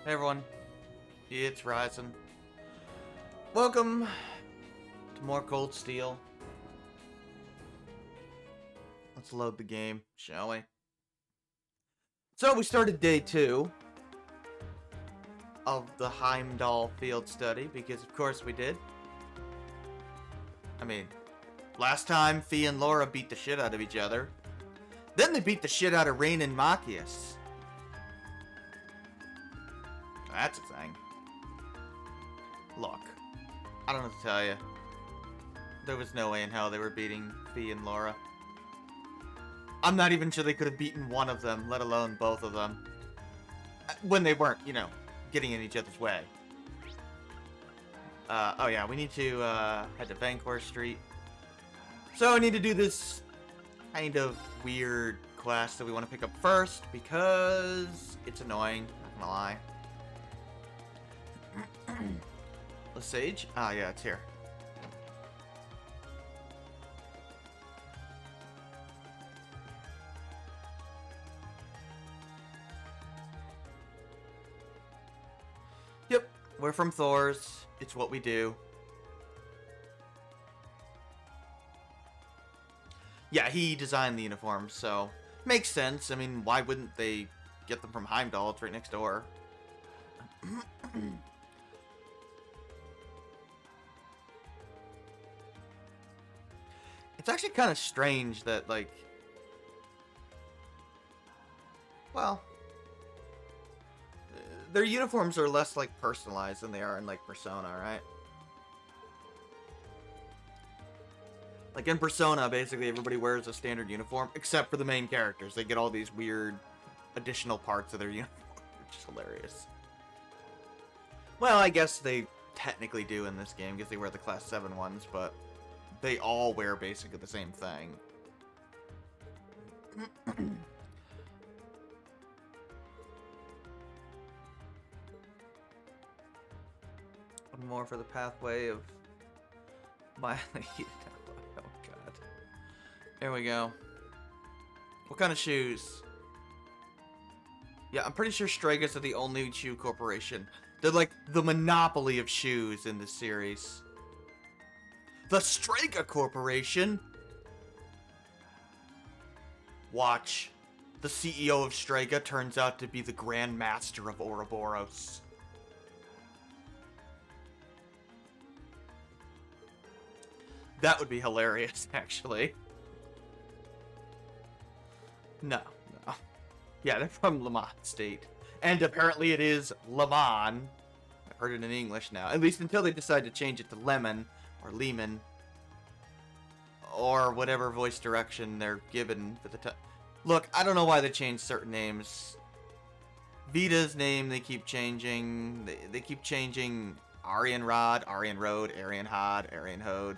Hey everyone, it's Ryzen. Welcome to more Cold Steel. Let's load the game, shall we? So we started day 2 of the Heimdall field study, because of course we did. I mean, last time Fee and Laura beat the shit out of each other. Then they beat the shit out of Rain and Machias. That's a thing. Look, I don't know what to tell you. There was no way in hell they were beating Fee and Laura. I'm not even sure they could have beaten one of them, let alone both of them. When they weren't, getting in each other's way. Oh yeah, we need to head to Vancouver Street. So I need to do this kind of weird quest that we want to pick up first, because it's annoying, not gonna lie. Lesage? Ah, yeah, it's here. Yep, we're from Thor's. It's what we do. Yeah, he designed the uniforms, so makes sense. I mean, why wouldn't they get them from Heimdall? It's right next door. It's actually kind of strange that, like, well, their uniforms are less, like, personalized than they are in, like, Persona, right? Like, in Persona, basically, everybody wears a standard uniform, except for the main characters. They get all these weird additional parts of their uniform, which is hilarious. Well, I guess they technically do in this game, because they wear the Class 7 ones, but they all wear basically the same thing. One more for the pathway of my... Oh, God. There we go. What kind of shoes? Yeah, I'm pretty sure Stregas are the only shoe corporation. They're like the monopoly of shoes in this series. The Strega Corporation? Watch. The CEO of Strega turns out to be the Grand Master of Ouroboros. That would be hilarious, actually. No. Yeah, they're from Lemon State. And apparently it is Lemon. I've heard it in English now. At least until they decide to change it to Lemon or Lehman. Or whatever voice direction they're given for the time. Look, I don't know why they changed certain names. Vita's name they keep changing. They keep changing Aryan Rod, Aryan Road, Aryan Hod, Aryan Hode.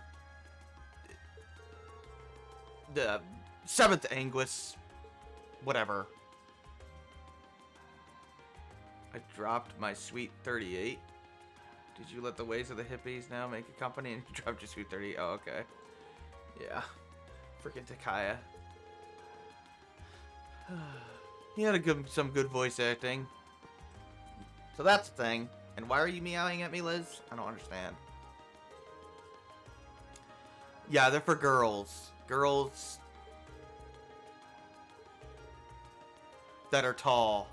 The 7th Anguis. Whatever. I dropped my Sweet 38. Did you let the ways of the hippies now make a company and you dropped your Sweet 38? Oh, okay. Yeah. Freaking Takaya. He had some good voice acting. So that's the thing. And why are you meowing at me, Liz? I don't understand. Yeah, they're for girls. Girls that are tall.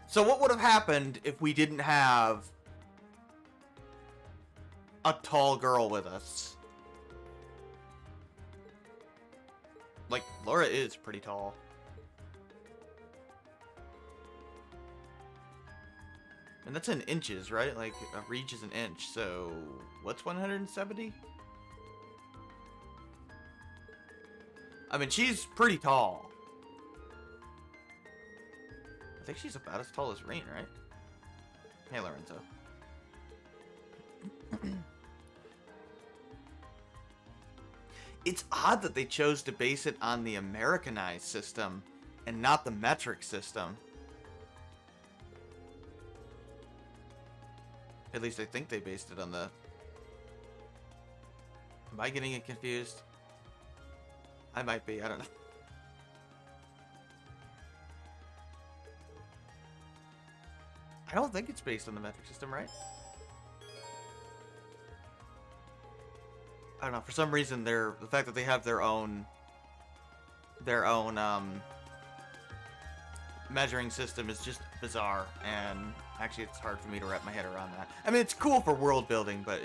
So what would have happened if we didn't have a tall girl with us? Like, Laura is pretty tall. And that's in inches, right? Like, a reach is an inch, so... What's 170? I mean, she's pretty tall. I think she's about as tall as Rain, right? Hey, Lorenzo. It's odd that they chose to base it on the Americanized system and not the metric system. At least I think they based it on the... Am I getting it confused? I might be, I don't know. I don't think it's based on the metric system, right? I don't know. For some reason, the fact that they have their own measuring system is just bizarre, and actually, it's hard for me to wrap my head around that. I mean, it's cool for world building, but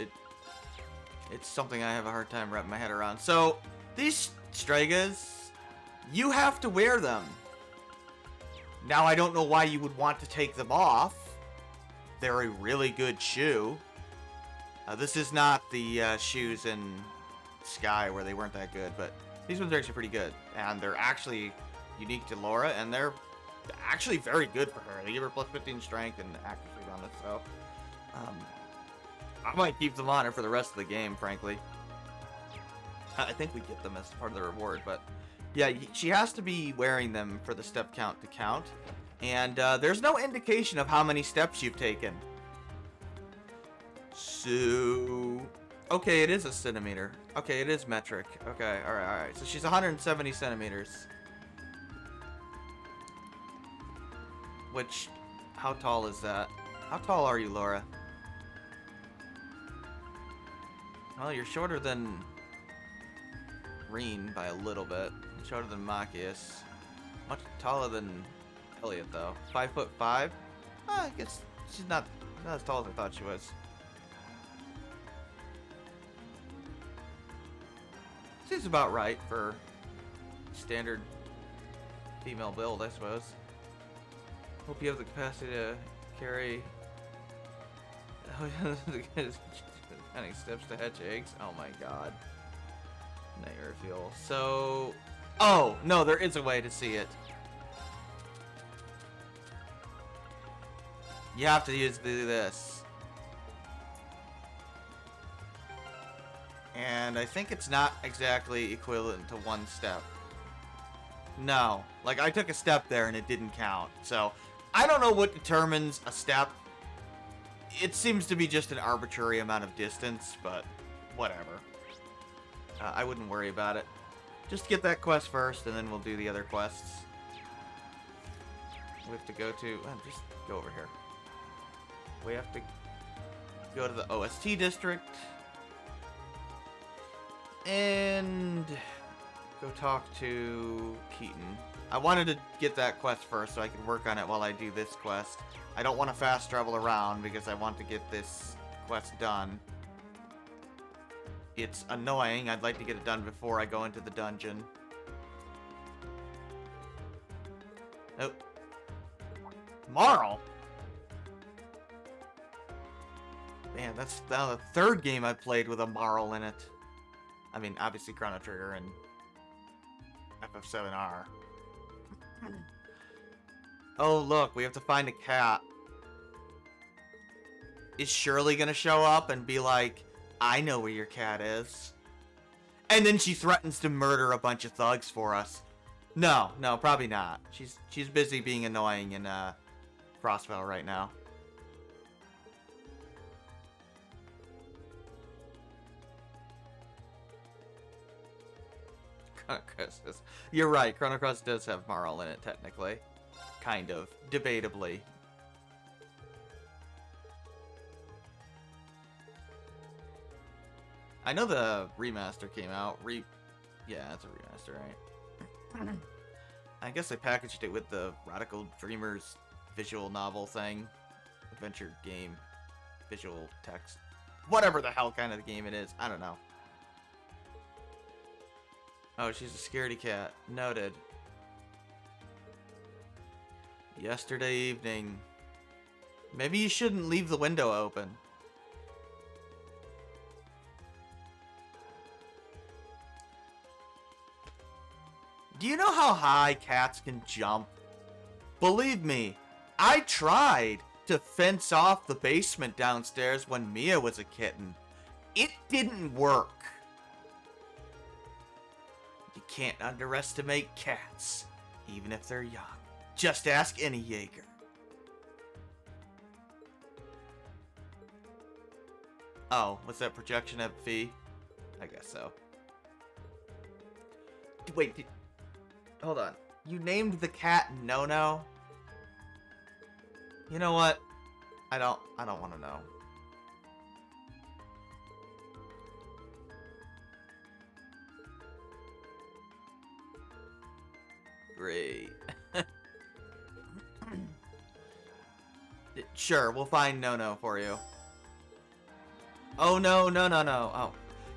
it's something I have a hard time wrapping my head around. So these Stregas, you have to wear them. Now, I don't know why you would want to take them off. They're a really good shoe. This is not the shoes in Sky where they weren't that good, but these ones are actually pretty good. And they're actually unique to Laura, and they're actually very good for her. They give her plus 15 strength and accuracy on it, so I might keep them on her for the rest of the game, frankly. I think we get them as part of the reward, but yeah, she has to be wearing them for the step count to count. And there's no indication of how many steps you've taken. So, okay, it is a centimeter. Okay, it is metric. Okay, alright. So she's 170 centimeters. Which, how tall is that? How tall are you, Laura? Well, you're shorter than Reen by a little bit. Shorter than Machias. Much taller than Elliot, though. 5'5"? I guess she's not as tall as I thought she was. Seems about right for standard female build, I suppose. Hope you have the capacity to carry any steps to hatch eggs. Oh my god. Nightmare fuel. So, oh no, there is a way to see it. You have to use this. And I think it's not exactly equivalent to one step. No. Like, I took a step there and it didn't count. So, I don't know what determines a step. It seems to be just an arbitrary amount of distance, but whatever. I wouldn't worry about it. Just get that quest first, and then we'll do the other quests. We have to go to... just go over here. We have to go to the OST district. And go talk to Keaton. I wanted to get that quest first so I could work on it while I do this quest. I don't want to fast travel around because I want to get this quest done. It's annoying. I'd like to get it done before I go into the dungeon. Nope. Marl? Man, that's now the third game I've played with a Marl in it. I mean, obviously Chrono Trigger and FF7R. Oh, look, we have to find a cat. Is Shirley gonna show up and be like, I know where your cat is? And then she threatens to murder a bunch of thugs for us. No, probably not. She's busy being annoying in Crossville right now. Chrono Cross does. You're right, Chrono Cross does have Marl in it, technically. Kind of. Debatably. I know the remaster came out. Yeah, it's a remaster, right? I guess they packaged it with the Radical Dreamers visual novel thing. Adventure game. Visual text. Whatever the hell kind of game it is. I don't know. Oh, she's a scaredy cat. Noted. Yesterday evening. Maybe you shouldn't leave the window open. Do you know how high cats can jump? Believe me, I tried to fence off the basement downstairs when Mia was a kitten. It didn't work. You can't underestimate cats, even if they're young. Just ask any Jaeger. Oh, was that projection have a fee? I guess so. Wait, hold on. You named the cat No-No? You know what? I don't want to know. Great. Sure, we'll find No for you. Oh, no. Oh.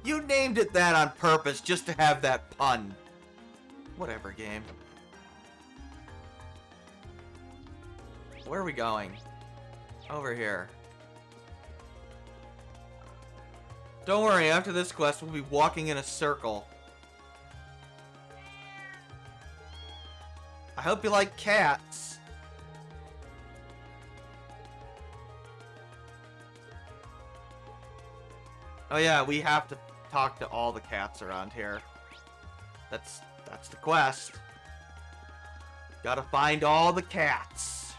You named it that on purpose just to have that pun. Whatever, game. Where are we going? Over here. Don't worry, after this quest, we'll be walking in a circle. I hope you like cats. Oh yeah, we have to talk to all the cats around here. That's the quest. Gotta find all the cats.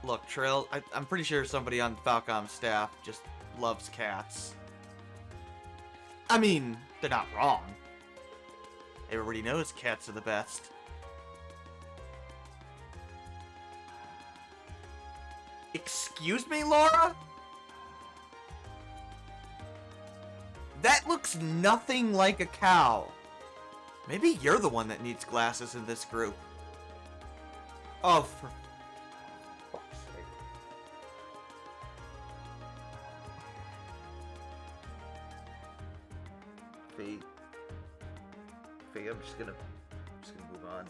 Look, Trill, I'm pretty sure somebody on Falcom's staff just loves cats. I mean, they're not wrong. Everybody knows cats are the best. Excuse me, Laura? That looks nothing like a cow. Maybe you're the one that needs glasses in this group. Oh, for fuck's sake. Fee, I'm just gonna move on.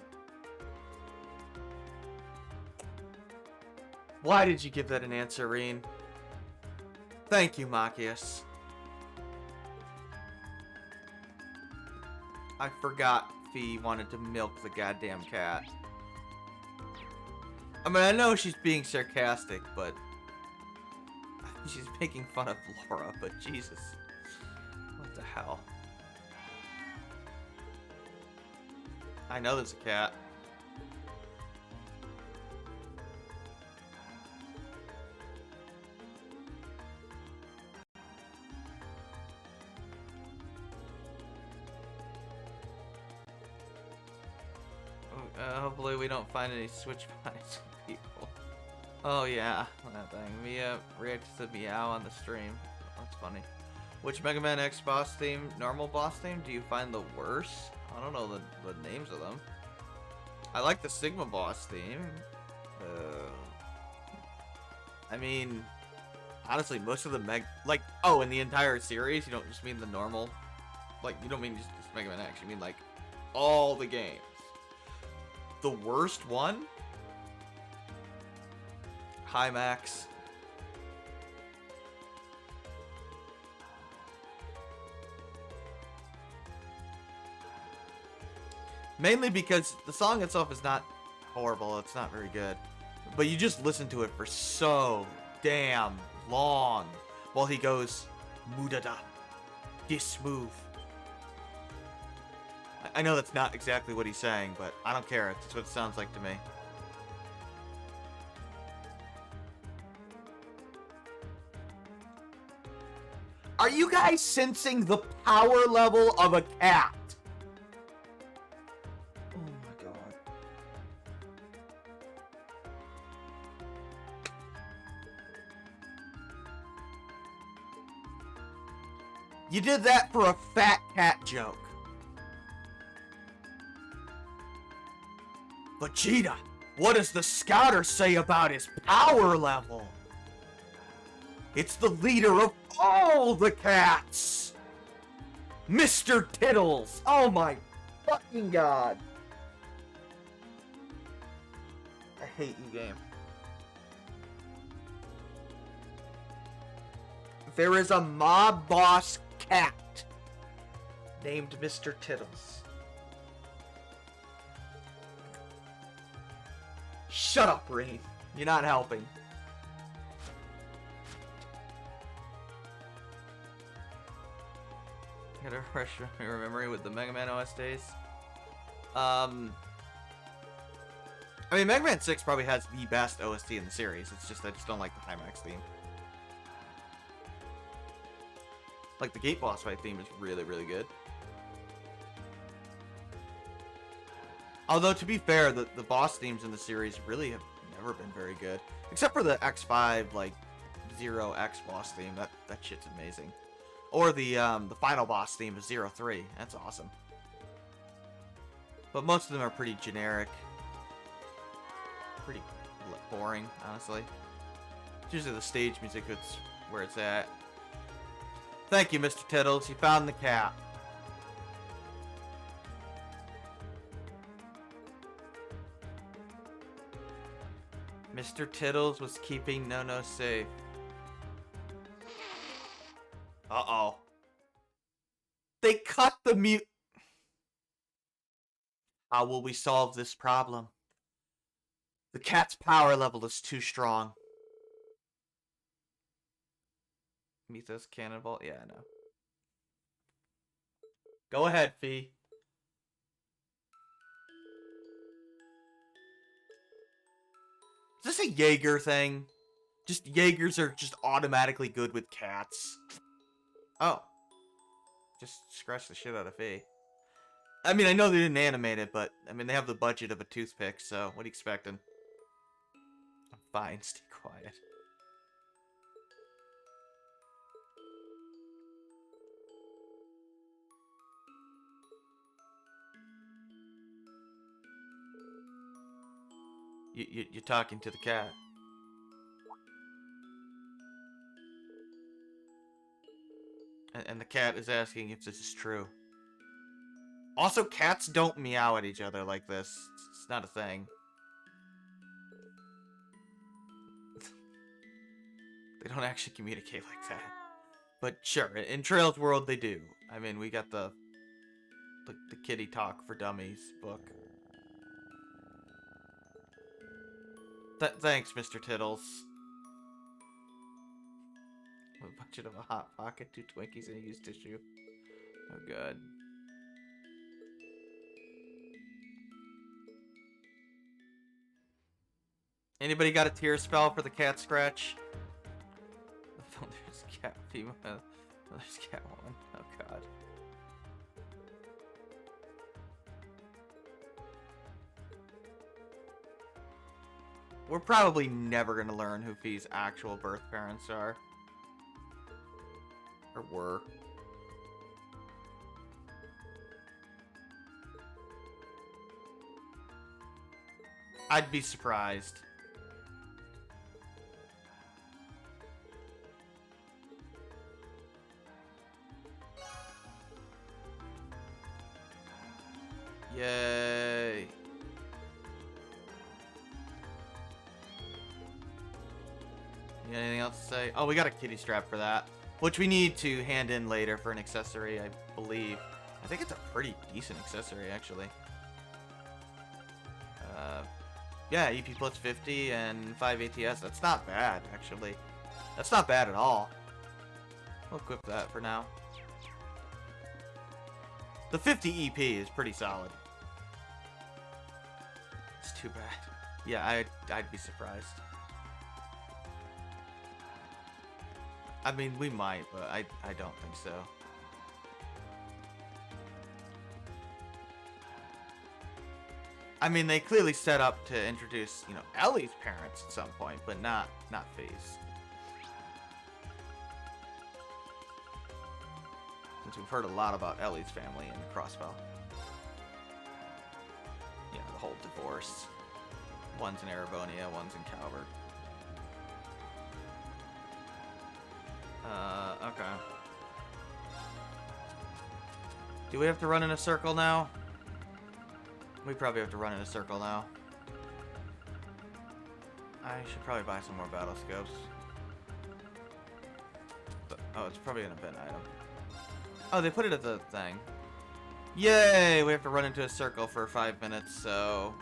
Why did you give that an answer, Reen? Thank you, Machias. I forgot Fee wanted to milk the goddamn cat. I mean, I know she's being sarcastic, but she's making fun of Laura, but Jesus. What the hell? I know there's a cat. Hopefully we don't find any switch bodies people. Oh yeah, that thing. Mia reacted to Meow on the stream. That's funny. Which Mega Man X boss theme, normal boss theme, do you find the worst? I don't know the names of them. I like the Sigma boss theme. I mean, honestly, most of the in the entire series, you don't just mean the normal, you don't mean just Mega Man X, you mean like all the games. The worst one? Hi, Max. Mainly because the song itself is not horrible, it's not very good. But you just listen to it for so damn long while he goes, Mudada, this move. I know that's not exactly what he's saying, but I don't care. It's what it sounds like to me. Are you guys sensing the power level of a cat? Oh my god. You did that for a fat cat joke. Vegeta, what does the scouter say about his power level? It's the leader of all the cats! Mr. Tittles! Oh my fucking god. I hate you, game. There is a mob boss cat named Mr. Tittles. Shut up, Rain. You're not helping. Gotta refresh your memory with the Mega Man OS days. I mean, Mega Man 6 probably has the best OST in the series. It's just I just don't like the Hymax theme. Like, the Gate Boss fight theme is really, really good. Although, to be fair, the boss themes in the series really have never been very good. Except for the X5, like, 0X boss theme. That shit's amazing. Or the final boss theme of 03. That's awesome. But most of them are pretty generic. Pretty boring, honestly. It's usually the stage music that's where it's at. Thank you, Mr. Tittles. You found the cat. Mr. Tittles was keeping No-No safe. Uh-oh. They cut the mute. How will we solve this problem? The cat's power level is too strong. Mythos Cannonball? Yeah, I know. Go ahead, Fee. Is this a Jaeger thing? Just Jaegers are just automatically good with cats. Oh. Just scratch the shit out of Fee. I mean, I know they didn't animate it, but, I mean, they have the budget of a toothpick, so what are you expecting? I'm fine, stay quiet. You're talking to the cat. And the cat is asking if this is true. Also, cats don't meow at each other like this. It's not a thing. They don't actually communicate like that. But sure, in Trails World they do. I mean, we got the Kitty Talk for Dummies book. Thanks, Mr. Tittles. A budget of a Hot Pocket, 2 Twinkies, and a used tissue. Oh, God. Anybody got a tear spell for the cat scratch? There's cat female. There's cat woman. Oh, God. We're probably never gonna learn who Fee's actual birth parents are. Or were. I'd be surprised. Yay. You got anything else to say? Oh, we got a kitty strap for that. Which we need to hand in later for an accessory, I believe. I think it's a pretty decent accessory, actually. Yeah, EP plus 50 and 5 ATS. That's not bad, actually. That's not bad at all. We'll equip that for now. The 50 EP is pretty solid. It's too bad. Yeah, I'd be surprised. I mean, we might, but I don't think so. I mean, they clearly set up to introduce, you know, Ellie's parents at some point, but not Fee's. Since we've heard a lot about Ellie's family in Crossfell. You know, the whole divorce. One's in Erebonia, one's in Calvert. Okay. Do we have to run in a circle now? We probably have to run in a circle now. I should probably buy some more battle scopes. Oh, it's probably an event item. Oh, they put it at the thing. Yay! We have to run into a circle for 5 minutes, so...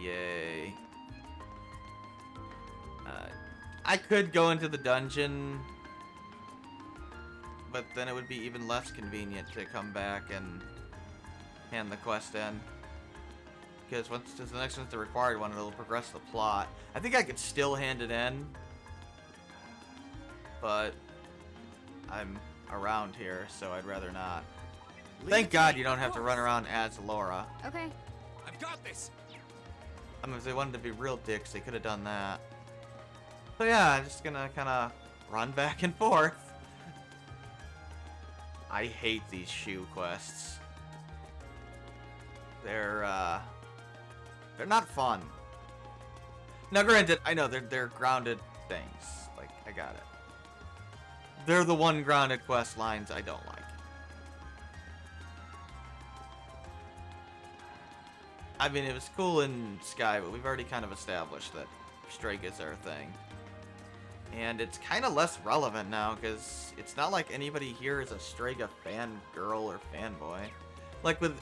Yay. I could go into the dungeon, but then it would be even less convenient to come back and hand the quest in. Because once the next one's the required one, it'll progress the plot. I think I could still hand it in, but I'm around here, so I'd rather not. Thank God you don't have to run around as Laura. Okay. I've got this. I mean, if they wanted to be real dicks, they could have done that. So yeah, I'm just gonna kind of run back and forth. I hate these shoe quests. They're not fun. Now, granted, I know they're grounded things. Like, I got it. They're the one grounded quest lines I don't like. I mean, it was cool in Sky, but we've already kind of established that Straigas are a thing. And it's kind of less relevant now, because it's not like anybody here is a Strega fangirl or fanboy. Like with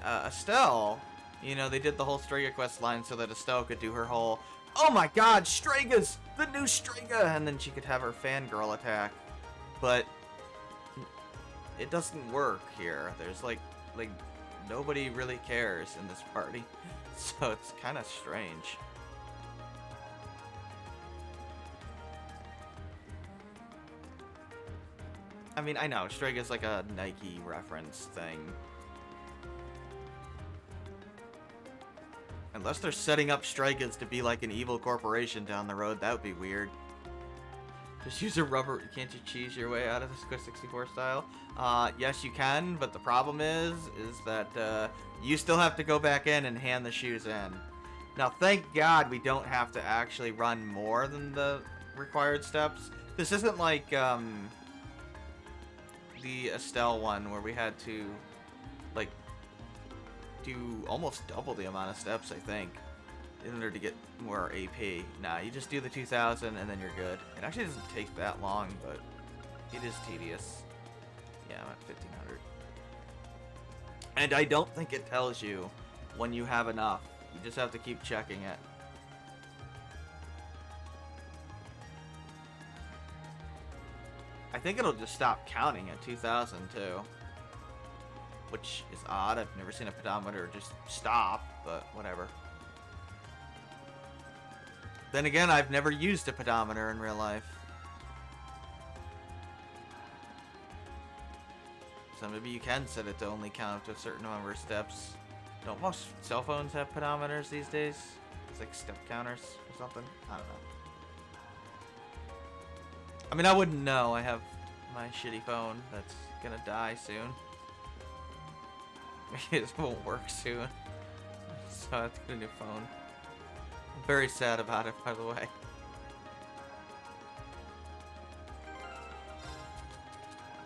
Estelle, you know, they did the whole Strega quest line so that Estelle could do her whole, oh my god, Stregas! The new Strega! And then she could have her fangirl attack. But it doesn't work here. There's like nobody really cares in this party. So it's kind of strange. I mean, I know, Strega's like a Nike reference thing. Unless they're setting up Stregas to be like an evil corporation down the road, that would be weird. Just use a rubber, can't you cheese your way out of this Quest 64 style? Yes you can, but the problem is that you still have to go back in and hand the shoes in. Now thank God we don't have to actually run more than the required steps. This isn't like the Estelle one where we had to like do almost double the amount of steps, I think, in order to get more AP. Nah, you just do the 2,000 and then you're good. It actually doesn't take that long, but it is tedious. Yeah, I'm at 1,500. And I don't think it tells you when you have enough. You just have to keep checking it. I think it'll just stop counting at 2,000 too. Which is odd. I've never seen a pedometer just stop, but whatever. Then again, I've never used a pedometer in real life. So maybe you can set it to only count to a certain number of steps. Don't most cell phones have pedometers these days? It's like step counters or something? I don't know. I mean, I wouldn't know. I have my shitty phone that's gonna die soon. It won't work soon. So I have to get a new phone. I'm very sad about it, by the way.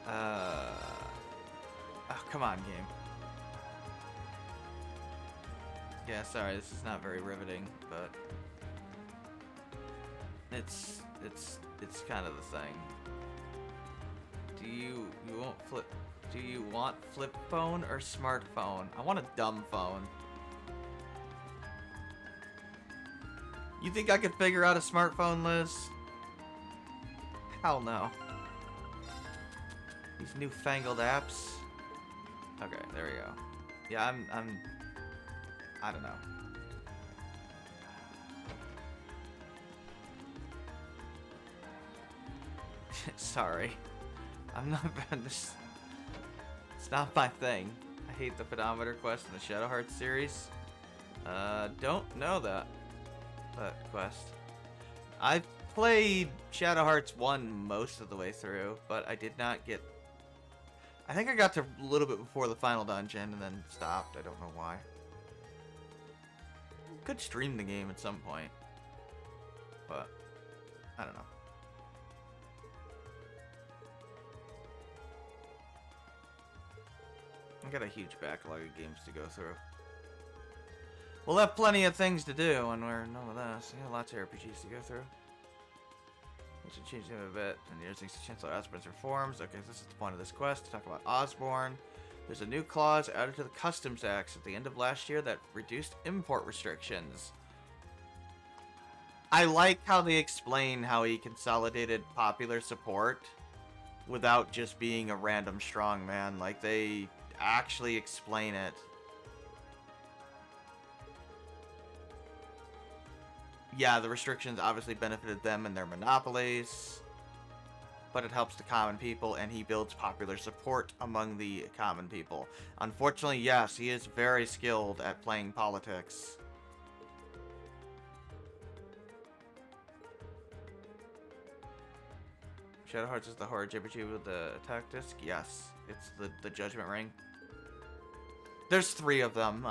Oh, come on, game. Yeah, sorry, this is not very riveting, but it's kind of the thing. Do you want flip phone or smartphone? I want a dumb phone. You think I could figure out a smartphone, Liz? Hell no. These newfangled apps. Okay, there we go. Yeah, I don't know. Sorry. I'm not this. It's not my thing. I hate the pedometer quest in the Shadow Hearts series. Don't know that quest. I've played Shadow Hearts 1 most of the way through, but I did not get... I think I got to a little bit before the final dungeon and then stopped. I don't know why. Could stream the game at some point, but I don't know. I got a huge backlog of games to go through. We'll have plenty of things to do when we're done with this. We got lots of RPGs to go through. We should change them a bit. And here's Chancellor Osborne's reforms. Okay, so this is the point of this quest, to talk about Osborne. There's a new clause added to the Customs Acts at the end of last year that reduced import restrictions. I like how they explain how he consolidated popular support without just being a random strongman. Like, they actually explain it. Yeah, the restrictions obviously benefited them and their monopolies, but it helps the common people, and he builds popular support among the common people. Unfortunately, yes, he is very skilled at playing politics. Shadow Hearts is the horror JRPG with the attack disc? Yes. It's the Judgment Ring. There's 3 of them.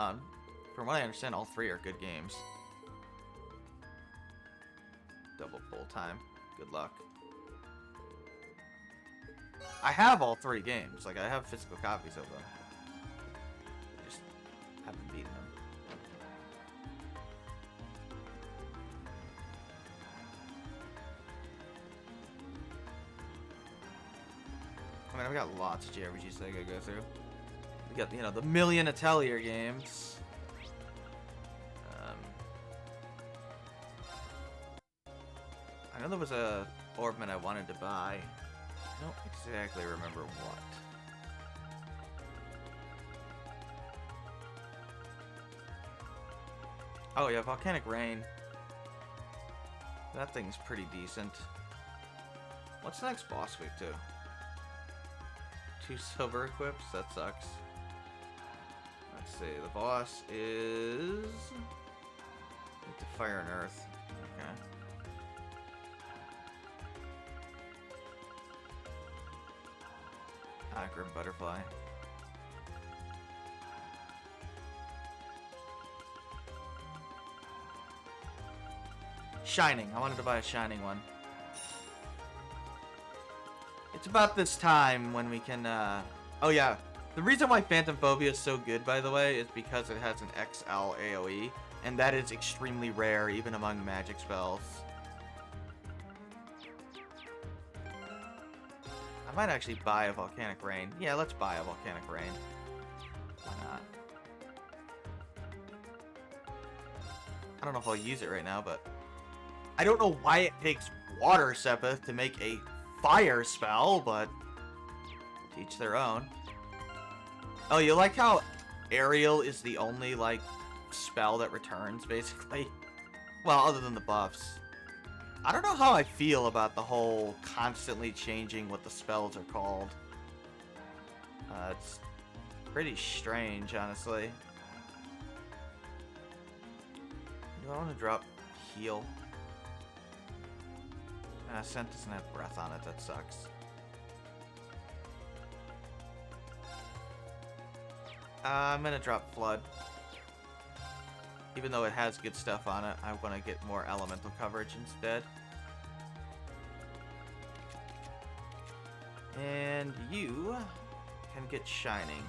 From what I understand, all 3 are good games. Double pull time. Good luck. I have all 3 games. Like, I have physical copies of them. I just haven't beaten them. I mean, I've got lots of JRPGs that I gotta go through. We got, you know, the million Atelier games. I know there was a Orbman I wanted to buy. I don't exactly remember what. Oh yeah, Volcanic Rain. That thing's pretty decent. What's the next boss week too? 2 silver equips? That sucks. Let's see, the boss is... to Fire and Earth. Okay. Grim Butterfly. Shining. I wanted to buy a Shining one. It's about this time when we can, Oh yeah. The reason why Phantom Phobia is so good, by the way, is because it has an XL AoE, and that is extremely rare, even among magic spells. I might actually buy a Volcanic Rain. Yeah, let's buy a Volcanic Rain. Why not? I don't know if I'll use it right now, but... I don't know why it takes Water Sepith to make a fire spell, but... to each their own. Oh, you like how Aerial is the only, like, spell that returns, basically? Well, other than the buffs. I don't know how I feel about the whole constantly changing what the spells are called. It's pretty strange, honestly. Do I want to drop Heal? Scent doesn't have breath on it, that sucks. I'm gonna drop Flood. Even though it has good stuff on it, I want to get more elemental coverage instead. And you can get Shining,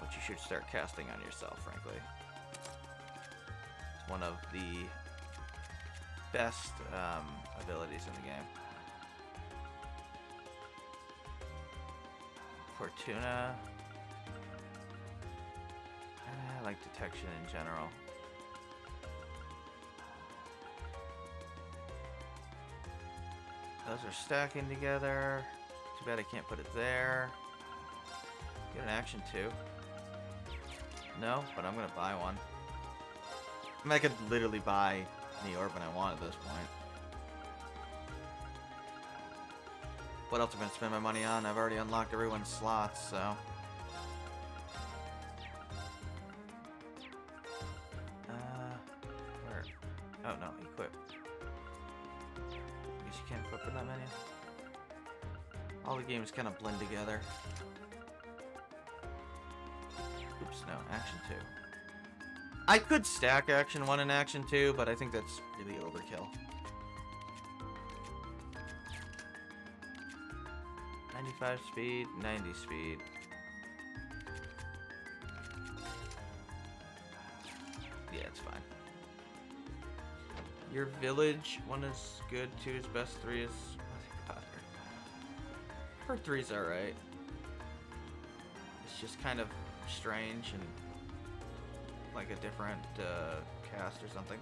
which you should start casting on yourself, frankly. It's one of the best abilities in the game. Fortuna. I like detection in general. Those are stacking together. Too bad I can't put it there. Get an action too. No, but I'm gonna buy one. I mean, I could literally buy any Orbman I want at this point. What else am I gonna spend my money on? I've already unlocked everyone's slots, so... where? Oh no, equip. I guess you can't equip in that menu. All the games kind of blend together. Oops, no, action 2. I could stack action 1 and action 2, but I think that's really overkill. 95 speed, 90 speed. Yeah, it's fine. Your village 1 is good, 2 is best, 3 is... Her 3's alright. It's just kind of strange and like a different cast or something.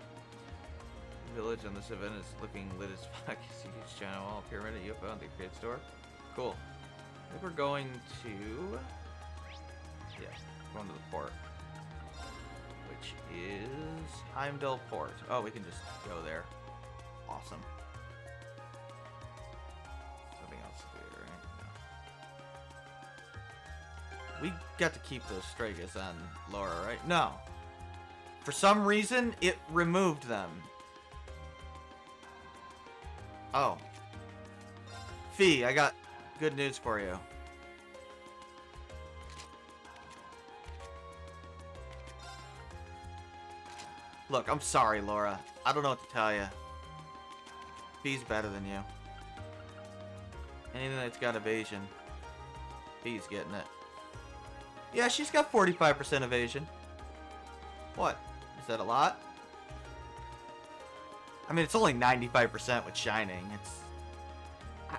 Village on this event is looking lit as fuck. You see huge giant wall, pyramid, a UFO, and the Great Store. Cool. I think we're going to... yeah, going to the port. Which is Heimdall Port. Oh, we can just go there. Awesome. Something else to do, right? No. We got to keep those Stragas on Laura, right? No. For some reason, it removed them. Oh. Fee, I got good news for you. Look, I'm sorry, Laura. I don't know what to tell you. Fee's better than you. Anything that's got evasion, Fee's getting it. Yeah, she's got 45% evasion. What? Is that a lot? I mean, it's only 95% with Shining.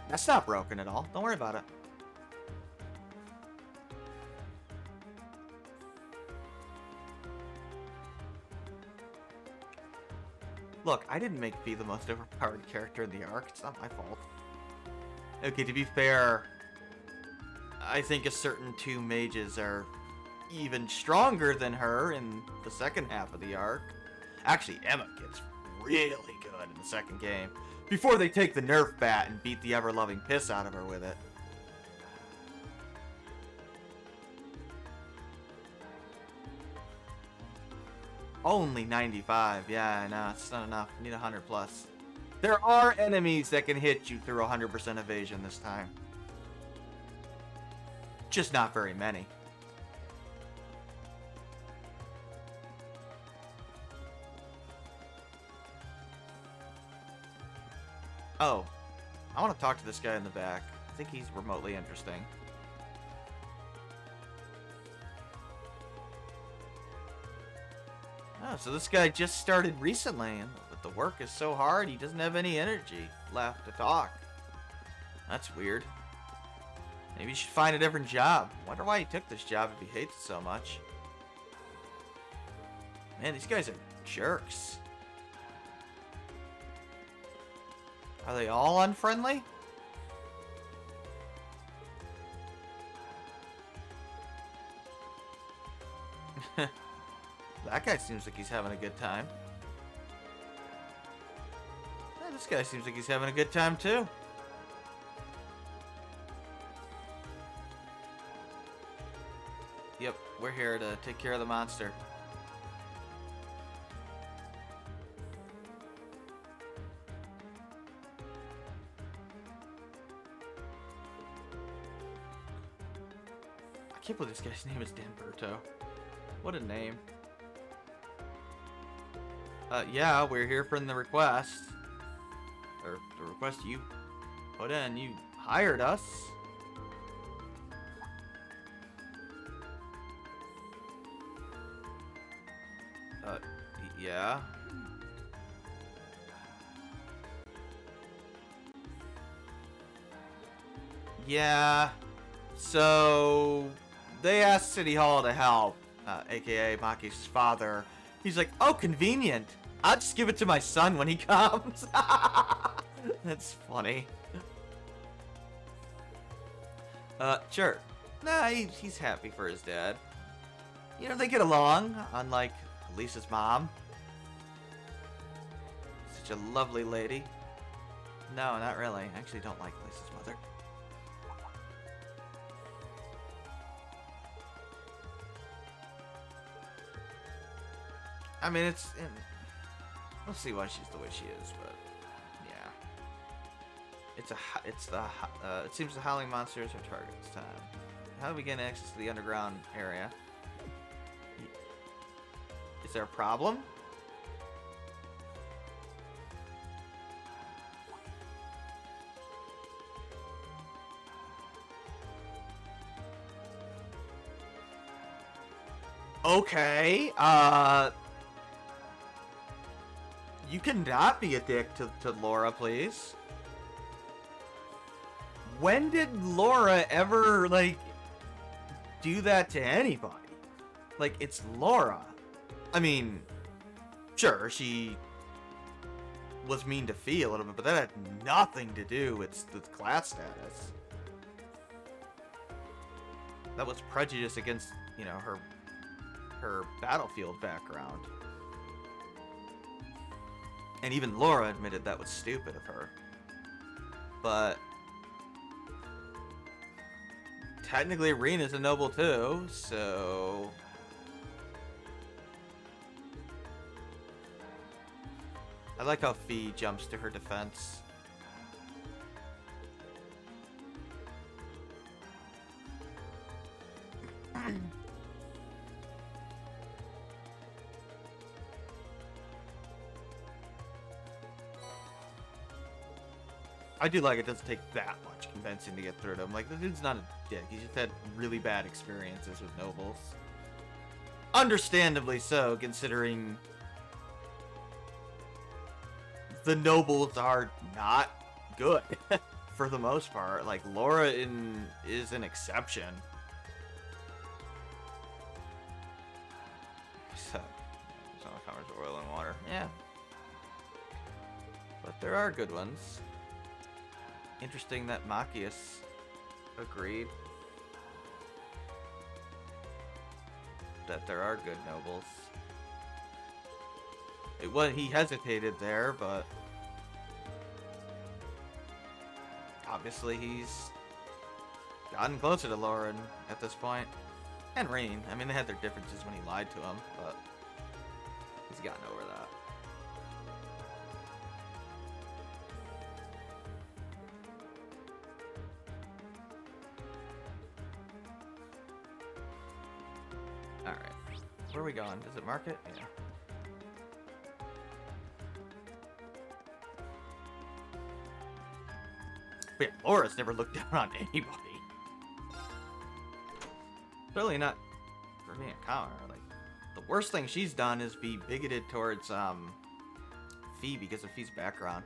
That's not broken at all. Don't worry about it. Look, I didn't make Fee the most overpowered character in the arc. It's not my fault. Okay, to be fair, I think a certain two mages are even stronger than her in the second half of the arc. Actually, Emma gets really good in the second game before they take the Nerf bat and beat the ever-loving piss out of her with it. Only 95. Yeah, no, it's not enough. I need 100 plus. There are enemies that can hit you through 100% evasion this time. Just not very many. Oh, I want to talk to this guy in the back. I think he's remotely interesting. Oh, so this guy just started recently, but the work is so hard he doesn't have any energy left to talk. That's weird. Maybe you should find a different job. Wonder why he took this job if he hates it so much. Man, these guys are jerks. Are they all unfriendly? That guy seems like he's having a good time. Yeah, this guy seems like he's having a good time too. Yep, we're here to take care of the monster. I can't believe this guy's name is Danberto. What a name. Yeah, we're here from the request. Or the request you put in. You hired us. Yeah. Yeah. So, they asked City Hall to help, aka Maki's father. He's like, oh, convenient. I'll just give it to my son when he comes. That's funny. Sure. Nah, he's happy for his dad. You know, they get along, unlike Lisa's mom. Such a lovely lady. No, not really. I actually don't like Lisa's mother. I mean, we'll see why she's the way she is, but yeah. It seems the howling monsters are target this time. How do we gain access to the underground area? Is there a problem? Okay, you cannot be a dick to Laura, please. When did Laura ever, like, do that to anybody? Like, it's Laura. I mean, sure, she was mean to Fee a little bit, but that had nothing to do with class status. That was prejudice against, you know, her battlefield background. And even Laura admitted that was stupid of her. But technically Rena's a noble too, so I like how Fee jumps to her defense. I do like it doesn't take that much convincing to get through to him. Like, the dude's not a dick. He just had really bad experiences with nobles. Understandably so, considering the nobles are not good for the most part. Like, Laura is an exception. So, covers oil and water. Yeah. But there are good ones. Interesting that Machias agreed that there are good nobles. He hesitated there, but obviously he's gotten closer to Lauren at this point. And Rain. I mean, they had their differences when he lied to him, but he's gotten over that. Alright. Where are we going? Does it mark it? Yeah. But yeah, Laura's never looked down on anybody. Certainly not for me a counter. Like, the worst thing she's done is be bigoted towards Fee because of Fee's background.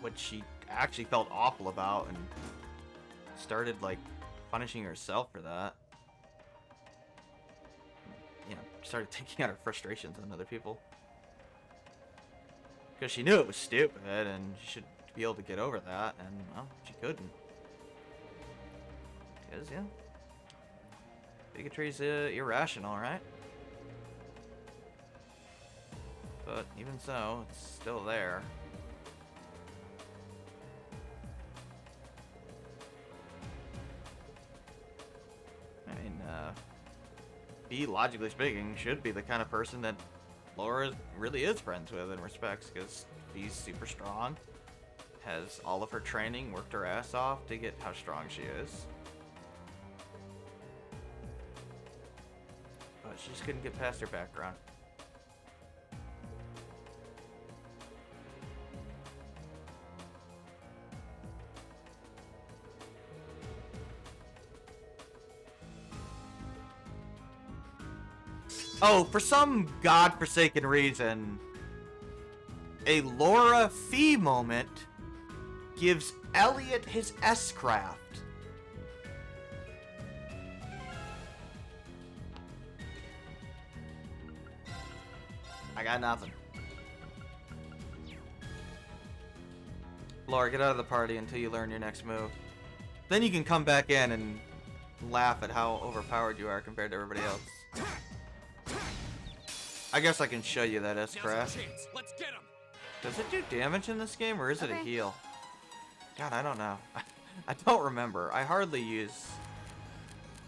Which she actually felt awful about and started like punishing herself for that. You know, started taking out her frustrations on other people. Because she knew it was stupid and she should be able to get over that, and well, she couldn't. Because, yeah, bigotry's irrational, right? But even so, it's still there. I mean, Bea, logically speaking, should be the kind of person that Laura really is friends with and respects, because Bea's super strong, has all of her training, worked her ass off to get how strong she is. But she just couldn't get past her background. Oh, for some godforsaken reason, a Laura Fee moment gives Elliot his S-craft. I got nothing. Laura, get out of the party until you learn your next move. Then you can come back in and laugh at how overpowered you are compared to everybody else. I guess I can show you that S-craft. Let's get him. Does it do damage in this game, or is it a heal? God, I don't know. I don't remember. I hardly use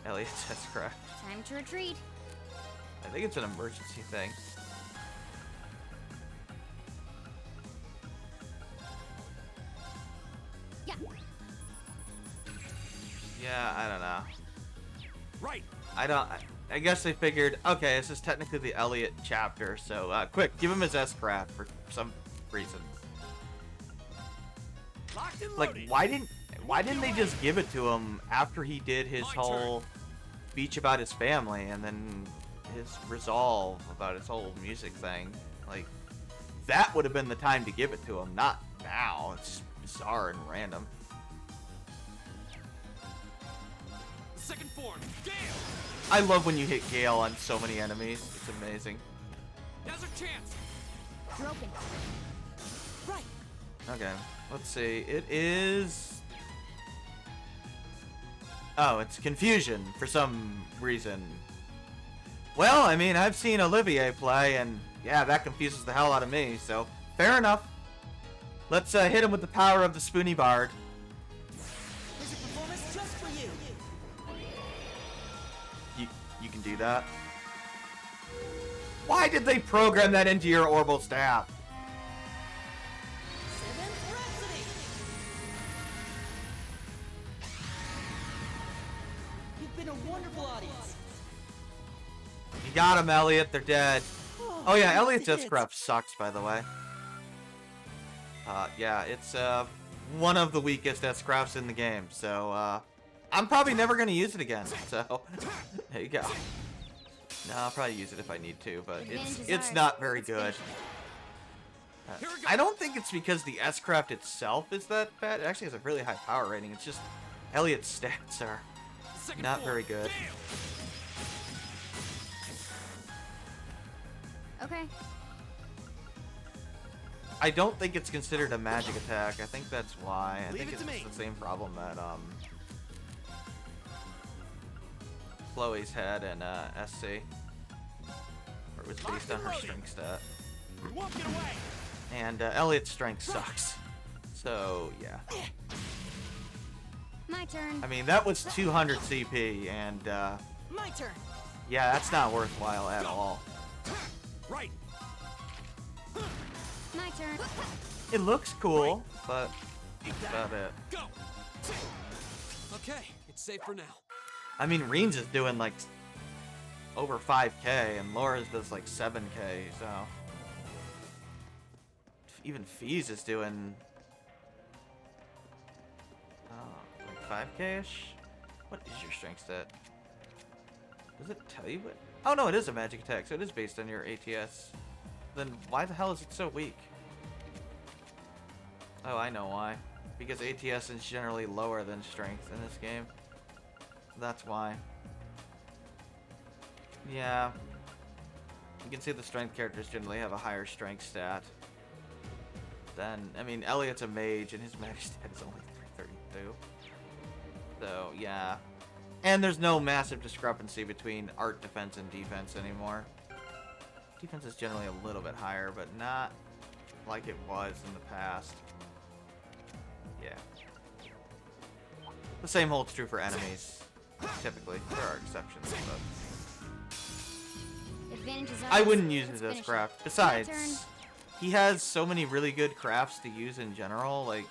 Elliot's S-craft. Time to retreat. I think it's an emergency thing. Yeah. Yeah, I don't know. Right. I guess they figured, okay, this is technically the Elliot chapter, so quick, give him his S-craft for some reason. Locked and Like, loaded. why didn't they just give it to him after he did his whole speech about his family and then his resolve about his whole music thing? Like, that would have been the time to give it to him, not now. It's bizarre and random. Second form. Gale. I love when you hit Gale on so many enemies. It's amazing. Now's our chance. Broken. Right. Okay, let's see. It is... Oh, it's Confusion for some reason. Well, I mean, I've seen Olivier play, and yeah, that confuses the hell out of me, so fair enough. Let's hit him with the power of the Spoony Bard. Here's a performance just for you. You can do that. Why did they program that into your orbital staff? Seventh Rhapsody. You've been a wonderful audience. You got him, Elliot. They're dead. Oh yeah, Elliot's did it. S-craft sucks, by the way. Yeah, it's one of the weakest S-crafts in the game, so I'm probably never gonna use it again. So there you go. No, I'll probably use it if I need to, but it's not very good. I don't think it's because the S-craft itself is that bad. It actually has a really high power rating. It's just Elliot's stats are not very good. Okay. I don't think it's considered a magic attack. I think that's why. I think Leave it it's to me. the same problem that Chloe's had in SC, where it was based on her strength stat. You won't get away. And Elliot's strength sucks. So yeah. My turn. I mean, that was 200 CP, and My turn. yeah, that's not worthwhile at all. Right. My turn. It looks cool, but that's about it. Go. Okay, it's safe for now. I mean, Reens is doing like over 5k, and Laura's does like 7k, so even Fees is doing like 5k-ish. What is your strength stat? Does it tell you what? Oh no, it is a magic attack, so it is based on your ATS. Then why the hell is it so weak? Oh, I know why. Because ATS is generally lower than strength in this game. That's why. Yeah. You can see the strength characters generally have a higher strength stat. Then, I mean, Elliot's a mage and his magic stat is only 332. So, yeah. And there's no massive discrepancy between art defense and defense anymore. Defense is generally a little bit higher, but not like it was in the past. Yeah. The same holds true for enemies, typically. There are exceptions, but Advantage is I ours. wouldn't use Let's it as finish craft. My turn. Besides, he has so many really good crafts to use in general, like,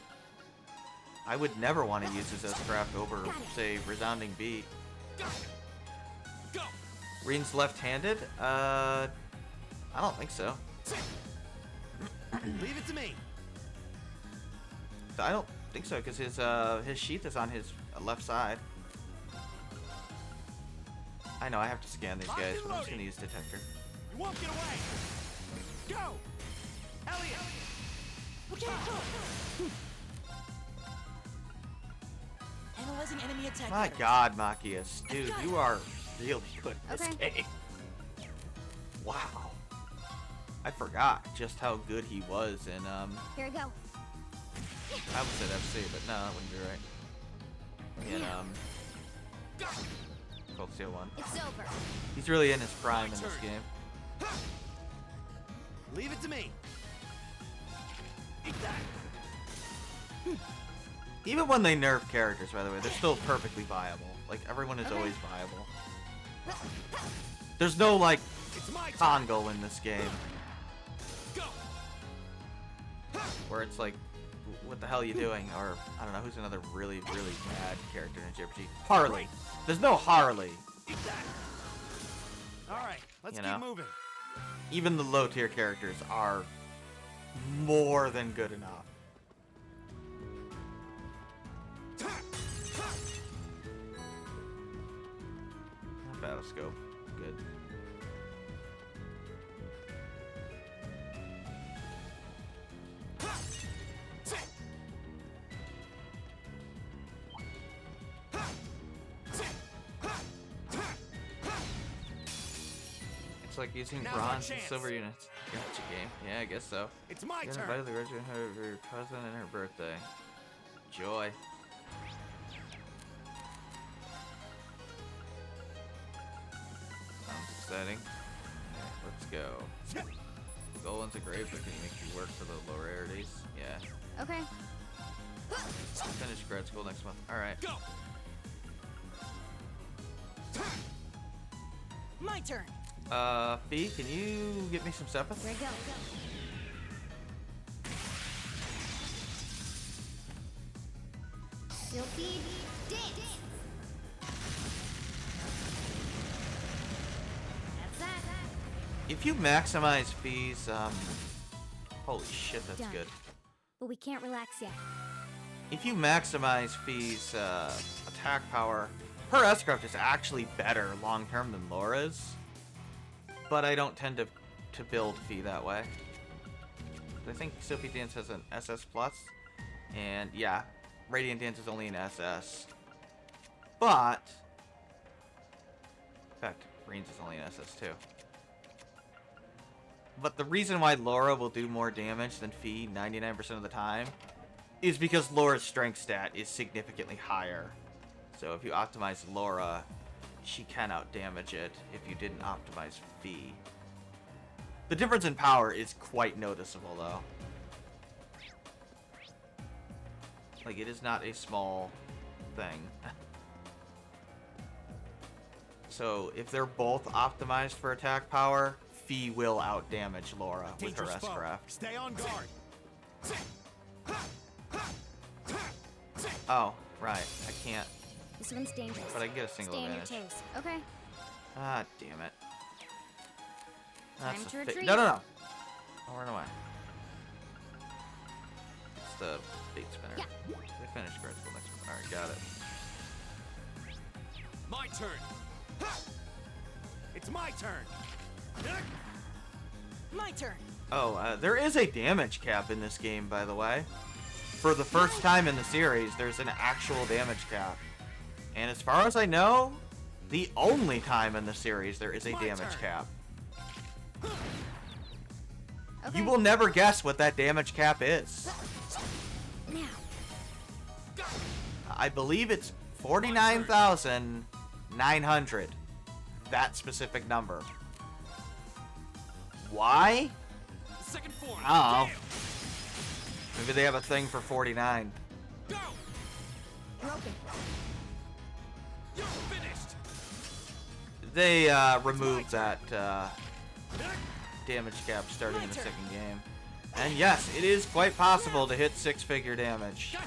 I would never want to use this as craft over, say, Resounding Beat. Go. Reen's left-handed? I don't think so. Leave it to me. I don't think so, because his sheath is on his left side. I know, I have to scan these guys, but I'm just going to use Detector. You won't get away. Go. Elliot. Okay, go. Analyzing enemy attack. My patterns. god, Machias. Dude, you are really good at this Okay. game. Wow. I forgot just how good he was in, Here we go. I would say FC, but no, that wouldn't be right. In, Cold Steel 1. It's over. He's really in his prime in this turn. game. Leave it to me. Eat that. Even when they nerf characters, by the way, they're still perfectly viable. Like, everyone is Okay. always viable. There's no, like, It's my turn. Congo in this game, Go. where it's like, what the hell are you doing? Or, I don't know, who's another really, really bad character in JRPG? Harley. There's no Harley. Eat that. All right, let's You keep know? moving. Even the low tier characters are more than good enough. Battlescope, good. It's like using Now's our bronze and chance. silver units. Gotcha game. Yeah, I guess so. It's my You're turn. invited to register her cousin and her birthday. Joy. Sounds exciting. Okay, let's go. The gold one's a grave, but can you make you work for the low rarities? Yeah. Okay. Finish grad school next month. Alright. Go. My turn. Fee, can you get me some Sepith? Here we go. Silky dance. That's that. If you maximize Fee's, holy shit, that's Done. good. but we can't relax yet. If you maximize Fee's attack power, her S-Craft is actually better long-term than Laura's. But I don't tend to build Fee that way. I think Sophie Dance has an SS+, and yeah, Radiant Dance is only an SS. But, in fact, Reen's is only an SS too. But the reason why Laura will do more damage than Fee 99% of the time is because Laura's strength stat is significantly higher. So if you optimize Laura, she can outdamage it if you didn't optimize Fee. The difference in power is quite noticeable, though. Like, it is not a small thing. So if they're both optimized for attack power, Fee will outdamage Laura with her Dangerous foe. S-Craft. Stay on guard. Oh, right. I can't. This one's dangerous. But I get a single Stay on your advantage. toes. Okay. Ah, damn it. Time That's to a retreat. No. I'll run away. It's the bait spinner. Yeah. We finished Critical next one. Alright, got it. My turn. It's my turn. My turn. Oh, there is a damage cap in this game, by the way. For the first time in the series, there's an actual damage cap. And as far as I know, the only time in the series there is a My damage turn. cap. Okay. You will never guess what that damage cap is. Now. I believe it's 49,900. That specific number. Why? Second form. Oh. Damn. Maybe they have a thing for 49. Go. You're open. You're finished. They removed that damage cap starting in the My turn. second game. And yes, it is quite possible to hit 6-figure damage. Gotcha.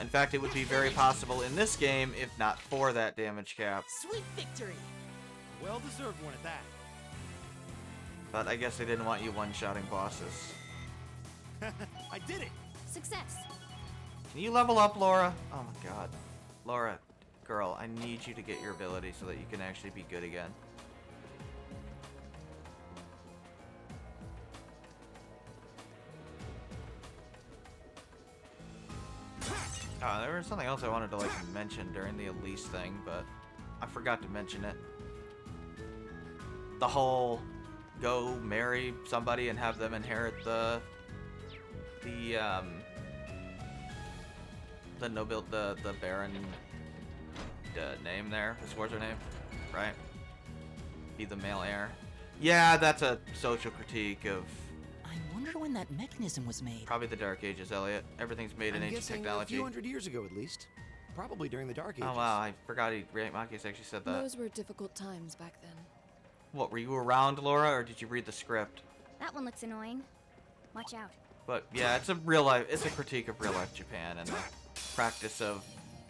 In fact, it would be very possible in this game if not for that damage cap. Sweet victory. Well deserved one at that. But I guess they didn't want you one-shotting bosses. I did it. Success. Can you level up, Laura? Oh my god. Laura, girl, I need you to get your ability so that you can actually be good again. There was something else I wanted to mention during the Elise thing, but I forgot to mention it. The whole go marry somebody and have them inherit the Baron name there. What's her name? Right? Be the male heir. Yeah, that's a social critique of I wonder when that mechanism was made. probably the Dark Ages, Elliot. Everything's made in I'm ancient guessing technology. a few hundred years ago, at least. Probably during the Dark Ages. Oh wow, I forgot Makis actually said that. Those were difficult times back then. What, were you around, Laura, or did you read the script? That one looks annoying. Watch out. But yeah, it's a critique of real life Japan and the practice of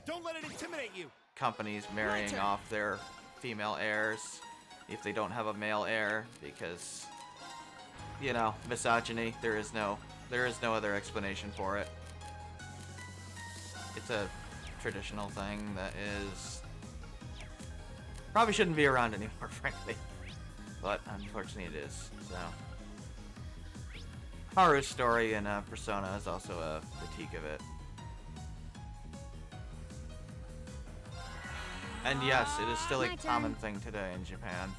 Don't let it intimidate you. companies marrying turn. off their female heirs if they don't have a male heir because, you know, misogyny. There is no other explanation for it. It's a traditional thing that is probably shouldn't be around anymore, frankly. But unfortunately it is, so. Haru's story in Persona is also a critique of it. And yes, it is still a My turn. common thing today in Japan.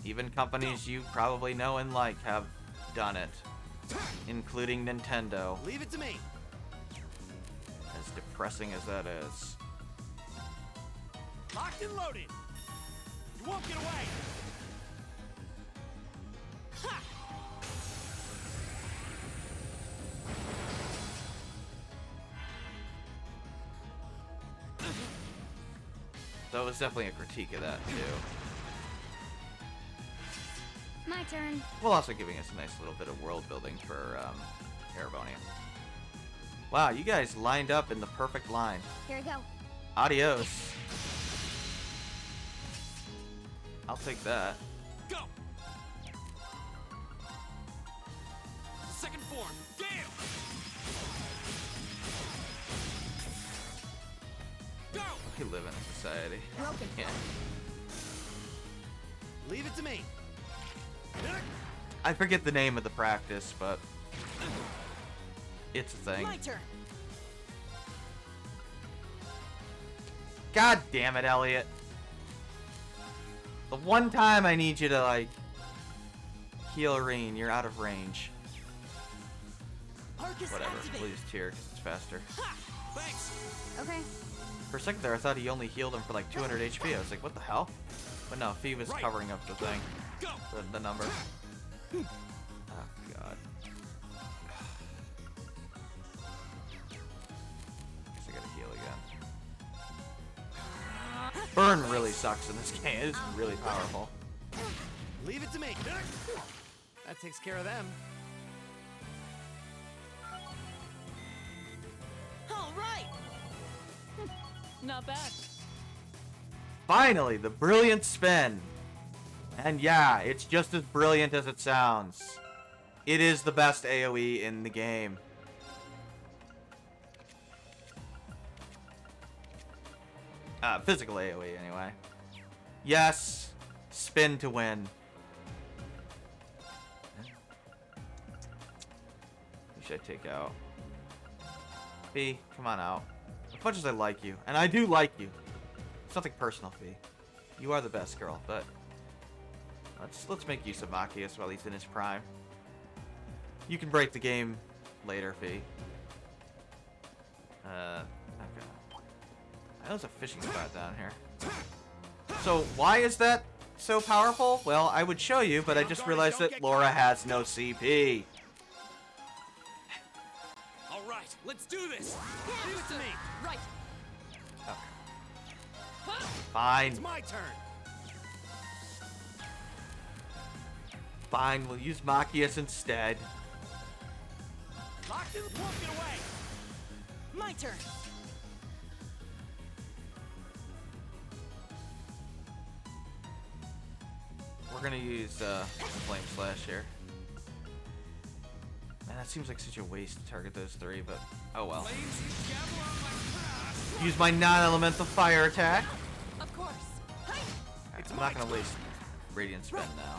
Even companies you probably know and like have done it, including Nintendo, Leave it to me. as depressing as that is. Locked and loaded. You won't get away. Ha! So it was definitely a critique of that too. My turn. While also giving us a nice little bit of world building for Erevonia. Wow, you guys lined up in the perfect line. Here we go. Adios. I'll take that. Go. Second form. Gale. Go. We live in a society. Broken. Yeah. Leave it to me. I forget the name of the practice, but it's a thing. My turn. God damn it, Elliot. The one time I need you to, like, heal Reen, you're out of range. Arcus Whatever, activate. we'll use Tear 'cause it's faster. Ha. Thanks. Okay. For a second there, I thought he only healed him for like 200 HP. I was like, what the hell? But no, Fee was Right. covering up the thing. Go. The number. Oh, God. Guess I gotta heal again. Burn really sucks in this game. It's really powerful. Leave it to me. That takes care of them. All right. Not bad. Finally, the brilliant spin. And yeah, it's just as brilliant as it sounds. It is the best AoE in the game. Physical AoE, anyway. Yes, spin to win. Who should I take out? Fee, come on out. As much as I like you, and I do like you, it's nothing personal, Fee. You are the best girl, but let's make use of Machias while he's in his prime. You can break the game later, Fee. Okay. There's a fishing spot down here. So why is that so powerful? Well, I would show you, but I just realized that Laura has no CP. All right. Let's do this. Leave it to me. Right. Fine. It's my turn. Fine, we'll use Machias instead. Locked in. Walk it away. My turn. We're gonna use Flame Slash here. Man, that seems like such a waste to target those three, but oh well. Flames you gather on my path. Use my non-elemental fire attack. Of course. Alright, I'm not gonna waste Radiant Spin now.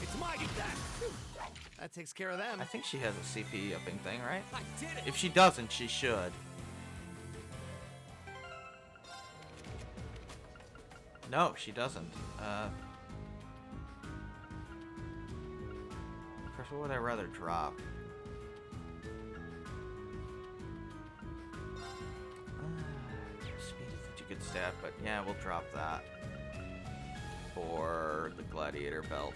It's my that. That takes care of them. I think she has a CP upping thing, right? I did it. If she doesn't, she should. No, she doesn't. Of course, what would I rather drop? Speed is such a good stat, but yeah, we'll drop that for the Gladiator belt.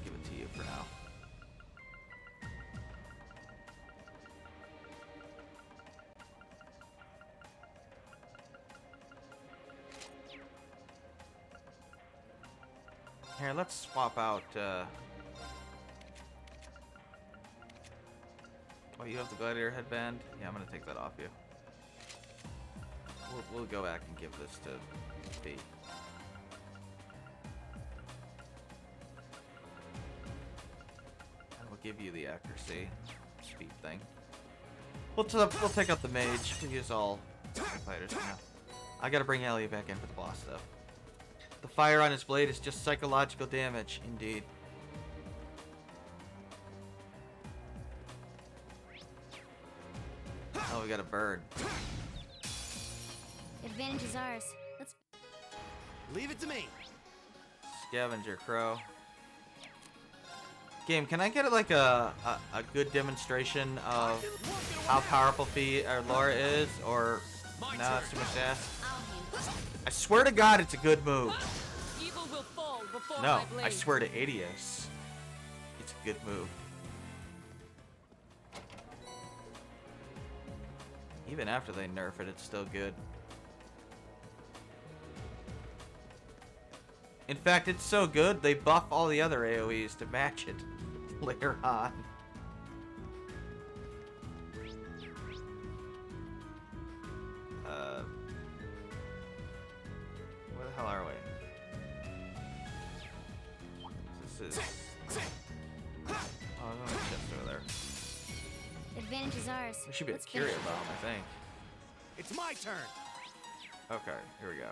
Give it to you for now. Here, let's swap out, oh, you have the Gladiator headband? Yeah, I'm gonna take that off you. We'll go back and give this to B. And we'll give you the accuracy speed thing. We'll take out the mage. We'll use all fighters now. I gotta bring Elliot back in for the boss, though. The fire on his blade is just psychological damage, indeed. Oh, we got a bird. Advantage is ours. Let's. Leave it to me. Scavenger crow. Game, can I get like a good demonstration of how powerful Fee or Laura is, or no, it's too much to ask? I'll handle it. I swear to God, it's a good move. Evil will fall before No, my blade. I swear to Adios, it's a good move. Even after they nerf it, it's still good. In fact, it's so good, they buff all the other AoEs to match it later on. Oh, there's a chest over there. Advantage is ours. There should be a Let's finish Curia it. bomb, I think. It's my turn. Okay, here we go.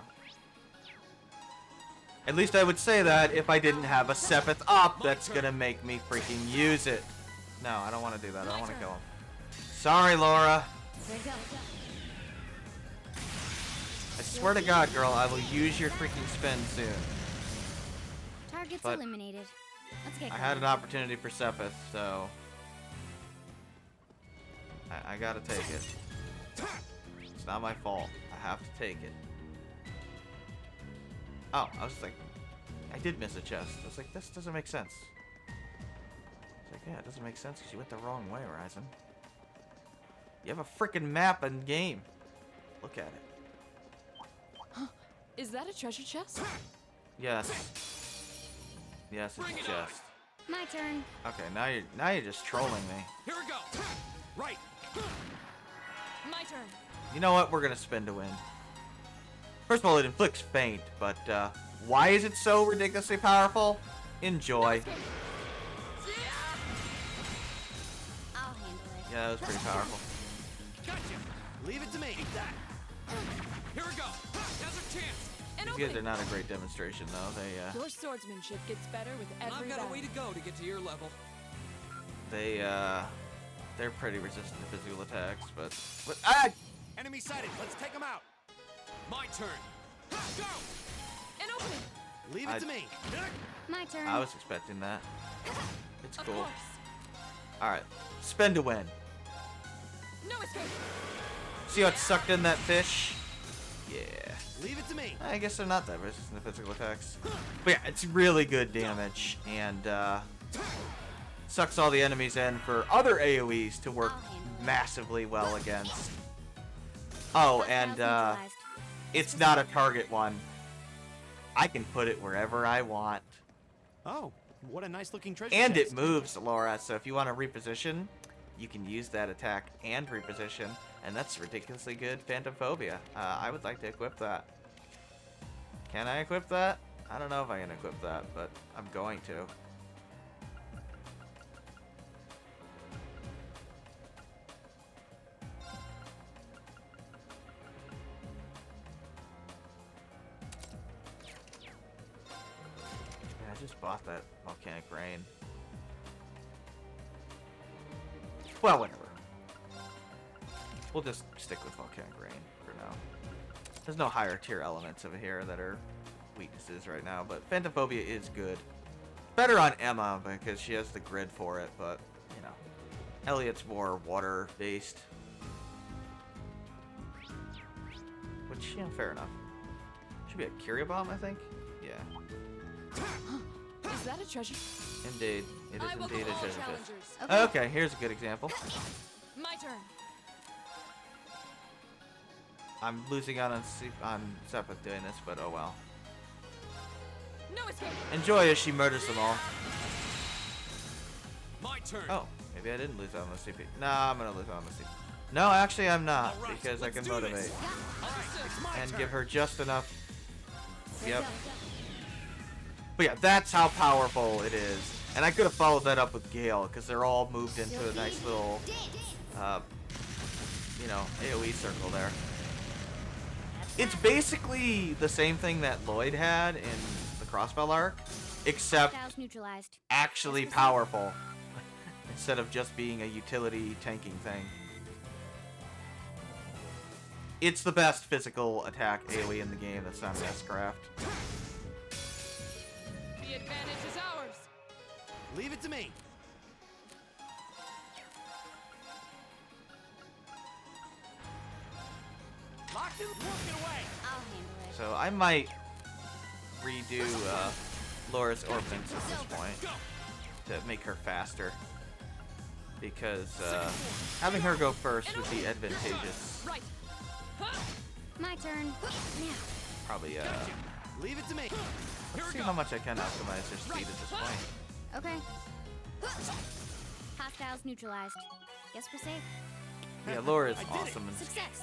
At least I would say that if I didn't have a Sepith up, that's gonna make me freaking use it. No, I don't want to do that. I don't want to kill him. Sorry, Laura. There you go. I swear to God, girl, I will use your freaking spin soon. Targets But eliminated. Let's get I going. had an opportunity for Sepith, so I gotta take it. It's not my fault. I have to take it. Oh, I was like, I did miss a chest. I was like, this doesn't make sense. It's like, yeah, it doesn't make sense because you went the wrong way, Horizon. You have a freaking map in game. Look at it. Is that a treasure chest? Yes. Yes, it's a chest. My turn. Okay, now you're just trolling me. Here we go. Right. My turn. You know what? We're gonna spin to win. First of all, it inflicts faint, but why is it so ridiculously powerful? Enjoy. I'll handle it. Yeah, that was pretty powerful. Gotcha. Leave it to me. Eat that. Here we go. Now's our chance. An These guys are opening. not a great demonstration, though. Your swordsmanship gets better with every I've got a way round. to go to get to your level. They're pretty resistant to physical attacks, but ah! Enemy sighted. Let's take them out. My turn. Go. An opening. Leave it to me. My turn. I was expecting that. It's Of cool. course. All right, spin to win. No escape. See how it sucked in that fish? Yeah. Leave it to me. I guess they're not that resistant to physical attacks. But yeah, it's really good damage, and sucks all the enemies in for other AoEs to work massively well against. Oh, and Neutralized. it's not a target one. I can put it wherever I want. Oh, what a nice looking treasure And it chest. moves, Laura, so if you want to reposition, you can use that attack and reposition, and that's ridiculously good Phantom Phobia. I would like to equip that. Can I equip that? I don't know if I can equip that, but I'm going to. Yeah, I just bought that volcanic rain. Well, whatever. We'll just stick with volcanic rain for now. There's no higher tier elements over here that are weaknesses right now, but Phantom Phobia is good. Better on Emma because she has the grid for it, but you know, Elliot's more water based. Which, you know, fair enough. Should be a Curia Bomb, I think. Yeah. Is that a treasure? Indeed. It is I welcome indeed a all treasure challengers. chest. Okay. Okay, here's a good example. My turn. I'm losing out on Sepith doing this, but oh well. No escape. Enjoy as she murders them all. My turn. Oh, maybe I didn't lose out on the CP. Nah, I'm gonna lose out on the CP. No, actually I'm not, All right, because I let's can do this. motivate All right, it's my and turn. give her just enough. There you Yep. go. But yeah, that's how powerful it is. And I could have followed that up with Gale, because they're all moved into a nice little, you know, AoE circle there. It's basically the same thing that Lloyd had in the Crossbell arc, except Styles neutralized. actually powerful instead of just being a utility tanking thing. It's the best physical attack AoE in the game that's not an S-craft. The advantage is ours. Leave it to me. Locked in. Working away. I'll handle it. So I might redo Laura's Orphans at this point Go. to make her faster. Because having her go first would be advantageous. Right. Huh. My turn. Now. Probably, Leave it to me. Here see we how go. much I can optimize her speed at this point. Okay. Hostiles neutralized. Guess we're safe. Yeah, Laura's I did it. awesome, and Success.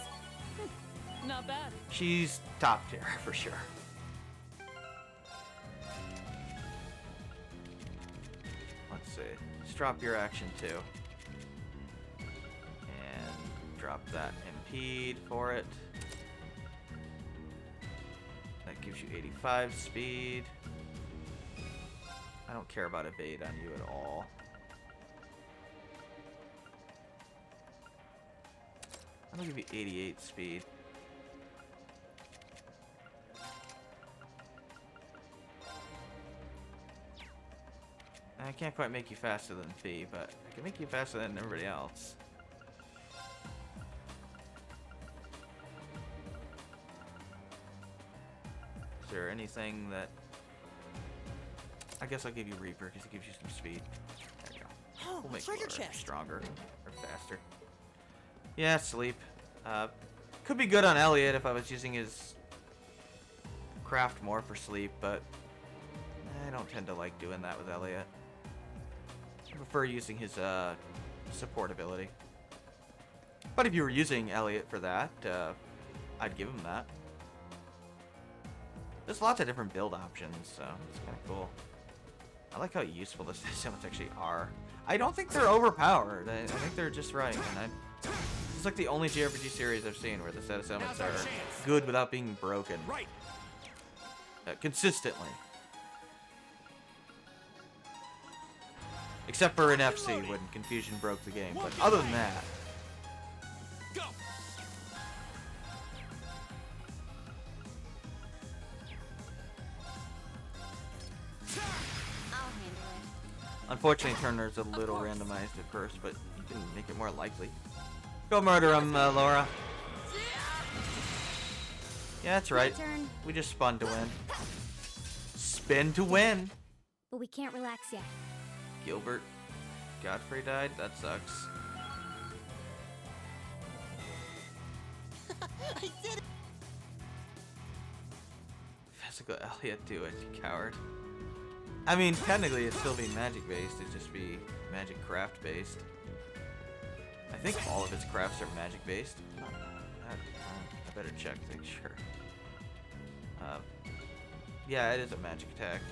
Not bad. she's top tier for sure. let's see. Let's drop your action too. And drop that impede for it. That gives you 85 speed. I don't care about evade on you at all. I'm gonna give you 88 speed. I can't quite make you faster than Fee, but I can make you faster than everybody else. Is there anything that... I guess I'll give you Reaper because it gives you some speed. There you go. Oh, We'll make treasure Laura chest. stronger or faster. Yeah, sleep. Could be good on Elliot if I was using his craft more for sleep, but I don't tend to like doing that with Elliot. I prefer using his support ability. But if you were using Elliot for that, I'd give him that. There's lots of different build options, so it's kind of cool. I like how useful the summons actually are. I don't think they're overpowered. I think they're just right. And it's like the only JRPG series I've seen where the set of summons are good without being broken. Right. Consistently. Except for in FC when Confusion broke the game. But other than that... Go. I'll handle it. Unfortunately, Turner's a little randomized at first, but you can make it more likely. Go murder him, Laura. Yeah, that's right. My turn. We just spun to win. Spin to win. But we can't relax yet. Gilbert Godfrey died? That sucks. I did it. Physical Elliot, do it, you coward. I mean, technically it'd still be magic based, it'd just be magic craft based. I think all of his crafts are magic based. I better check to make sure. Yeah, it is a magic attack.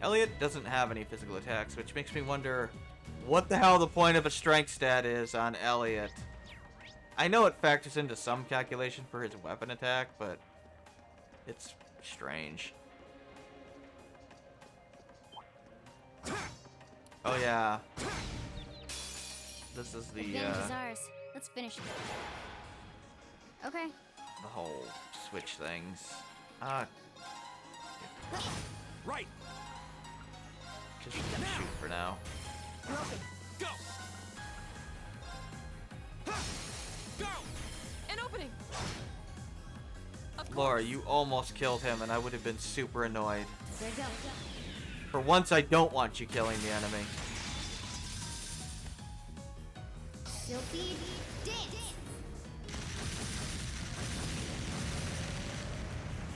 Elliot doesn't have any physical attacks, which makes me wonder what the hell the point of a strength stat is on Elliot. I know it factors into some calculation for his weapon attack, but it's strange. Oh yeah. This is the Advantage is ours. Let's finish it. Okay. the whole switch things. Right. Just gonna shoot for now. Go. Go. An opening. Of Laura, course. you almost killed him, and I would have been super annoyed. There you go. For once, I don't want you killing the enemy. Silky dance.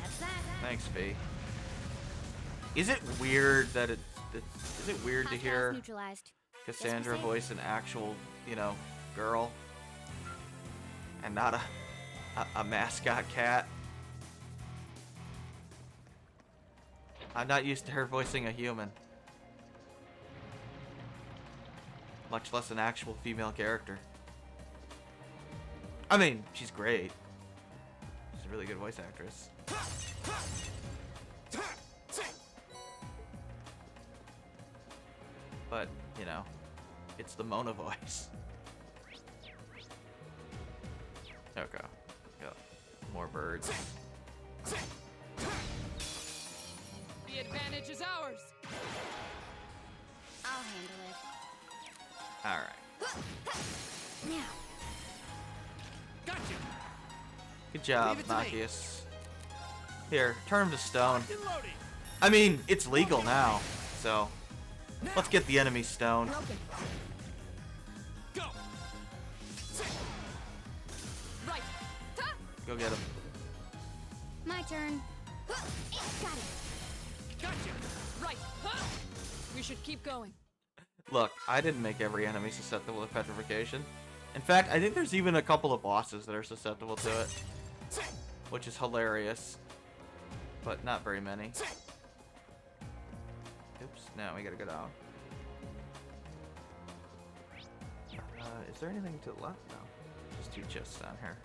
That's that. Thanks, V. Is it weird that is it weird to Hostile hear neutralized. Cassandra safe. voice an actual, girl? And not a mascot cat? I'm not used to her voicing a human. Much less an actual female character. I mean, she's great. She's a really good voice actress. But, it's the Mona voice. Okay. Got more birds. The advantage is ours. I'll handle it. Alright. Now. Gotcha. Good job, Leave it to me. Machias. Here, turn him to stone. Locked and loaded. I mean, it's legal now, so let's get the enemy stoned. Broken. Go. Right. Ha! Go get him. My turn. Got it. Gotcha. Right. Ha! We should keep going. Look, I didn't make every enemy susceptible to petrification. In fact, I think there's even a couple of bosses that are susceptible to it, which is hilarious, but not very many. No, we gotta go down. Is there anything to the left? No. Just 2 chests down here.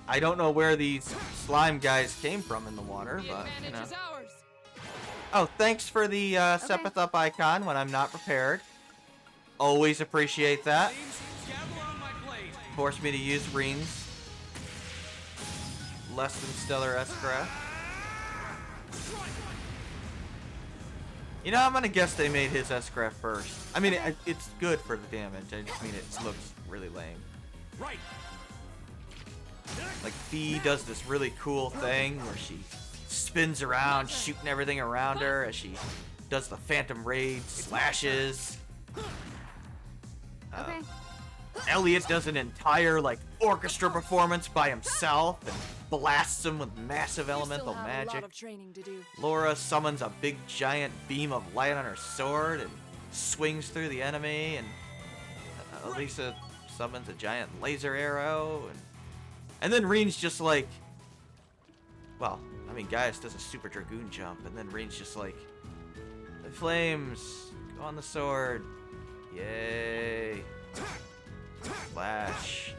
I don't know where these slime guys came from in the water, The but, you advantage know. is ours. Oh, thanks for the Sepith up icon when I'm not prepared. Always appreciate that. Seems gavel on my blade. Forced me to use Reen's less than stellar S-Craft. You know, I'm gonna guess they made his S-Craft first. I mean, it's good for the damage. I just mean it looks really lame. Right. Like, Fee does this really cool thing where she spins around, shooting everything around her as she does the Phantom Raid slashes. Okay. Elliot does an entire, like, orchestra performance by himself and blasts him with massive elemental We still have a magic. lot of training to do. Laura summons a big giant beam of light on her sword and swings through the enemy, and Elisa summons a giant laser arrow, and then Reen's just like, well, I mean, Gaius does a super dragoon jump, and then Reen's just like, the flames, go on the sword, yay, flash,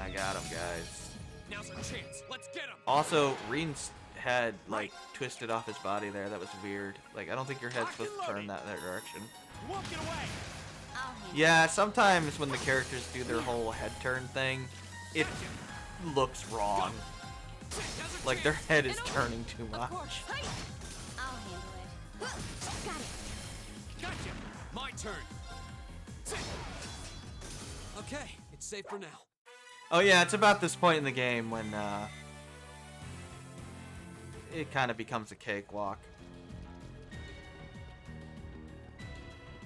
I got him, guys. Now's our chance. Let's get him. Also, Reen's head, like, twisted off his body there. That was weird. Like, I don't think your head's supposed to turn that direction. You won't get away. I'll handle Yeah, sometimes when the characters do their whole head turn thing, it looks wrong. Now's our Like, their chance. head is And over. turning too Of much. course. it. I'll handle it. Got it. Gotcha. My turn. Okay, it's safe for now. Oh yeah, it's about this point in the game when, it kind of becomes a cakewalk.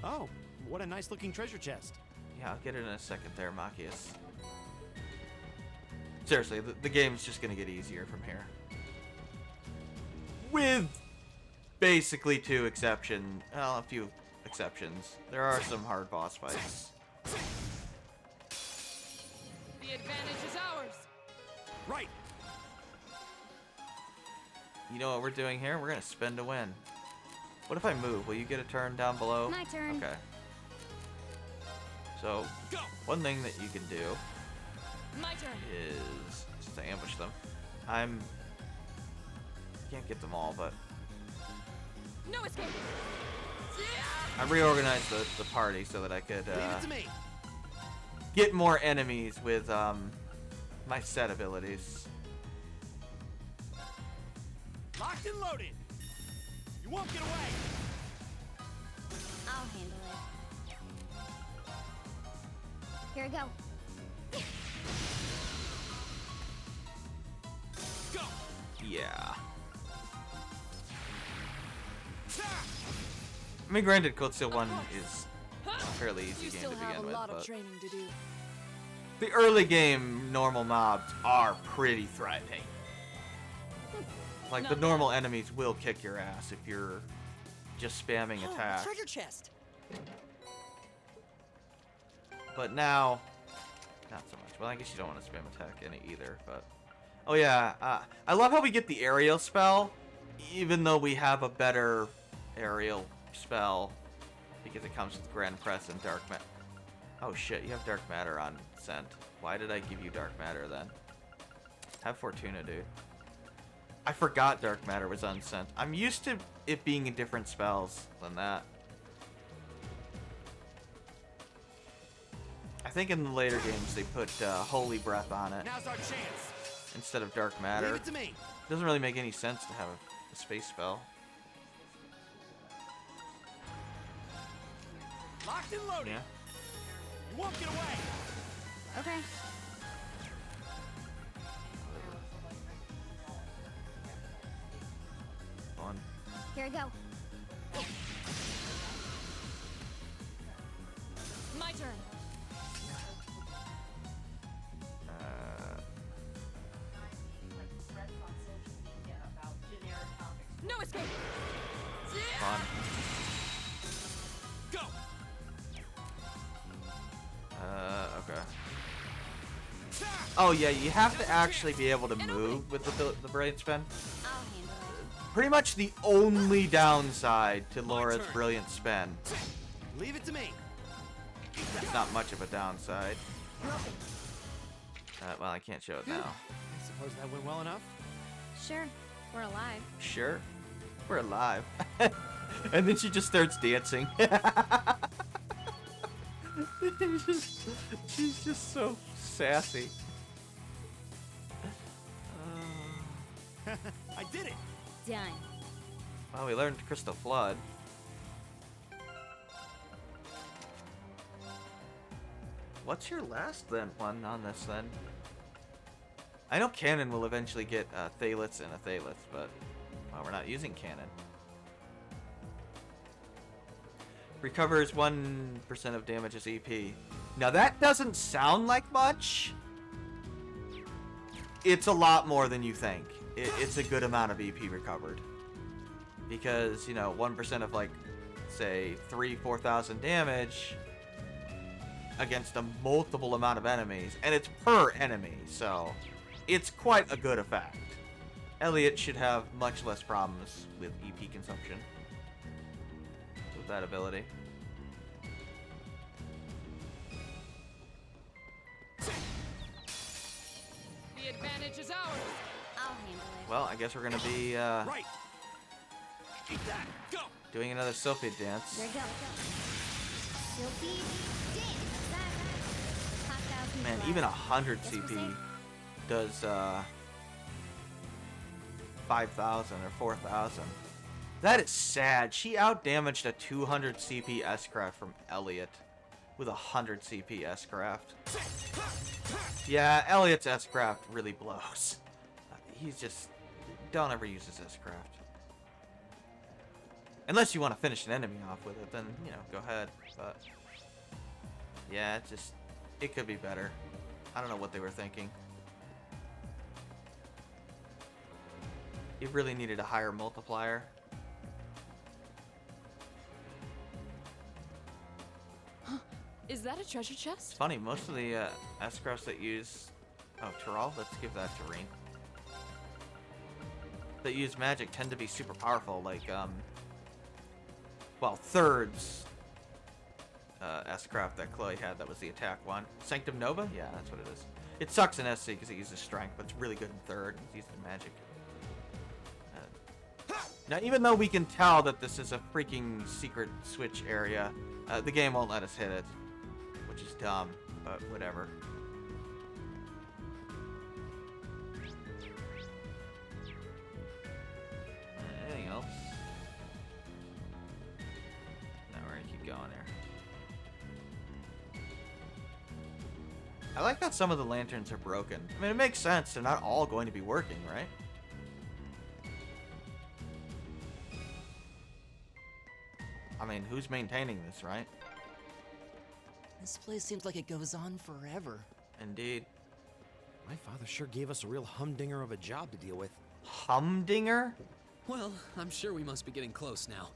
Oh, what a nice looking treasure chest. Yeah, I'll get it in a second there, Machias. Seriously, the game's just gonna get easier from here. With basically a few exceptions. There are some hard boss fights. The advantage is ours. Right. You know what we're doing here? We're gonna spin to win. What if I move? Will you get a turn down below? My turn. Okay. So, Go. one thing that you can do My turn. is just to ambush them. Can't get them all, but No escape. I reorganized the party so that I could Leave it to me. get more enemies with my set abilities. Locked and loaded. You won't get away. I'll handle it. Here we go. Go. Yeah. Ta! I mean, granted, Code Steel 1 course. is Huh? a fairly easy You game still to have begin a with, lot of but training to do. the early game normal mobs are pretty thriving. Like, the Not normal enemies will kick your ass if you're just spamming Oh, attack. treasure chest. But now, not so much. Well, I guess you don't want to spam attack in it either, but... Oh yeah, I love how we get the aerial spell, even though we have a better aerial spell, because it comes with Grand Press and Dark Matter. Oh shit, you have Dark Matter on Scent. Why did I give you Dark Matter then? Have Fortuna, dude. I forgot Dark Matter was on Scent. I'm used to it being in different spells than that. I think in the later games they put Holy Breath on it Now's our chance. instead of Dark Matter. Leave it to me. Doesn't really make any sense to have a space spell. Locked and loaded. Yeah. You won't get away. Okay. Fun. Here we go. My turn. No escape. Fun. Go. Okay. Ta! Oh yeah, you have to actually be able to move with the brain spin. I'll handle it. pretty much the only downside to Laura's turn. brilliant spin. Leave it to me. It's not much of a downside. Well, I can't show it now. I suppose that went well enough. Sure, we're alive. Sure, we're alive. And then she just starts dancing. She's just so sassy. I did it. Done. Well, we learned Crystal Flood. What's your last one on this then? I know Cannon will eventually get Thalith and a Thalith, but well, we're not using Cannon. Recovers 1% of damage as EP. Now that doesn't sound like much. It's a lot more than you think. It's a good amount of EP recovered. Because, you know, 1% of like, say, 4,000 damage against a multiple amount of enemies. And it's per enemy, so it's quite a good effect. Elliot should have much less problems with EP consumption with that ability. The advantage is ours. I'll handle it. Well, I guess we're gonna be Right. Eat that. Go. doing another Sylphid dance. There you go. Silky dance. Hot 1,000 Man, plus. even 100 Guess we're CP safe. does 5,000 or 4,000. That is sad. She outdamaged a 200 CP S-Craft from Elliot with 100 CP S-Craft. Yeah, Elliot's S-Craft really blows. He's just... Don't ever use his S-Craft. Unless you want to finish an enemy off with it, then, you know, go ahead. But... yeah, it just... it could be better. I don't know what they were thinking. It really needed a higher multiplier. Is that a treasure It's chest? funny, most of the S-Crafts that use... oh, Tural? Let's give that to Reen. That use magic tend to be super powerful, like, well, Third's S-Craft that Chloe had, that was the attack one. Sanctum Nova? Yeah, that's what it is. It sucks in SC because it uses strength, but it's really good in Third. It's using magic. Now, even though we can tell that this is a freaking secret switch area, the game won't let us hit it, which is dumb, but whatever. Anything else? No, we're gonna keep going here. I like that some of the lanterns are broken. I mean, it makes sense. They're not all going to be working, right? I mean, who's maintaining this, right? This place seems like it goes on forever. Indeed. My father sure gave us a real humdinger of a job to deal with. Humdinger? Well, I'm sure we must be getting close now.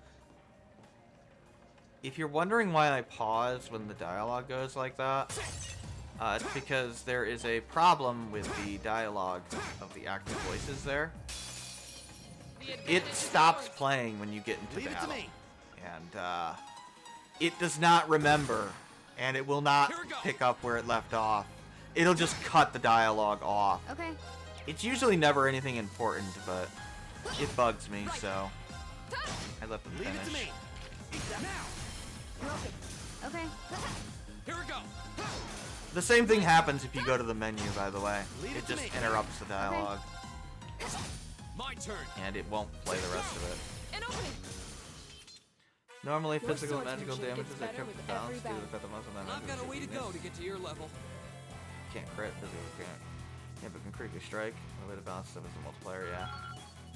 If you're wondering why I pause when the dialogue goes like that, it's because there is a problem with the dialogue of the active voices there. The advantage It is stops ours. playing when you get into Leave it to battle. me. And it does not remember, and it will not Here we go. pick up where it left off. It'll just cut the dialogue off. Okay. It's usually never anything important, but it bugs me, so I let them Leave it to finish. me. Eat that. Now. Okay. Here we go. The same thing happens if you go to the menu, by the way. Leave it It to just me. interrupts the dialogue, My turn. and it won't play the rest of it. An opening. Normally, Your physical and magical swordsmanship damages gets are better kept with balanced every due to the bout. fact that most of them I've got a way to go to get to your level. Can't crit, physical can't. Yeah, but can critically strike. A way to balance stuff as a multiplier, yeah.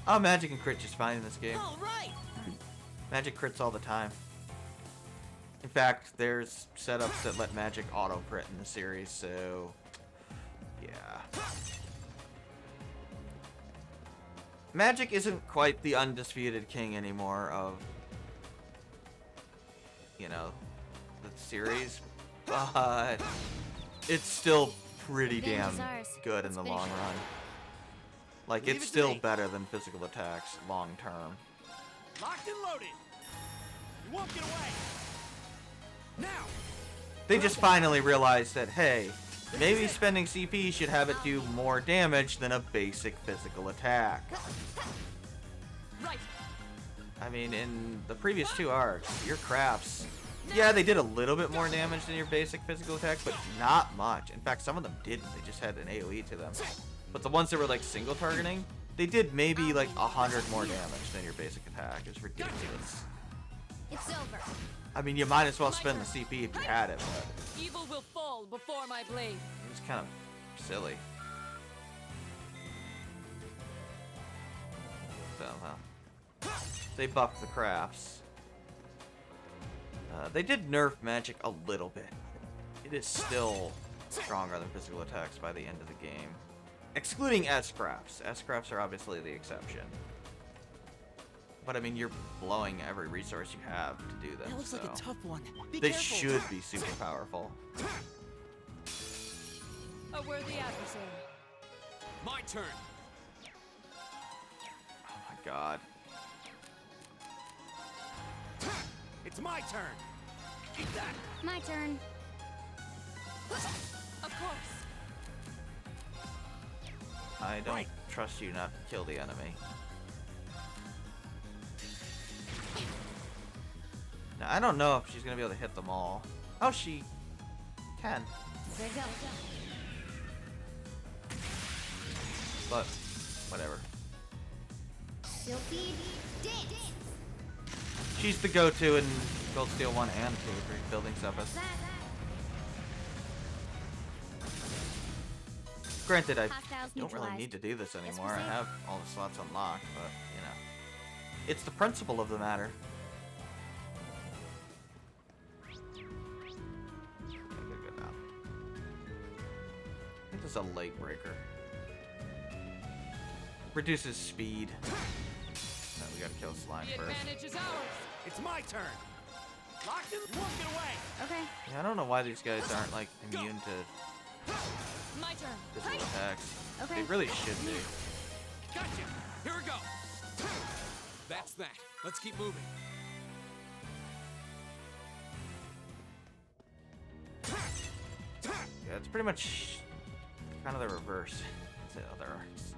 Oh, magic and crit just fine in this game. All right. Magic crits all the time. In fact, there's setups that let magic auto crit in the series, so yeah. Magic isn't quite the undisputed king anymore of, you know, the series, but it's still pretty damn Advantage is ours. good in Let's the finish long it. run. Like, Leave it's it to still me. better than physical attacks long term. Locked and loaded. You won't get away. Now. They just finally realized that, hey, maybe spending CP should have it do more damage than a basic physical attack. Right. I mean, in the previous 2 arcs, your crafts, yeah, they did a little bit more damage than your basic physical attacks, but not much. In fact, some of them didn't. They just had an AoE to them. But the ones that were like single targeting, they did maybe like 100 more damage than your basic attack. It's ridiculous. It's over. I mean, you might as well spend the CP if you had it, but Evil will fall before my blade. it's kind of silly. So, they buffed the crafts. They did nerf magic a little bit. It is still stronger than physical attacks by the end of the game. Excluding S-crafts. S-crafts are obviously the exception. But I mean, you're blowing every resource you have to do them. That looks like a so tough one. Be they careful. should be super powerful. A worthy adversary. My turn. Oh my god. It's my turn. Eat that. My turn. Of course. I don't trust you not to kill the enemy. Now, I don't know if she's gonna be able to hit them all. Oh, she can. There you go. But, whatever. Silky dance. She's the go-to in Gold Steel 1 and 2 for building Sepus. Granted, I Hostiles don't really neutralized. need to do this Guess anymore. we're I safe. have all the slots unlocked, but, you know. It's the principle of the matter. Okay, good now. I think this is a late breaker. Reduces speed. No, we gotta kill slime The first. advantage is ours. It's my turn. Locked and won't get away. Okay. Yeah, I don't know why these guys aren't like immune to My turn. physical attacks. Okay. They really should be. Gotcha. Here we go. That's that. Let's keep moving. Yeah, it's pretty much kind of the reverse. The other arcs.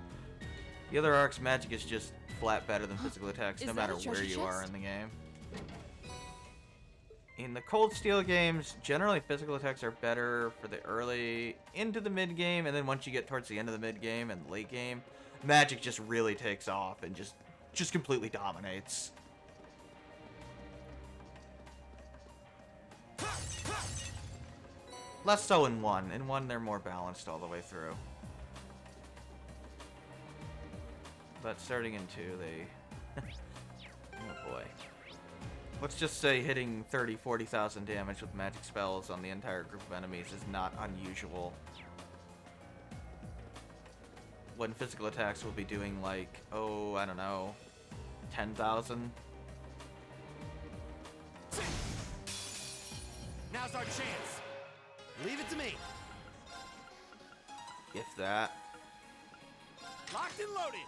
The other arcs, magic is just flat better than physical attacks, Is no that matter a where treasure you are chest? in the game. In the Cold Steel games, generally physical attacks are better for the early into the mid game, and then once you get towards the end of the mid game and late game, magic just really takes off and just completely dominates. Less so in 1. In 1, they're more balanced all the way through. But starting in 2, they... oh boy. Let's just say hitting 30, 40,000 damage with magic spells on the entire group of enemies is not unusual. When physical attacks will be doing like, oh, I don't know, 10,000. Now's our chance. Leave it to me. If that. Locked and loaded.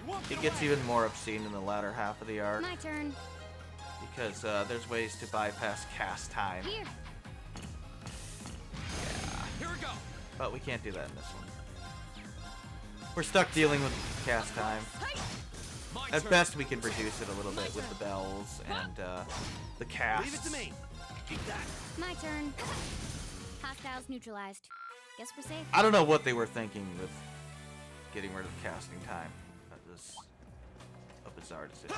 You won't get It gets away. even more obscene in the latter half of the arc, My turn. because there's ways to bypass cast time. Here. Here we go. But we can't do that in this one. We're stuck dealing with cast time. My At turn. best, we can reduce it a little bit with the bells and the casts. Leave it to me. Eat that. My turn. Hostiles neutralized. Guess we're safe. I don't know what they were thinking with getting rid of casting time. That was a bizarre decision.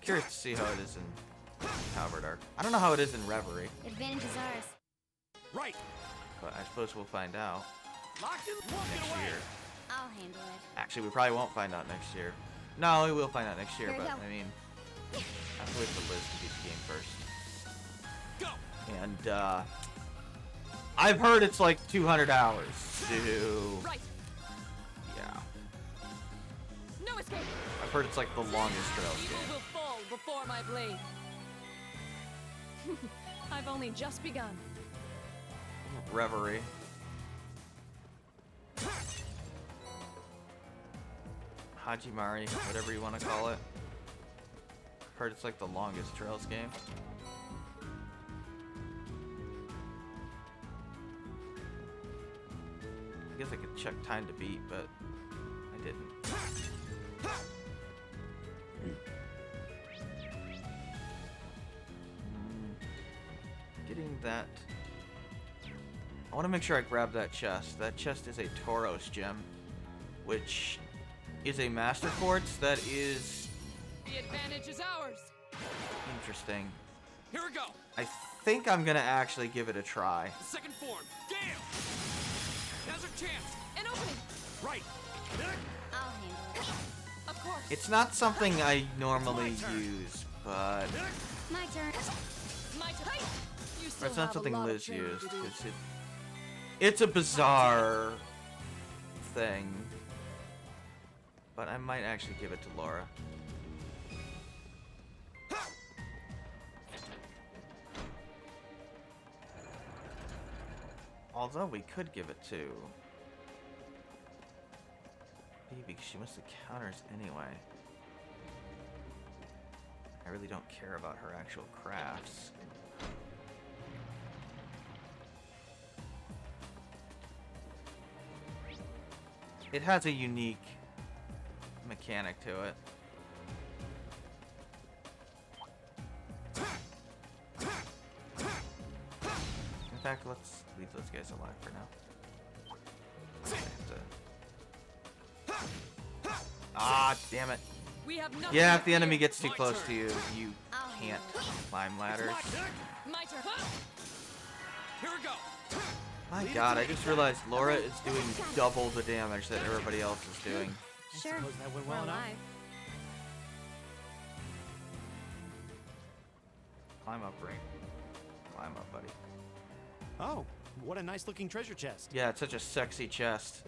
Curious to see how it is in Halberd Arc. I don't know how it is in Reverie, Advantage is ours. Right. but I suppose we'll find out Locked and won't get next away. year. I'll handle it. Actually, we probably won't find out next year. No, we will find out next year, Here we but go. I mean, I have to wait for Liz to beat the game first. Go. And, I've heard it's like 200 hours to... Right. Yeah. No escape. I've heard it's like the longest Trails Evil game. will fall before my blade. I've only just begun. Reverie. Hajimari, whatever you want to call it. Heard it's like the longest Trails game. I guess I could check time to beat, but I didn't. Getting that. I want to make sure I grab that chest. That chest is a Tauros gem, which is a Master Quartz that is The advantage is ours. interesting. Here we go. I think I'm gonna actually give it a try. The second form. Gale. Now's our chance. An opening. Right. I'll handle it. Of course. It's not something I normally use, but My turn. My turn. You or still it's not have a something lot of Liz training used. to do. It's a bizarre thing, but I might actually give it to Laura. Although we could give it to B because she wants the counters anyway. I really don't care about her actual crafts. It has a unique mechanic to it. In fact, let's leave those guys alive for now. I have to... Ah, damn it. We have nothing Yeah, to if the enemy fear. gets too My close turn. to you, you can't climb ladders. My turn. Here we go. My god, I just realized Laura is doing double the damage that everybody else is doing. Sure. Suppose that went We're well enough. alive. Climb up, Ring. Climb up, buddy. Oh, what a nice looking treasure chest. Yeah, it's such a sexy chest.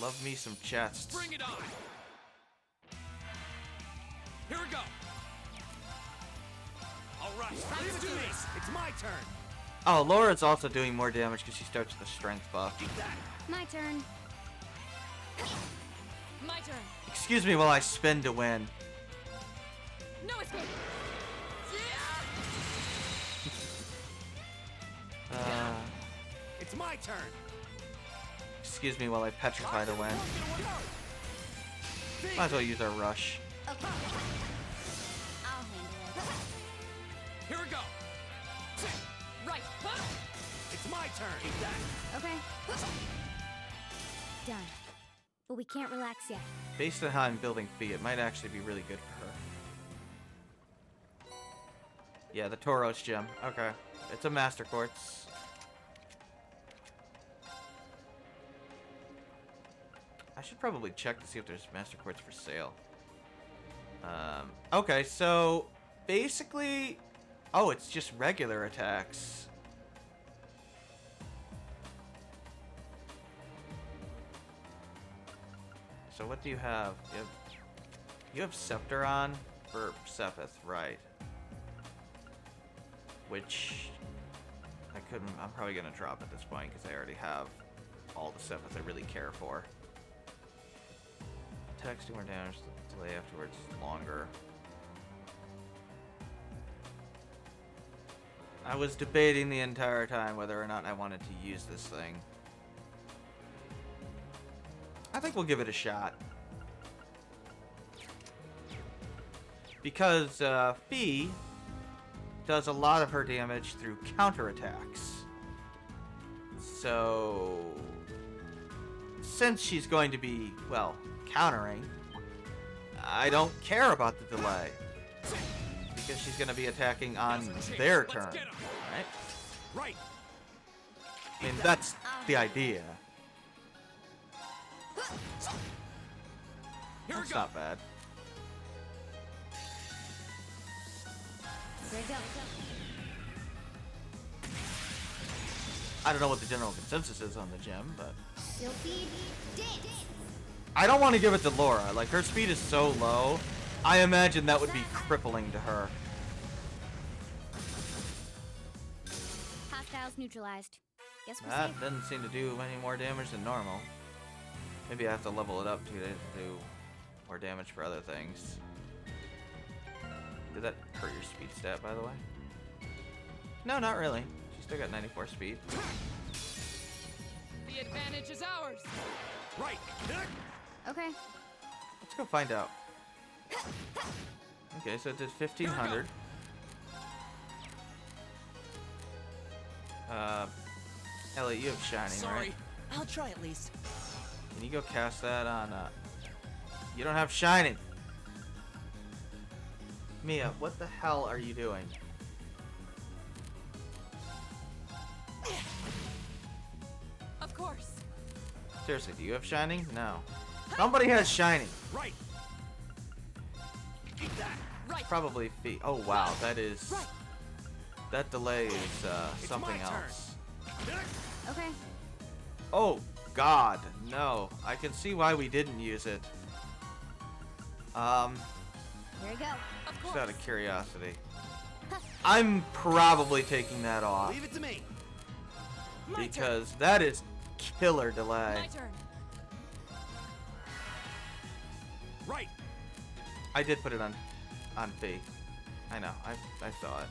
Love me some chests. Bring it on. Here we go. All right. Let's do this. It's my turn. Oh, Laura's also doing more damage because she starts with a strength buff. My turn. My turn. Excuse me while I spin to win. No escape. It's my turn. Excuse me while I petrify to win. Might as well use our rush. Okay. I'll handle it. Here we go. Right. Huh? It's my turn. Okay. Done. But we can't relax yet. Based on how I'm building Fee, it might actually be really good for her. Yeah, the Tauros gem. Okay. It's a Master Quartz. I should probably check to see if there's Master Quartz for sale. Okay, so basically... Oh, it's just regular attacks. So what do you have? You have Scepter on for Sepith, right? Which I couldn't. I'm probably gonna drop at this point because I already have all the Sepith I really care for. Attacks do more damage. The delay afterwards is longer. I was debating the entire time whether or not I wanted to use this thing. I think we'll give it a shot. Because Fee does a lot of her damage through counterattacks. So, since she's going to be, well, countering, I don't care about the delay. Because she's going to be attacking on their turn, right? Right. I mean, that's the idea. Here we That's go. not bad. There you go. I don't know what the general consensus is on the gem, but Silky dance. I don't want to give it to Laura. Like, her speed is so low, I imagine that would be crippling to her. Hostiles neutralized. Guess we're That safe. doesn't seem to do any more damage than normal. Maybe I have to level it up to do more damage for other things. Did that hurt your speed stat, by the way? No, not really. She still got 94 speed. The advantage is ours. Right. Okay. Let's go find out. Okay, so it did 1500. Ellie, you have Shining, Sorry. right? I'll try at least. Can you go cast that on, You don't have Shining! Mia, what the hell are you doing? Of course. Seriously, do you have Shining? No. Somebody has Shining! Right. Eat that. Right. Probably feet. Oh wow, that is... Right. That delay is, It's something my turn. else. Okay. Oh, God, no. I can see why we didn't use it. Here we go. Of Just course. out of curiosity. I'm probably taking that off. Leave it to me. My turn. Because that is killer delay. My turn. Right. I did put it on B. I know, I saw it.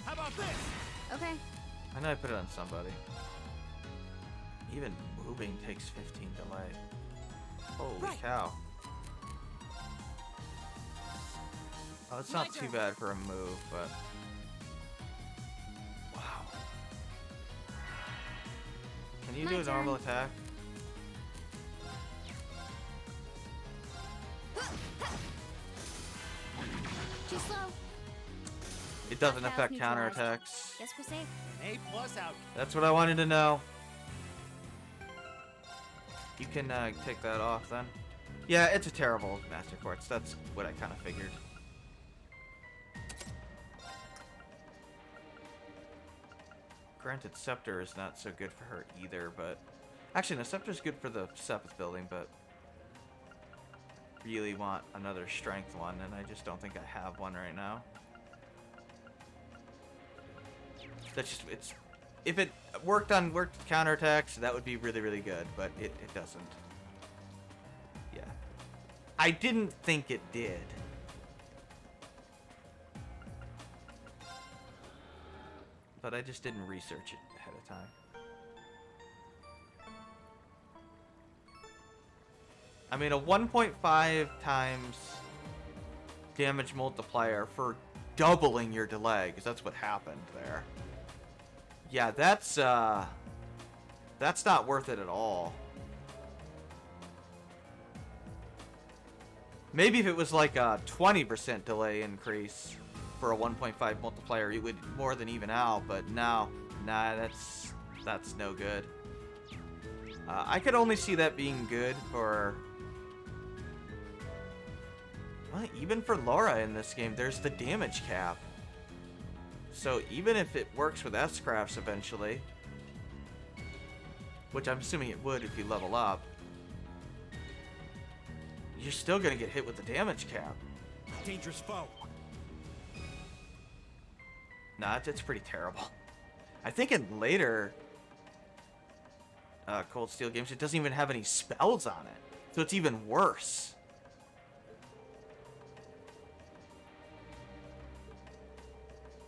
How about this? Okay. I know I put it on somebody. Even moving takes 15 delay. Holy Right. cow. Oh, it's My not too turn. bad for a move, but... Wow. Can you My do a normal turn. attack? Too slow. It doesn't Hostile affect neutralized. counterattacks. Guess we're safe. An A+ out. That's what I wanted to know. You can take that off then. Yeah, it's a terrible Master Quartz. That's what I kind of figured. Granted, Scepter is not so good for her either, but... Actually, no, Scepter's good for the 7th building, but... Really want another Strength one, and I just don't think I have one right now. That's just, it's... If it worked counterattacks, that would be really, really good, but it doesn't. Yeah. I didn't think it did. But I just didn't research it ahead of time. I mean, a 1.5 times damage multiplier for doubling your delay, because that's what happened there. Yeah, that's not worth it at all. Maybe if it was like a 20% delay increase for a 1.5 multiplier, it would more than even out, but no. Nah, that's no good. I could only see that being good for... Well, even for Laura in this game, there's the damage cap. So even if it works with S-Crafts eventually, which I'm assuming it would if you level up, you're still going to get hit with the damage cap. Dangerous foe. Nah, it's pretty terrible. I think in later Cold Steel games, it doesn't even have any spells on it. So it's even worse.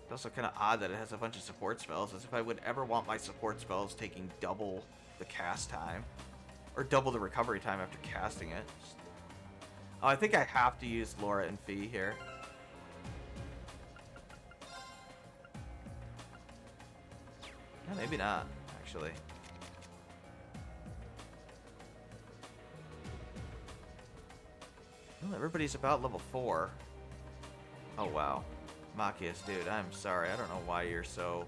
It's also kind of odd that it has a bunch of support spells, as if I would ever want my support spells taking double the cast time. Or double the recovery time after casting it. Oh, I think I have to use Laura and Fee here. No, maybe not, actually. Well, everybody's about level 4. Oh, wow. Machias, dude, I'm sorry. I don't know why you're so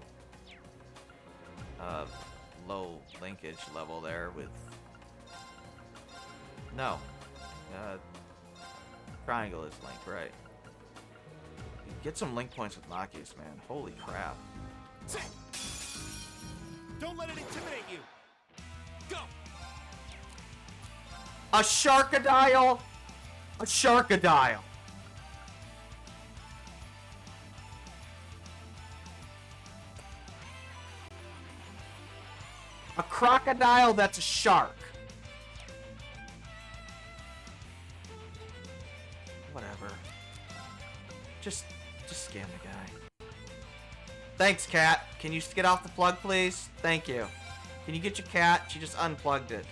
low linkage level there with... No. Triangle is link, right. Get some link points with Machias, man. Holy crap. Don't let it intimidate you. Go. A Sharkadile? A Sharkadile. A crocodile that's a shark. Whatever. Just scam the guy. Thanks, cat. Can you get off the plug, please? Thank you. Can you get your cat? She just unplugged it.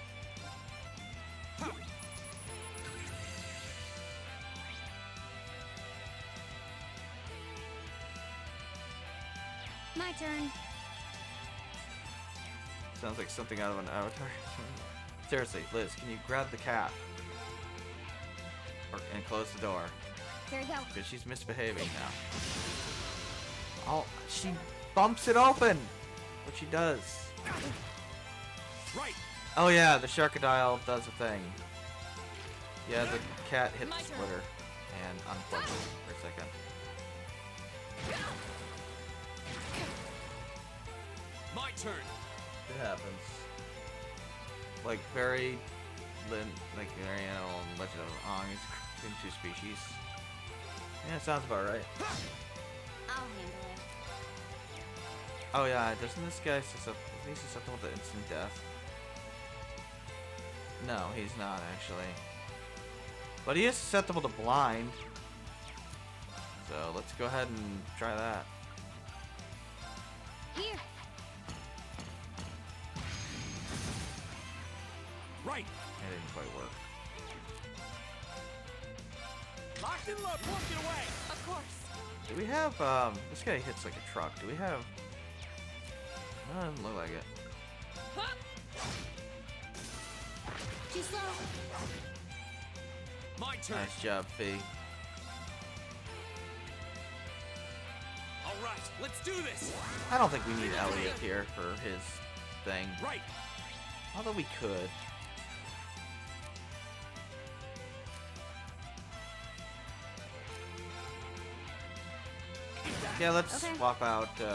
My turn. Sounds like something out of an Avatar. Seriously, Liz, can you grab the cat? And close the door. Here we go. Because she's misbehaving now. Oh, she bumps it open. What she does. Right. Oh yeah, the Sharkadile does a thing. Yeah, the cat hit My the turn. splitter and unplugged it for a second. My turn. It happens. Like very, like Ariel and Legend of Ong is between two species. Yeah, sounds about right. I'll handle it. Oh yeah, doesn't this guy susceptible to instant death? No, he's not actually. But he is susceptible to blind. So let's go ahead and try that. Here. Right. It didn't quite work. Locked and loaded. Won't get away. Of course. Do we have, this guy hits like a truck. Do we have, no, doesn't look like it. Too slow. My turn. Nice job, Fee. All right, let's do this. I don't think we need Elliot here for his thing. Right. Although we could. Yeah, let's Okay. swap out, Good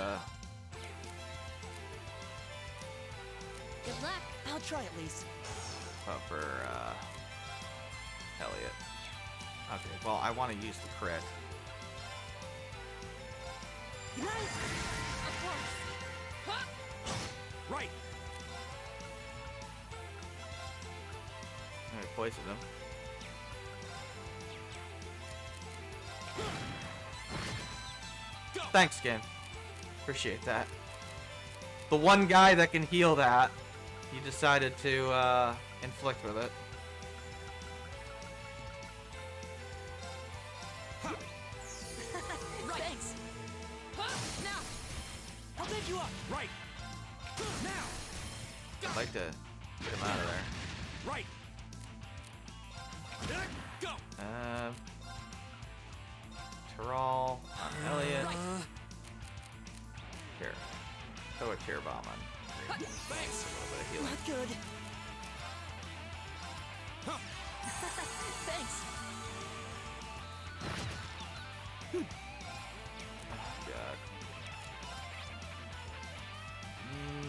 luck. I'll try at least. for, Elliot. Okay, well, I want to use the crit. Of course. Right. I'm gonna poison him. Go. Thanks, game. Appreciate that. The one guy that can heal that, you decided to inflict with it. Thanks. Now. I'll pick you up. Right. Now. I'd like to get him out of there. Right. Go. Terral, Elliot. Here. Throw a tear bomb on. Thanks. A little bit of healing. Not good. Thanks. God.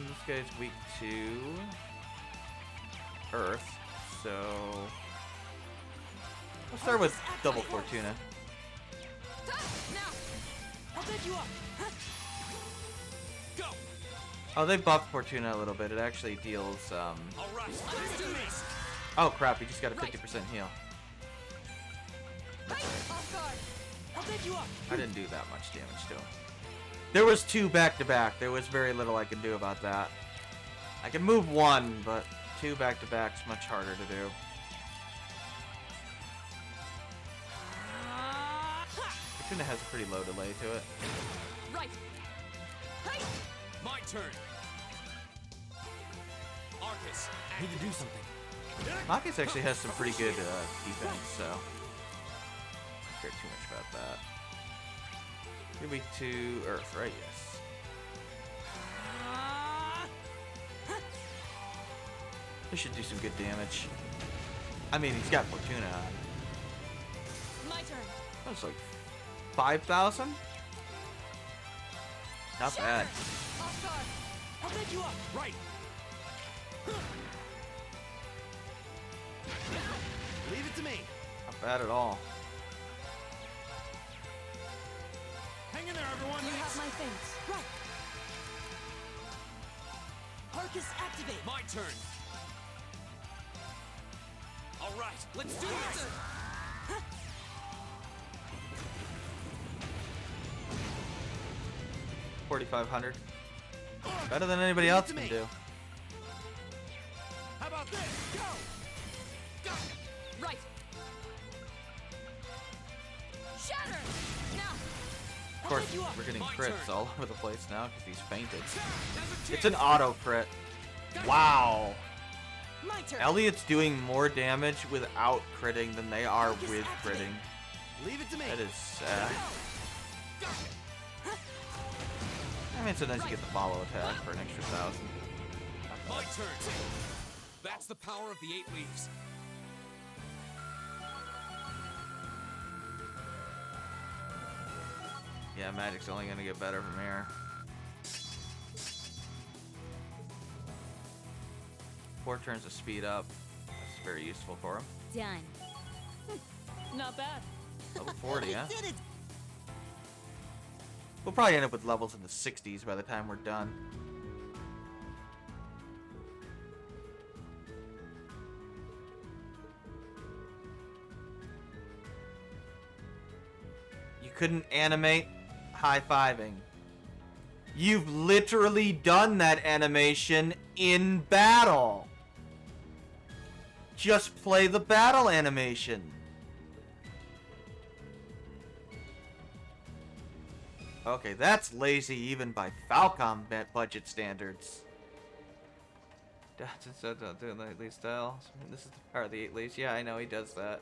This guy's weak to Earth, so we'll start with double Fortuna. Now. I'll pick you up. Go. Oh, they buffed Fortuna a little bit. It actually deals. All right, let's do this. Oh crap! He just got a 50% heal. Right. Off guard. I'll pick you up. I didn't do that much damage to him. There was two back to back. There was very little I could do about that. I can move one, but two back to back is much harder to do. Fortuna has a pretty low delay to it. Right. Hey. My turn. Arcus. I need to do something. Marcus actually has some pretty good defense, so I don't care too much about that. You're weak to Earth, right? Yes. This should do some good damage. I mean, he's got Fortuna on. My turn. That's like 5,000? Not bad. Off guard. I'll pick you up. Right. Leave it to me. Not bad at all. Hang in there, everyone. You have my things. Right. Arcus, activate! My turn. All right, let's do this. 4,500. Better than anybody else can do. How about this? Go! Right. Shatter! Now. Of course, we're getting crits all over the place now because he's fainted. It's an auto crit. Wow. My turn! Elliot's doing more damage without critting than they are with critting. Leave it to me. That is sad. I mean, sometimes you get the follow attack for an extra 1,000. My turn. That's the power of the 8 leaves. Yeah, magic's only gonna get better from here. 4 turns of speed up. That's very useful for him. Done. Not bad. Level 40, huh? Did it! We'll probably end up with levels in the 60s by the time we're done. You couldn't animate high-fiving. You've literally done that animation in battle. Just play the battle animation. Okay, that's lazy even by Falcom budget standards. Don't do the 8 leaf style. This is the power of the 8 leaves. Yeah, I know he does that.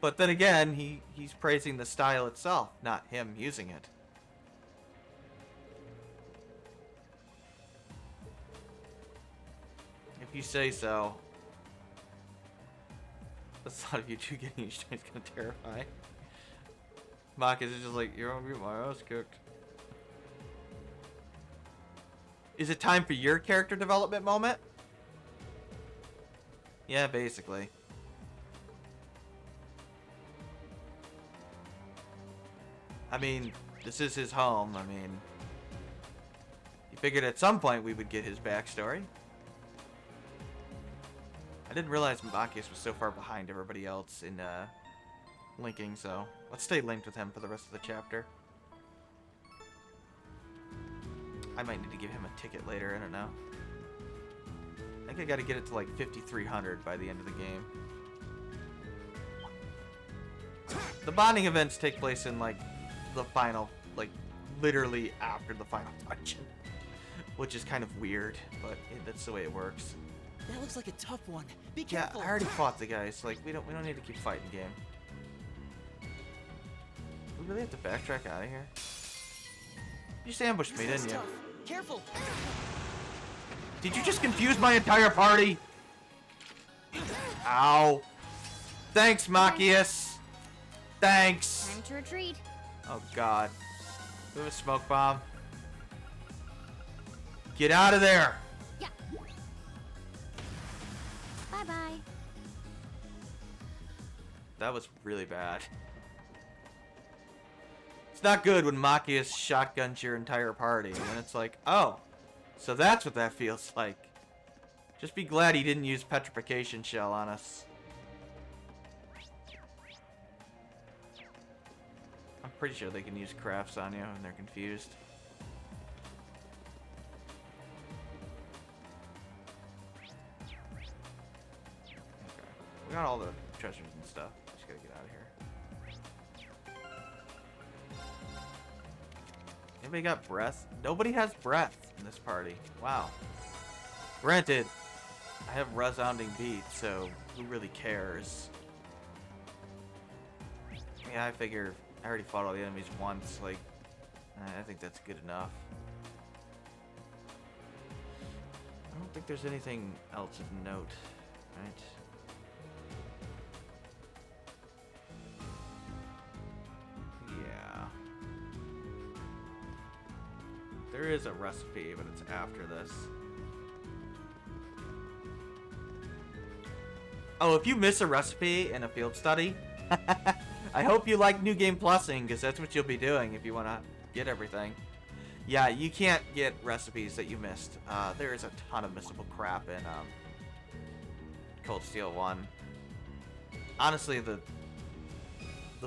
But then again, he's praising the style itself, not him using it. If you say so. The thought of you two getting each time is gonna terrify. Marcus is just like, you're gonna get my ass cooked. Is it time for your character development moment? Yeah, basically. I mean, this is his home. I mean, you figured at some point we would get his backstory. I didn't realize Machias was so far behind everybody else in linking, so let's stay linked with him for the rest of the chapter. I might need to give him a ticket later, I don't know. I think I gotta get it to like 5,300 by the end of the game. The bonding events take place in like the final, like literally after the final dungeon. Which is kind of weird, but that's the way it works. That looks like a tough one. Be Yeah, careful. I already fought the guys. Like we don't need to keep fighting game. We really have to backtrack out of here. You just ambushed me, This didn't is you? tough. Careful. Did you just confuse my entire party? Ow. Thanks, Machias. Thanks. Time to retreat. Oh god. We have a smoke bomb. Get out of there. Yeah. Bye-bye. That was really bad. It's not good when Machias shotguns your entire party, and it's like, oh, so that's what that feels like. Just be glad he didn't use petrification shell on us. I'm pretty sure they can use crafts on you when they're confused. Okay. We got all the treasures and stuff. Just gotta get out of here. Anybody got breath? Nobody has breath in this party. Wow. Granted, I have resounding beat, so who really cares? Yeah, I figure I already fought all the enemies once. Like, I think that's good enough. I don't think there's anything else of note, right? Yeah. There is a recipe, but it's after this. Oh, if you miss a recipe in a field study, I hope you like New Game Plusing, because that's what you'll be doing if you want to get everything. Yeah, you can't get recipes that you missed. There is a ton of missable crap in Cold Steel 1. Honestly, the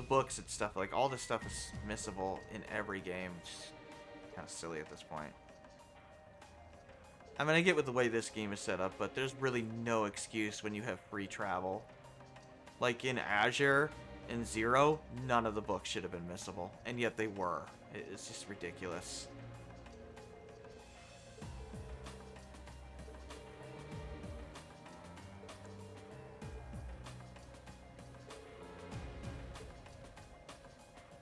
books and stuff, like, all this stuff is missable in every game. It's kind of silly at this point. I mean, I get with the way this game is set up, but there's really no excuse when you have free travel. Like in Azure, in Zero, none of the books should have been missable, and yet they were. It's just ridiculous.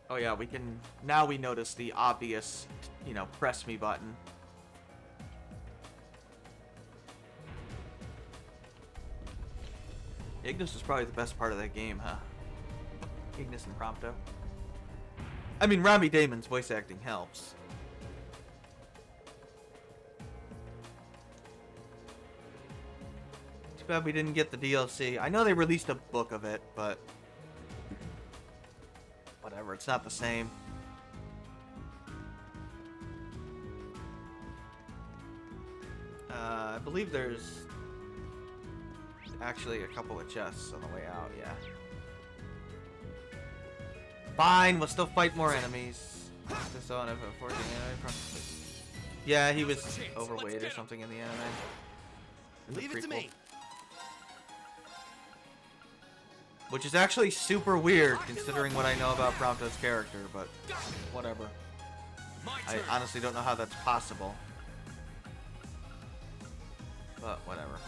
Oh yeah, we can, now we notice the obvious, you know, press me button. Ignis is probably the best part of that game, huh? Ignis and Prompto. I mean, Rami Damon's voice acting helps. Too bad we didn't get the DLC. I know they released a book of it, but whatever, it's not the same. I believe there's actually a couple of chests on the way out, yeah. Fine, we'll still fight more enemies. Yeah, he was overweight or something in the anime. Leave it to me. Which is actually super weird considering what I know about Prompto's character, but whatever. I honestly don't know how that's possible. But whatever.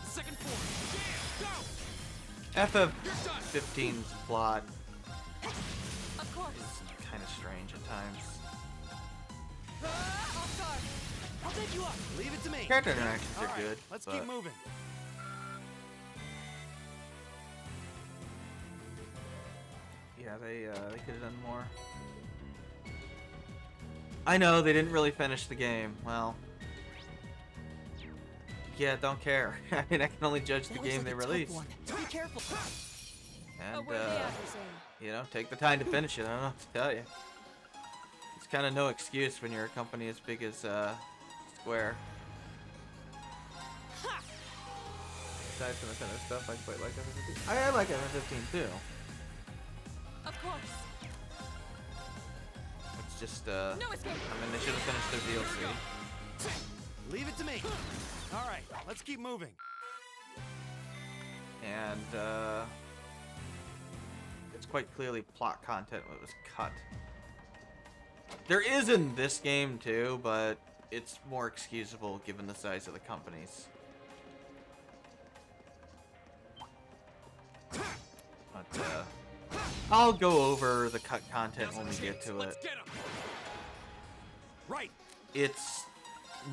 FF15's plot Of course. is kind of strange at times. Off guard. I'll take you up. Leave it to me. Character interactions All are right, good. let's but keep moving. yeah, they could have done more. I know they didn't really finish the game. Well, yeah, don't care. I mean, I can only judge the That looks game like they a tough released. one. Be careful. And Where'd the adversary? you know, take the time to finish it. I don't know what to tell you. It's kind of no excuse when you're a company as big as Square. Aside from the kind of stuff I quite like FF15. I like FF15 too. Of course. It's just No escape. I mean, they should have finished their DLC. Leave it to me. All right, let's keep moving. And it's quite clearly plot content that was cut. There is in this game too, but it's more excusable given the size of the companies. But I'll go over the cut content when we get to it. Right. It's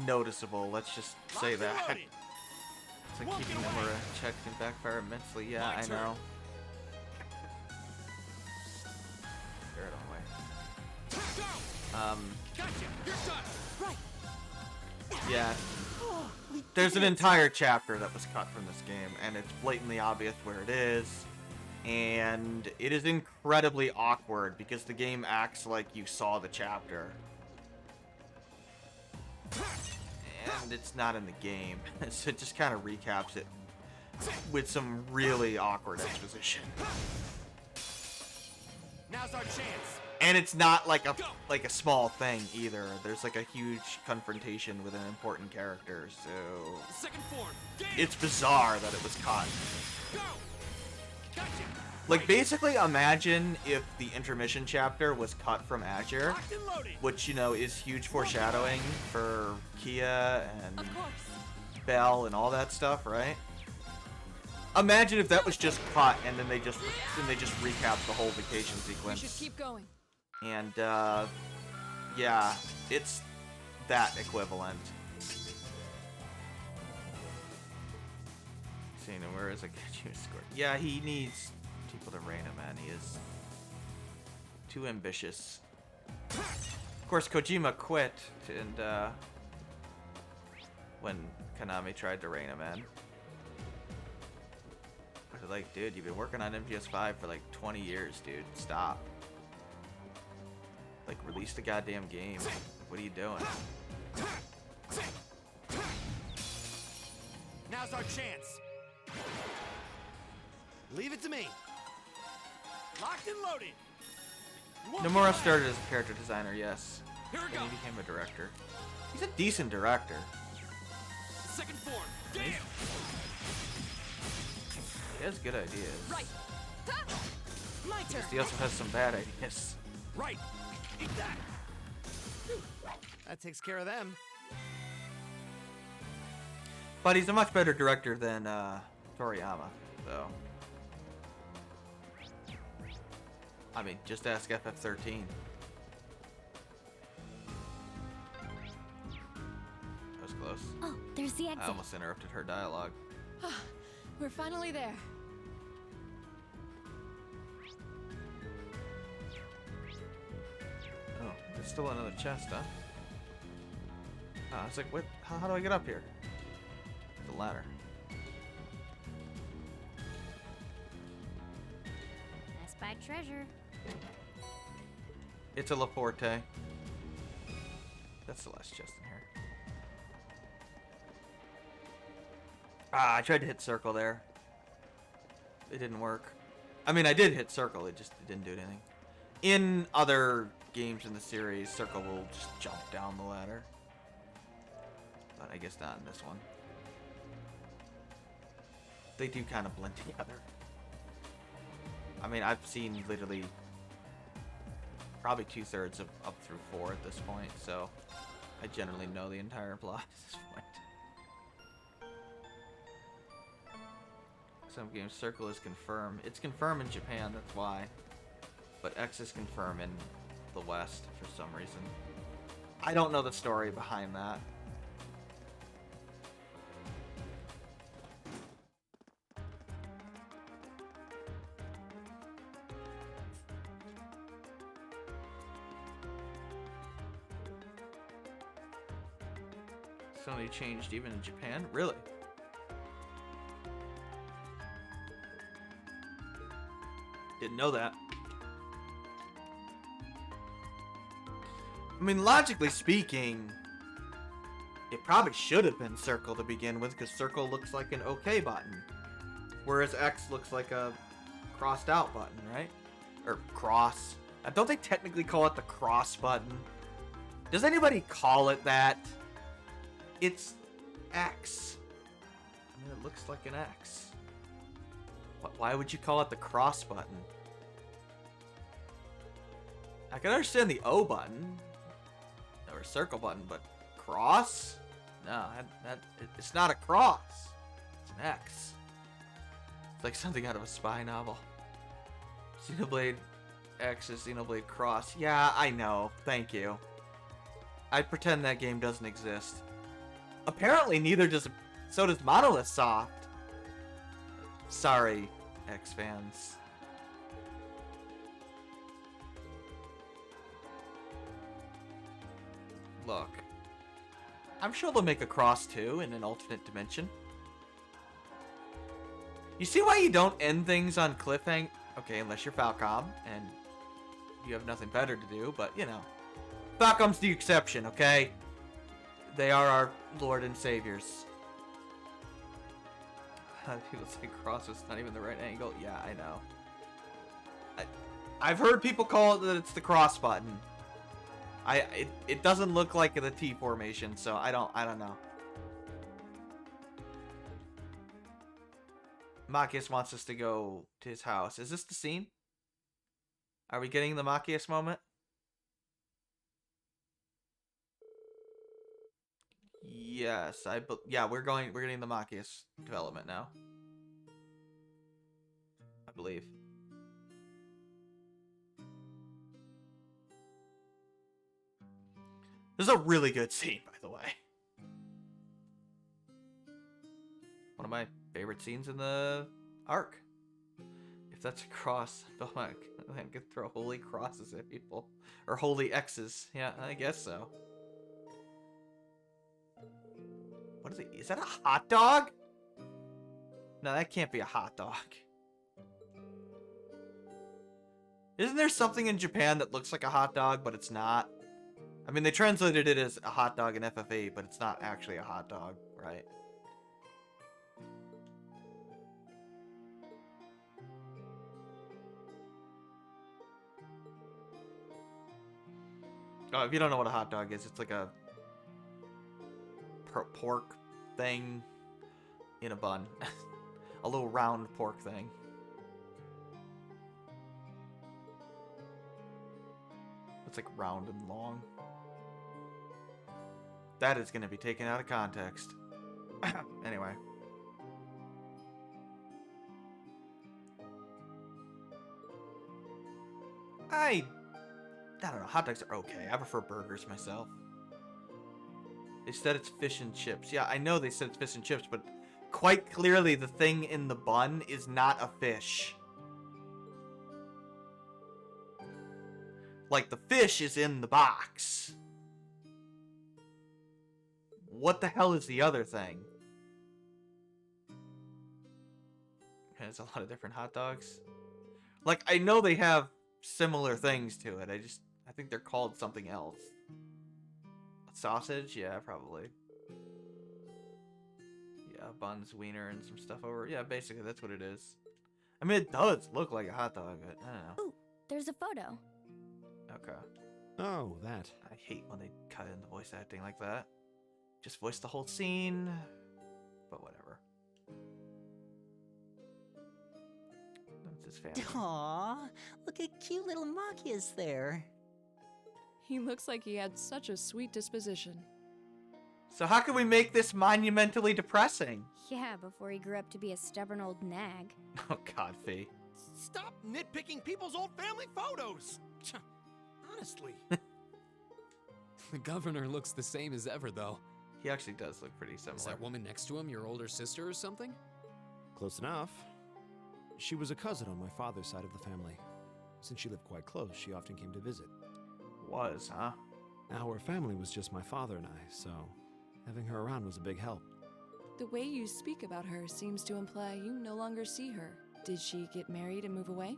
noticeable, let's just say that. It's like keeping Nomura checked can backfire immensely. Yeah, I know. Bear it away. Right. Yeah. There's an entire chapter that was cut from this game, and it's blatantly obvious where it is. And it is incredibly awkward because the game acts like you saw the chapter. And it's not in the game, so it just kind of recaps it with some really awkward exposition. Now's our chance. And it's not like a small thing either. There's like a huge confrontation with an important character, so Second form. it's bizarre that it was cut. Go. Gotcha. Like, basically imagine if the intermission chapter was cut from Azure, Locked and loaded. which, you know, is huge foreshadowing for Kia and Of course. Bell and all that stuff, right? Imagine if that was just cut and then they just recapped the whole vacation We should sequence. keep going. And yeah, it's that equivalent. Seeing where is a score? Yeah, he needs people to rein him in. He is too ambitious. Of course, Kojima quit, and when Konami tried to rein him in. They're like, dude, you've been working on MGS5 for like 20 years, dude. Stop. Like, release the goddamn game. What are you doing? Now's our chance. Leave it to me. Locked and loaded. You won't Nomura get away. started as a character designer, yes. Here we And go. he became a director. He's a decent director. Second form. Damn. He has good ideas. Right. Ha! My turn. He also has some bad ideas. Right. Eat that. That takes care of them. But he's a much better director than Toriyama, so. I mean, just ask FF13. That was close. Oh, there's the I exit. almost interrupted her dialogue. We're finally there. Oh, there's still another chest, huh? I was like, what? How do I get up here? The ladder. I spied treasure. It's a Laporte. That's the last chest in here. I tried to hit circle there. It didn't work. I mean, I did hit circle, it didn't do anything. In other games in the series, circle will just jump down the ladder. But I guess not in this one. They do kind of blend together. I mean, I've seen literally probably 2/3 of up through 4 at this point, so I generally know the entire plot at this point. Some games circle is confirmed. It's confirmed in Japan, that's why. But X is confirmed in the West for some reason. I don't know the story behind that. Sony changed even in Japan? Really? Didn't know that. I mean, logically speaking, it probably should have been circle to begin with, because circle looks like an OK button. Whereas X looks like a crossed out button, right? Or cross. Don't they technically call it the cross button? Does anybody call it that? It's X. I mean, it looks like an X. Why would you call it the cross button? I can understand the O button or circle button, but cross? No, it's not a cross. It's an X. It's like something out of a spy novel. Xenoblade X is Xenoblade Cross. Yeah, I know. Thank you. I pretend that game doesn't exist. Apparently, neither does. So does Monolith Soft. Sorry, X fans. Look, I'm sure they'll make a Cross 2 in an alternate dimension. You see why you don't end things on cliffhanger? Okay, unless you're Falcom and you have nothing better to do, but you know. Falcom's the exception, okay? They are our Lord and Saviors. People say cross is not even the right angle. Yeah, I know. I've heard people call it that it's the cross button. It doesn't look like the T formation, so I don't know. Machias wants us to go to his house. Is this the scene? Are we getting the Machias moment? Yes, yeah, we're getting the Machias development now. I believe. This is a really good scene, by the way. One of my favorite scenes in the arc. If that's a cross, I could throw holy crosses at people. Or holy X's. Yeah, I guess so. What is it? Is that a hot dog? No, that can't be a hot dog. Isn't there something in Japan that looks like a hot dog, but it's not? I mean, they translated it as a hot dog in FF8, but it's not actually a hot dog, right? Oh, if you don't know what a hot dog is, it's like a pork thing in a bun. A little round pork thing. It's like round and long. That is going to be taken out of context. Anyway. I don't know. Hot dogs are okay. I prefer burgers myself. They said it's fish and chips. Yeah, I know they said it's fish and chips, but quite clearly the thing in the bun is not a fish. Like, the fish is in the box. What the hell is the other thing? There's a lot of different hot dogs. Like, I know they have similar things to it. I think they're called something else. Sausage? Yeah, probably. Yeah, buns, wiener, and some stuff over. Yeah, basically, that's what it is. I mean, it does look like a hot dog, but I don't know. Ooh, there's a photo. Okay. Oh, that. I hate when they cut in the voice acting like that. Just voice the whole scene. But whatever. That's his family. Aww, look at cute little Machias there. He looks like he had such a sweet disposition. So how can we make this monumentally depressing? Yeah, before he grew up to be a stubborn old nag. Oh God, Fee. Stop nitpicking people's old family photos! Honestly. The governor looks the same as ever, though. He actually does look pretty similar. Is that woman next to him your older sister or something? Close enough. She was a cousin on my father's side of the family. Since she lived quite close, she often came to visit. Was, huh? Our family was just my father and I, so having her around was a big help. The way you speak about her seems to imply you no longer see her. Did she get married and move away?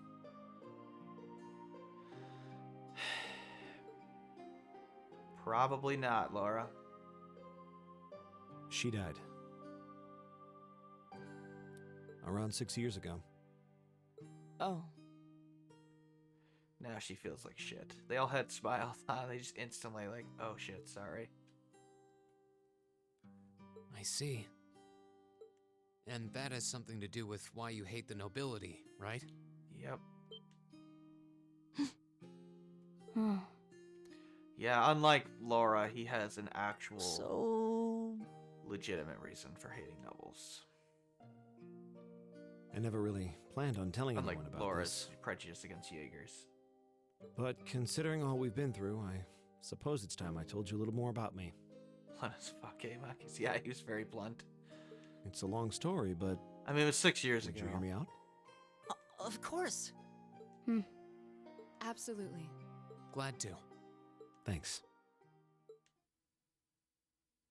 Probably not, Laura. She died. Around 6 years ago. Oh. Now she feels like shit. They all had smiles, huh? They just instantly like, oh shit, sorry. I see. And that has something to do with why you hate the nobility, right? Yep. Hmm. Yeah, unlike Laura, he has an actual So... legitimate reason for hating nobles. I never really planned on telling Unlike anyone about Laura's this. prejudice against Jaegers. But considering all we've been through, I suppose it's time I told you a little more about me. Blunt as fuck, eh, Marcus? Yeah, he was very blunt. It's a long story, but I mean, it was 6 years would ago. you hear me out? Of course. Absolutely. Glad to. Thanks.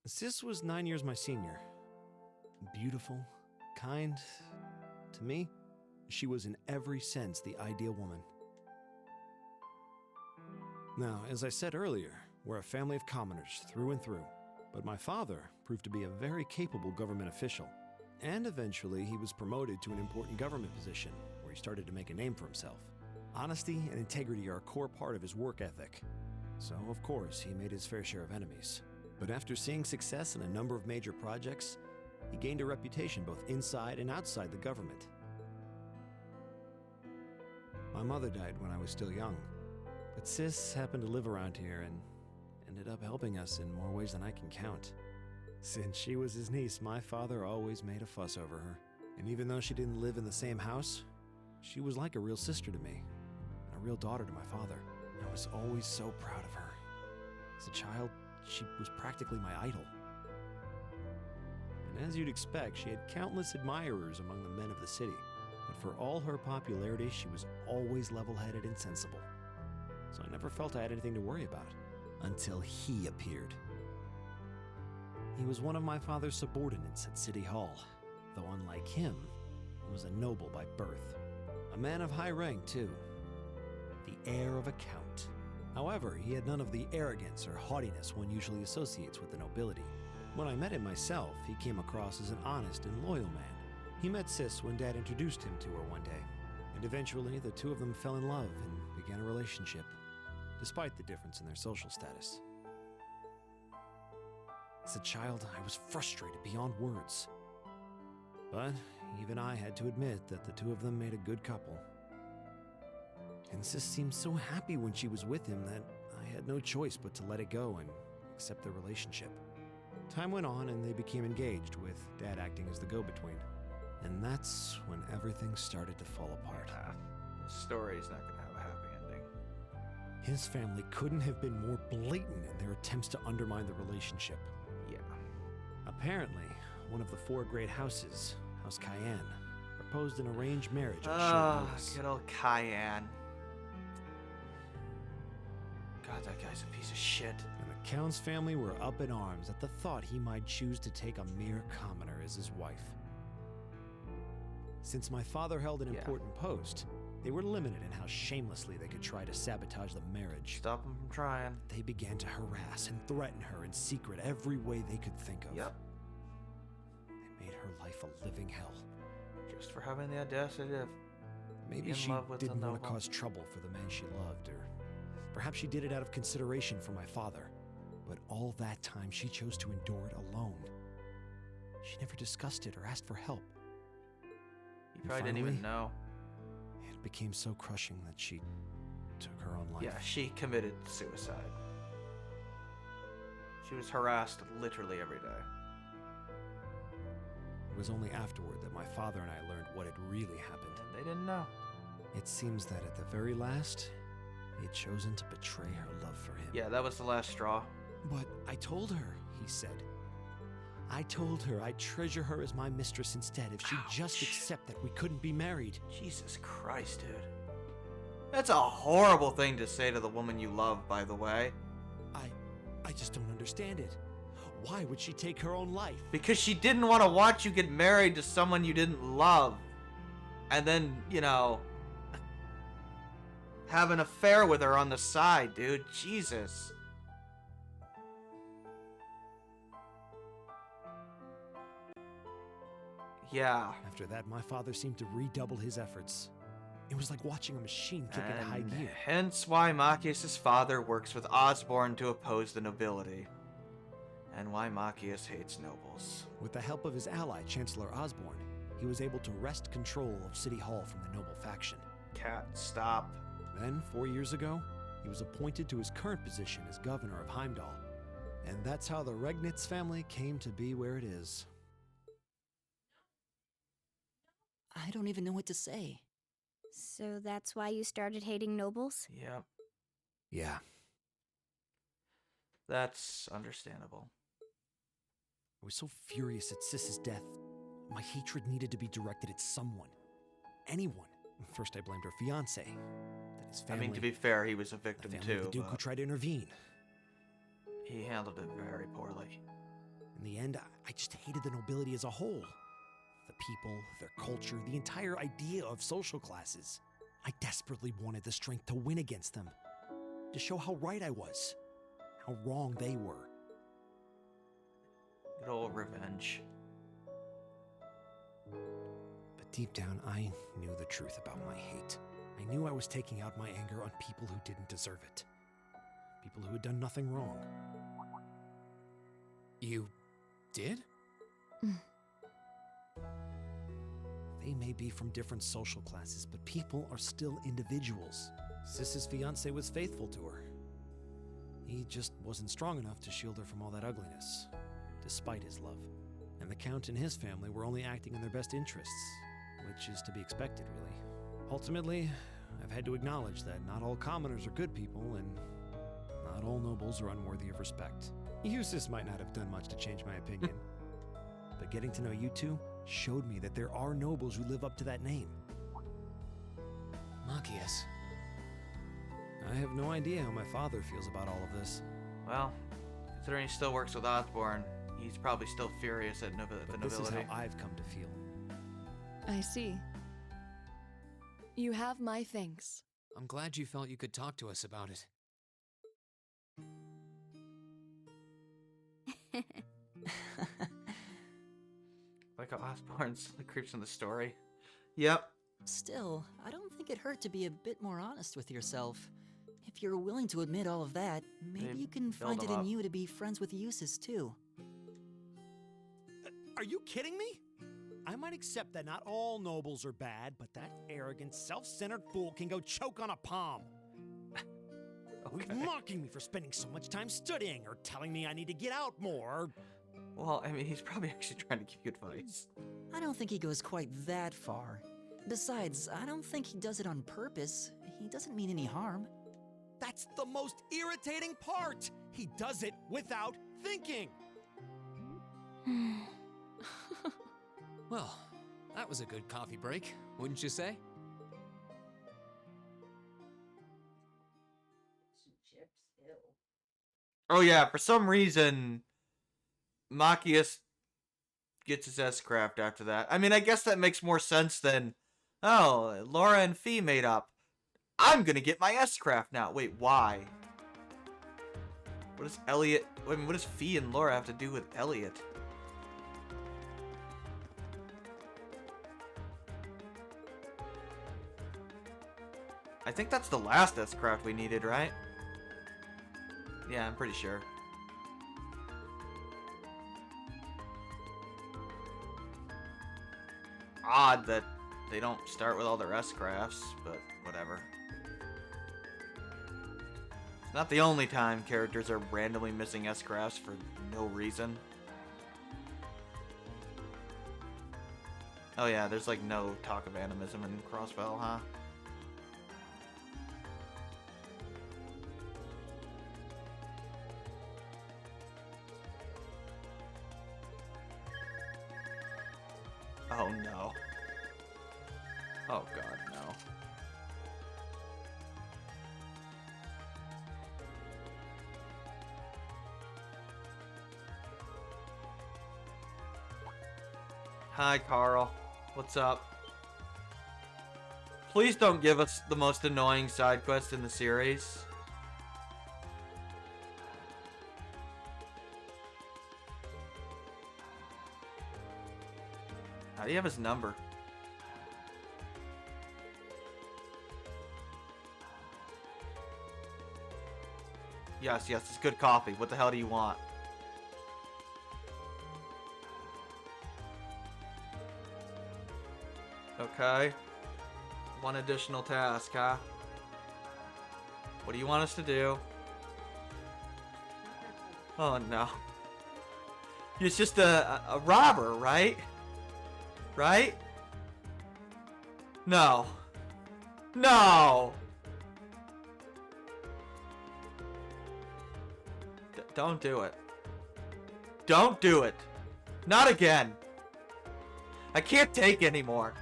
Sis was 9 years my senior. Beautiful, kind. To me, she was in every sense the ideal woman. Now, as I said earlier, we're a family of commoners through and through. But my father proved to be a very capable government official. And eventually, he was promoted to an important government position, where he started to make a name for himself. Honesty and integrity are a core part of his work ethic. So, of course, he made his fair share of enemies. But after seeing success in a number of major projects, he gained a reputation both inside and outside the government. My mother died when I was still young, but Sis happened to live around here and ended up helping us in more ways than I can count. Since she was his niece, my father always made a fuss over her. And even though she didn't live in the same house, she was like a real sister to me, and a real daughter to my father. I was always so proud of her. As a child, she was practically my idol. And as you'd expect, she had countless admirers among the men of the city. But for all her popularity, she was always level-headed and sensible. So I never felt I had anything to worry about, until he appeared. He was one of my father's subordinates at City Hall, though unlike him, he was a noble by birth. A man of high rank, too. The heir of a count. However, he had none of the arrogance or haughtiness one usually associates with the nobility. When I met him myself, he came across as an honest and loyal man. He met Sis when Dad introduced him to her one day, and eventually the two of them fell in love and began a relationship, despite the difference in their social status. As a child, I was frustrated beyond words. But even I had to admit that the two of them made a good couple. And Sis seemed so happy when she was with him that I had no choice but to let it go and accept their relationship. Time went on and they became engaged, with Dad acting as the go-between. And that's when everything started to fall apart. This story's not gonna have a happy ending. His family couldn't have been more blatant in their attempts to undermine the relationship. Yeah. Apparently, one of the 4 great houses, House Cayenne, proposed an arranged marriage on short Ah, notice. good old Cayenne. God, that guy's a piece of shit. And the Count's family were up in arms at the thought he might choose to take a mere commoner as his wife. Since my father held an important post, they were limited in how shamelessly they could try to sabotage the marriage. Stop him from trying. They began to harass and threaten her in secret every way they could think of. Yep. They made her life a living hell. Just for having the audacity of Maybe in she love with didn't the want to noble. cause trouble for the man she loved, or perhaps she did it out of consideration for my father. But all that time, she chose to endure it alone. She never discussed it or asked for help. You probably didn't even know. It became so crushing that she took her own life. Yeah, she committed suicide. She was harassed literally every day. It was only afterward that my father and I learned what had really happened. And they didn't know. It seems that at the very last, he had chosen to betray her love for him. Yeah, that was the last straw. But I told her, he said. I told her I'd treasure her as my mistress instead if she'd just accept that we couldn't be married. Jesus Christ, dude. That's a horrible thing to say to the woman you love, by the way. I just don't understand it. Why would she take her own life? Because she didn't want to watch you get married to someone you didn't love. And then, you know, have an affair with her on the side, dude. Jesus. Yeah. After that, my father seemed to redouble his efforts. It was like watching a machine kick into high gear. Hence why Machias' father works with Osborne to oppose the nobility. And why Machias hates nobles. With the help of his ally, Chancellor Osborne, he was able to wrest control of City Hall from the noble faction. Cat, stop. Then, 4 years ago, he was appointed to his current position as governor of Heimdall. And that's how the Regnitz family came to be where it is. I don't even know what to say. So that's why you started hating nobles? Yep. Yeah. That's understandable. I was so furious at Sis's death. My hatred needed to be directed at someone. Anyone. First I blamed her fiancé. Then his family. I mean, to be fair, he was a the victim family too. of the Duke who but tried to intervene. he handled it very poorly. In the end, I just hated the nobility as a whole. The people, their culture, the entire idea of social classes. I desperately wanted the strength to win against them. To show how right I was. How wrong they were. Good old revenge. But deep down, I knew the truth about my hate. I knew I was taking out my anger on people who didn't deserve it. People who had done nothing wrong. You did? They may be from different social classes, but people are still individuals. Sis's fiancé was faithful to her. He just wasn't strong enough to shield her from all that ugliness, despite his love. And the Count and his family were only acting in their best interests, which is to be expected, really. Ultimately, I've had to acknowledge that not all commoners are good people, and not all nobles are unworthy of respect. Eustace might not have done much to change my opinion, but getting to know you two showed me that there are nobles who live up to that name. Machias. I have no idea how my father feels about all of this. Well, considering he still works with Osborne, he's probably still furious at the But this is nobility. how I've come to feel. I see. You have my thanks. I'm glad you felt you could talk to us about it. Like Osborne's the creeps in the story. Yep. Still, I don't think it hurt to be a bit more honest with yourself. If you're willing to admit all of that, maybe They you can build find it them in up. you to be friends with Eustace too. Are you kidding me? I might accept that not all nobles are bad, but that arrogant, self-centered fool can go choke on a palm. Okay. Mocking me for spending so much time studying, or telling me I need to get out more. Well, I mean, he's probably actually trying to give you advice. I don't think he goes quite that far. Besides, I don't think he does it on purpose. He doesn't mean any harm. That's the most irritating part. He does it without thinking. Well, that was a good coffee break, wouldn't you say? Oh yeah, for some reason, Machias gets his S-craft after that. I mean, I guess that makes more sense than, oh, Laura and Fee made up. I'm gonna get my S-craft now. Wait, why? What does Elliot... I mean, what does Fee and Laura have to do with Elliot? I think that's the last S-craft we needed, right? Yeah, I'm pretty sure. Odd that they don't start with all their S-crafts, but whatever. It's not the only time characters are randomly missing S-crafts for no reason. Oh yeah, there's like no talk of animism in Crossbell, huh? Oh no. Oh god, no. Hi, Carl. What's up? Please don't give us the most annoying side quest in the series. How do you have his number? Yes, yes, it's good coffee. What the hell do you want? Okay. One additional task, huh? What do you want us to do? Oh no. It's just a robber, right? Right? No. No! Don't do it. Don't do it. Not again. I can't take anymore.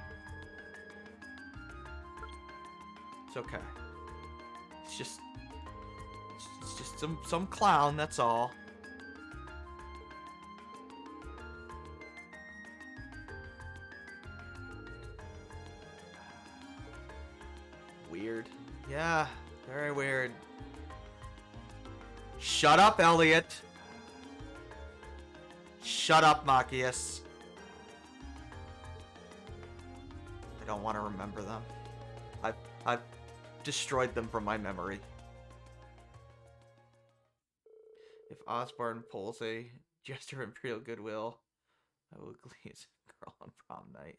It's okay. It's just some clown, that's all. Weird. Yeah, very weird. Shut up, Elliot. Shut up, Machias. I don't want to remember them. I've destroyed them from my memory. If Osborne pulls a gesture of imperial goodwill, I will glee as a girl on prom night.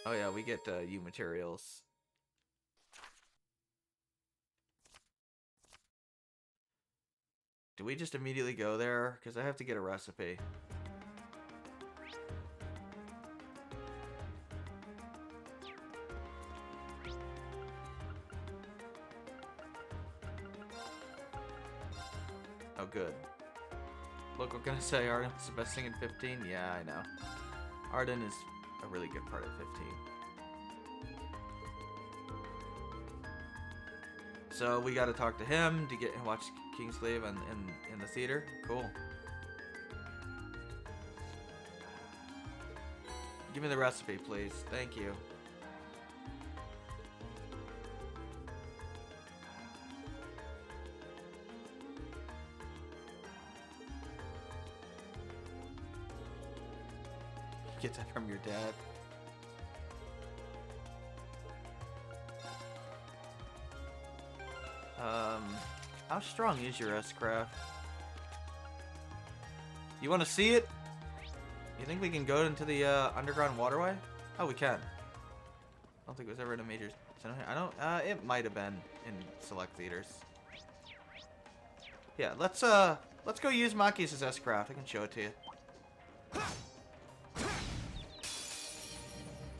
Oh yeah, we get U materials. Do we just immediately go there? Because I have to get a recipe. Oh, good. Look, what can I say? Arden's the best thing in 15? Yeah, I know. Arden is a really good part of 15. So we got to talk to him to get and watch Kingslave in the theater. Cool. Give me the recipe, please. Thank you. your dad. How strong is your S-Craft? You want to see it? You think we can go into the underground waterway? Oh, we can. I don't think it was ever in a major center. I don't. It might have been in select theaters. Yeah, let's go use Maki's S-Craft. I can show it to you.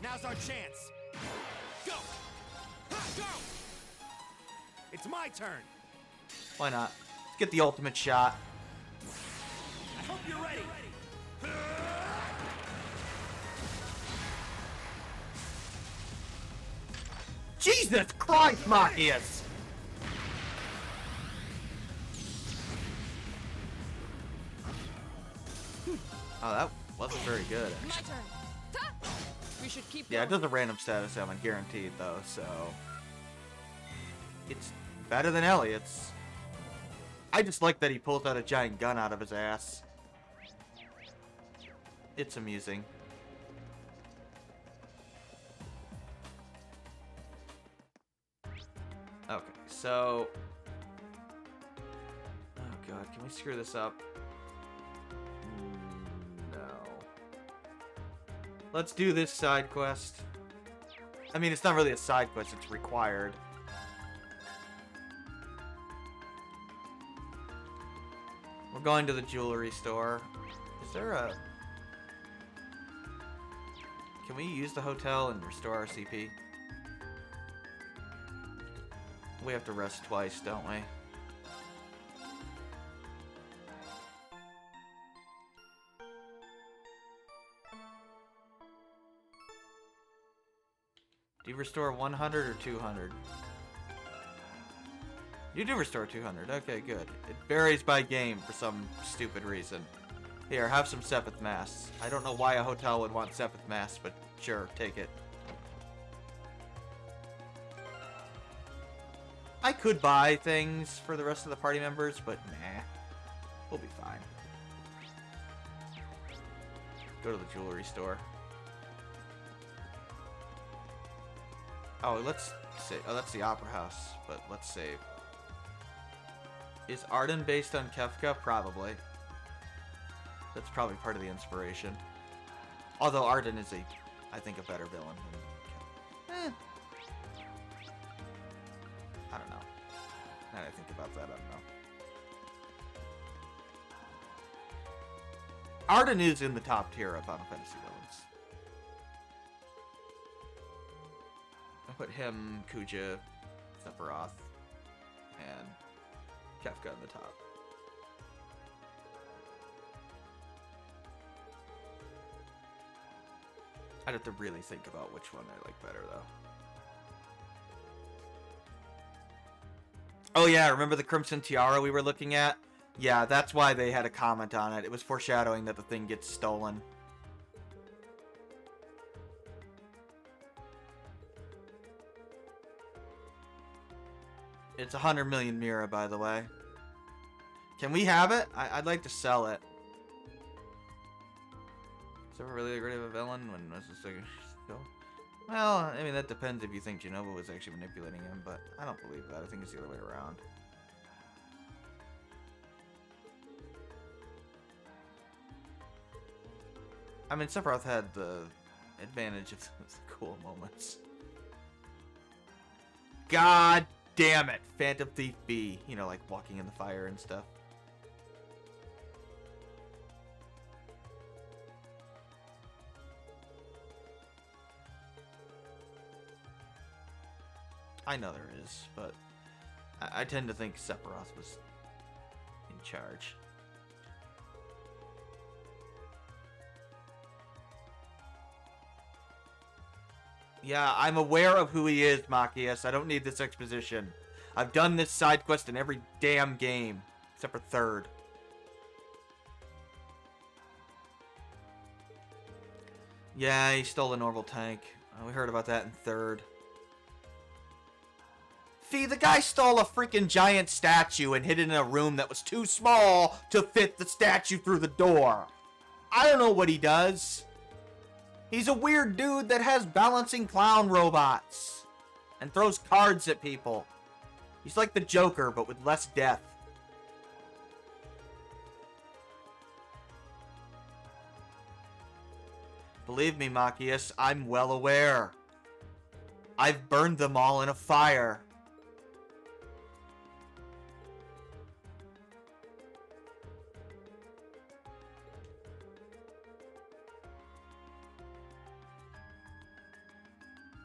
Now's our chance. Go! Go! It's my turn. Why not? Let's get the ultimate shot. I hope you're ready. Jesus Christ, Machias! Oh, that wasn't very good. My turn. We should keep Yeah, it going. does a random status element guaranteed though, so it's better than Elliot's. I just like that he pulls out a giant gun out of his ass. It's amusing. Okay, so oh god, can we screw this up? No. Let's do this side quest. I mean, it's not really a side quest, it's required. We're going to the jewelry store. Is there a... Can we use the hotel and restore our CP? We have to rest twice, don't we? Do you restore 100 or 200? You do restore 200. Okay, good. It varies by game for some stupid reason. Here, have some Sepith masks. I don't know why a hotel would want Sepith masks, but sure, take it. I could buy things for the rest of the party members, but nah. We'll be fine. Go to the jewelry store. Oh, let's save. Oh, that's the Opera House, but let's save. Is Arden based on Kefka? Probably. That's probably part of the inspiration. Although Arden is I think, a better villain than Kefka. I don't know. Now that I think about that, I don't know. Arden is in the top tier of Final Fantasy villains. I put him, Kuja, Sephiroth, and Kefka in the top. I'd have to really think about which one I like better, though. Oh yeah, remember the Crimson Tiara we were looking at? Yeah, that's why they had a comment on it. It was foreshadowing that the thing gets stolen. It's 100 million Mira, by the way. Can we have it? I'd like to sell it. Is ever really great of a villain when was this like well, I mean that depends if you think Genova was actually manipulating him, but I don't believe that. I think it's the other way around. I mean, Sephiroth had the advantage of the cool moments. God damn it! Phantom Thief B. You know, like walking in the fire and stuff. I know there is, but I tend to think Sephiroth was in charge. Yeah, I'm aware of who he is, Machias. I don't need this exposition. I've done this side quest in every damn game, except for third. Yeah, he stole an orbital tank. We heard about that in third. Fee, the guy stole a freaking giant statue and hid it in a room that was too small to fit the statue through the door. I don't know what he does. He's a weird dude that has balancing clown robots and throws cards at people. He's like the Joker, but with less death. Believe me, Machias, I'm well aware. I've burned them all in a fire.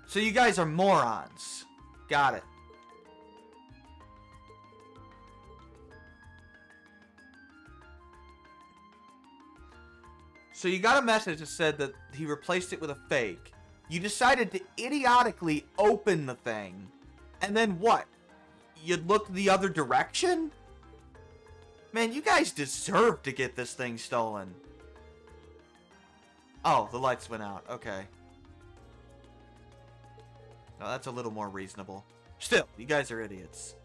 So you guys are morons. Got it. So you got a message that said that he replaced it with a fake. You decided to idiotically open the thing. And then what? You'd look the other direction? Man, you guys deserve to get this thing stolen. Oh, the lights went out. Okay. No, that's a little more reasonable. Still, you guys are idiots.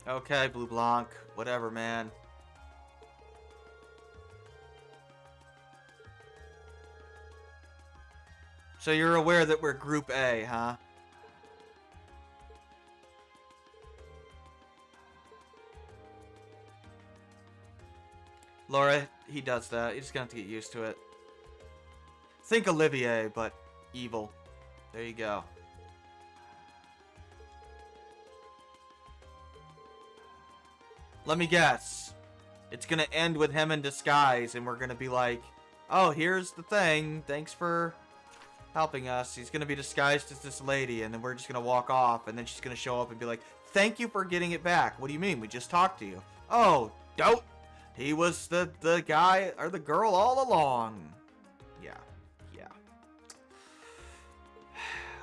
Okay, Blue Blanc. Whatever, man. So you're aware that we're Group A, huh? Laura, he does that. He's just gonna have to get used to it. Think Olivier, but evil. There you go. Let me guess. It's gonna end with him in disguise, and we're gonna be like, oh, here's the thing. Thanks for helping us. He's gonna be disguised as this lady, and then we're just gonna walk off, and then she's gonna show up and be like, thank you for getting it back. What do you mean? We just talked to you. Oh, don't. He was the guy or the girl all along. Yeah.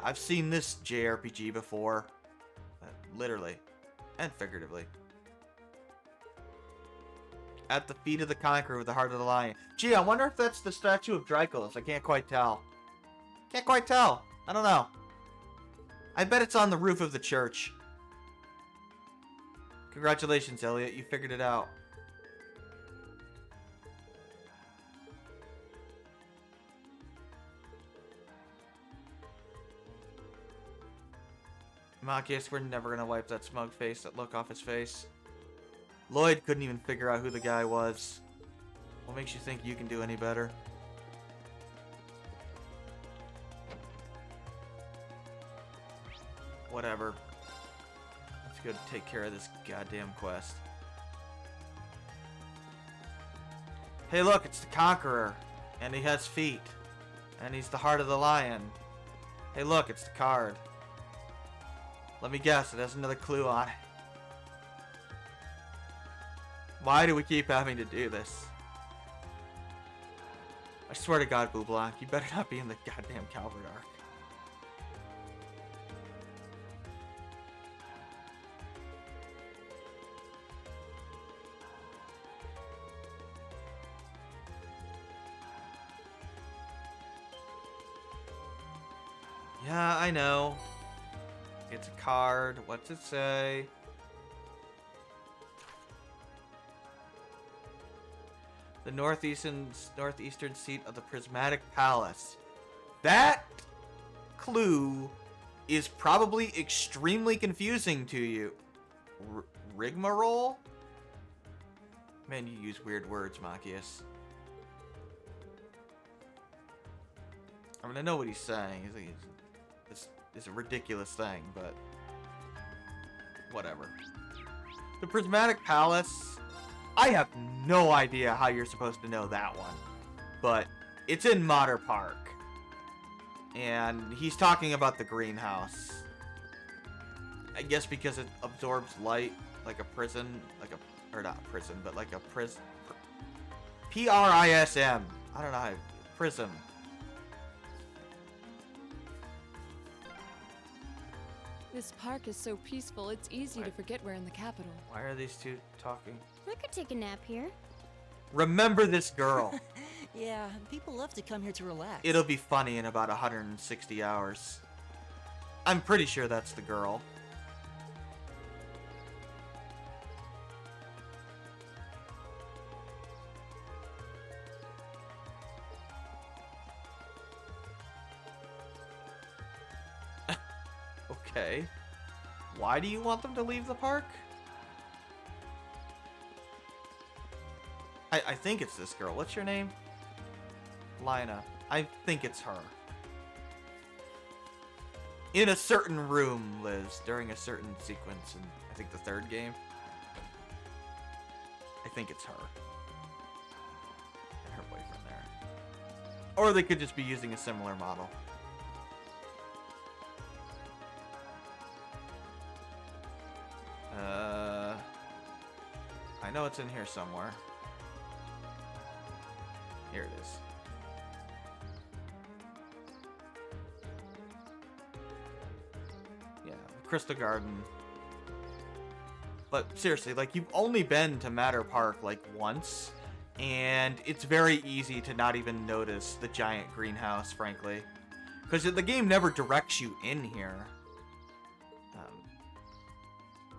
I've seen this JRPG before. Literally. And figuratively. At the feet of the conqueror with the heart of the lion. Gee, I wonder if that's the statue of Dracula's. I can't quite tell. I don't know. I bet it's on the roof of the church. Congratulations, Elliot. You figured it out. Machias, we're never gonna wipe that smug face, that look off his face. Lloyd couldn't even figure out who the guy was. What makes you think you can do any better? Whatever. Let's go take care of this goddamn quest. Hey look, it's the Conqueror. And he has feet. And he's the heart of the lion. Hey look, it's the card. Let me guess, it has another clue on it. Why do we keep having to do this? I swear to God, Blue Blanc, you better not be in the goddamn Calvert Arc. Yeah, I know. It's a card. What's it say? The northeastern seat of the Prismatic Palace. That clue is probably extremely confusing to you. Rigmarole? Man, you use weird words, Machias. I mean, I know what he's saying. He's like, it's a ridiculous thing, but whatever. The Prismatic Palace. I have no idea how you're supposed to know that one, but it's in Motter Park, and he's talking about the greenhouse. I guess because it absorbs light like a prison, or not a prison, but like a prism. P-R-I-S-M. I don't know how. Prism. This park is so peaceful, it's easy to forget we're in the capital. Why are these two talking? I could take a nap here. Remember this girl. Yeah, people love to come here to relax. It'll be funny in about 160 hours. I'm pretty sure that's the girl. Okay. Why do you want them to leave the park? I think it's this girl. What's your name? Lina. I think it's her. In a certain room, Liz, during a certain sequence in, I think, the third game. I think it's her. And her boyfriend there. Or they could just be using a similar model. I know it's in here somewhere. Here it is. Yeah, Crystal Garden. But seriously, like, you've only been to Matter Park like once, and it's very easy to not even notice the giant greenhouse, frankly. Because the game never directs you in here.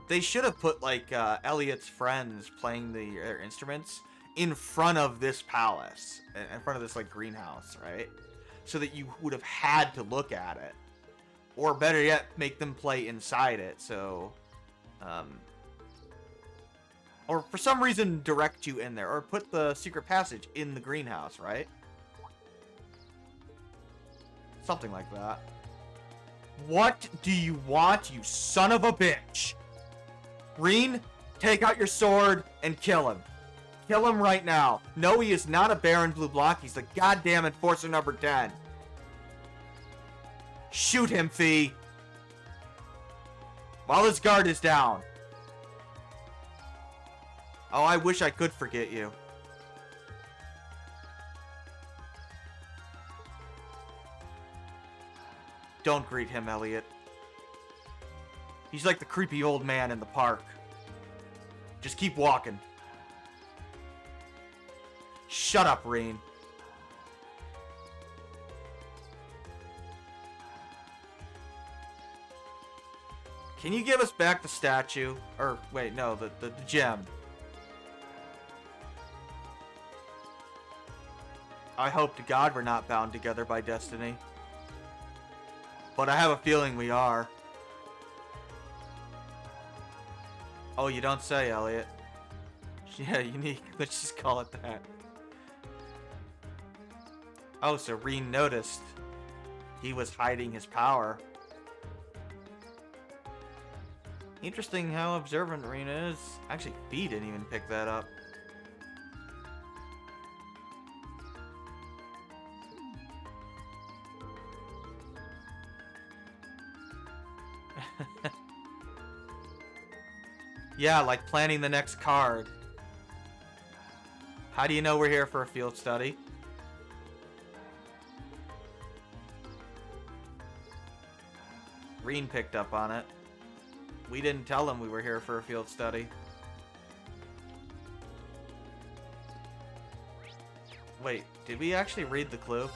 They should have put, like, Elliot's friends playing their instruments in front of this palace, in front of this, like, greenhouse, right? So that you would have had to look at it. Or better yet, make them play inside it, so... or for some reason, direct you in there. Or put the secret passage in the greenhouse, right? Something like that. What do you want, you son of a bitch? Reen, take out your sword and kill him. Kill him right now. No, he is not a Baron Blue Block. He's the goddamn Enforcer number 10. Shoot him, Fee. While his guard is down. Oh, I wish I could forget you. Don't greet him, Elliot. He's like the creepy old man in the park. Just keep walking. Shut up, Reen. Can you give us back the statue? Or, wait, no, the gem. I hope to God we're not bound together by destiny. But I have a feeling we are. Oh, you don't say, Elliot. Yeah, unique. Let's just call it that. Oh, so Reen noticed he was hiding his power. Interesting how observant Reen is. Actually, Fee didn't even pick that up. Yeah, like planning the next card. How do you know we're here for a field study? Reen picked up on it. We didn't tell him we were here for a field study. Wait, did we actually read the clue?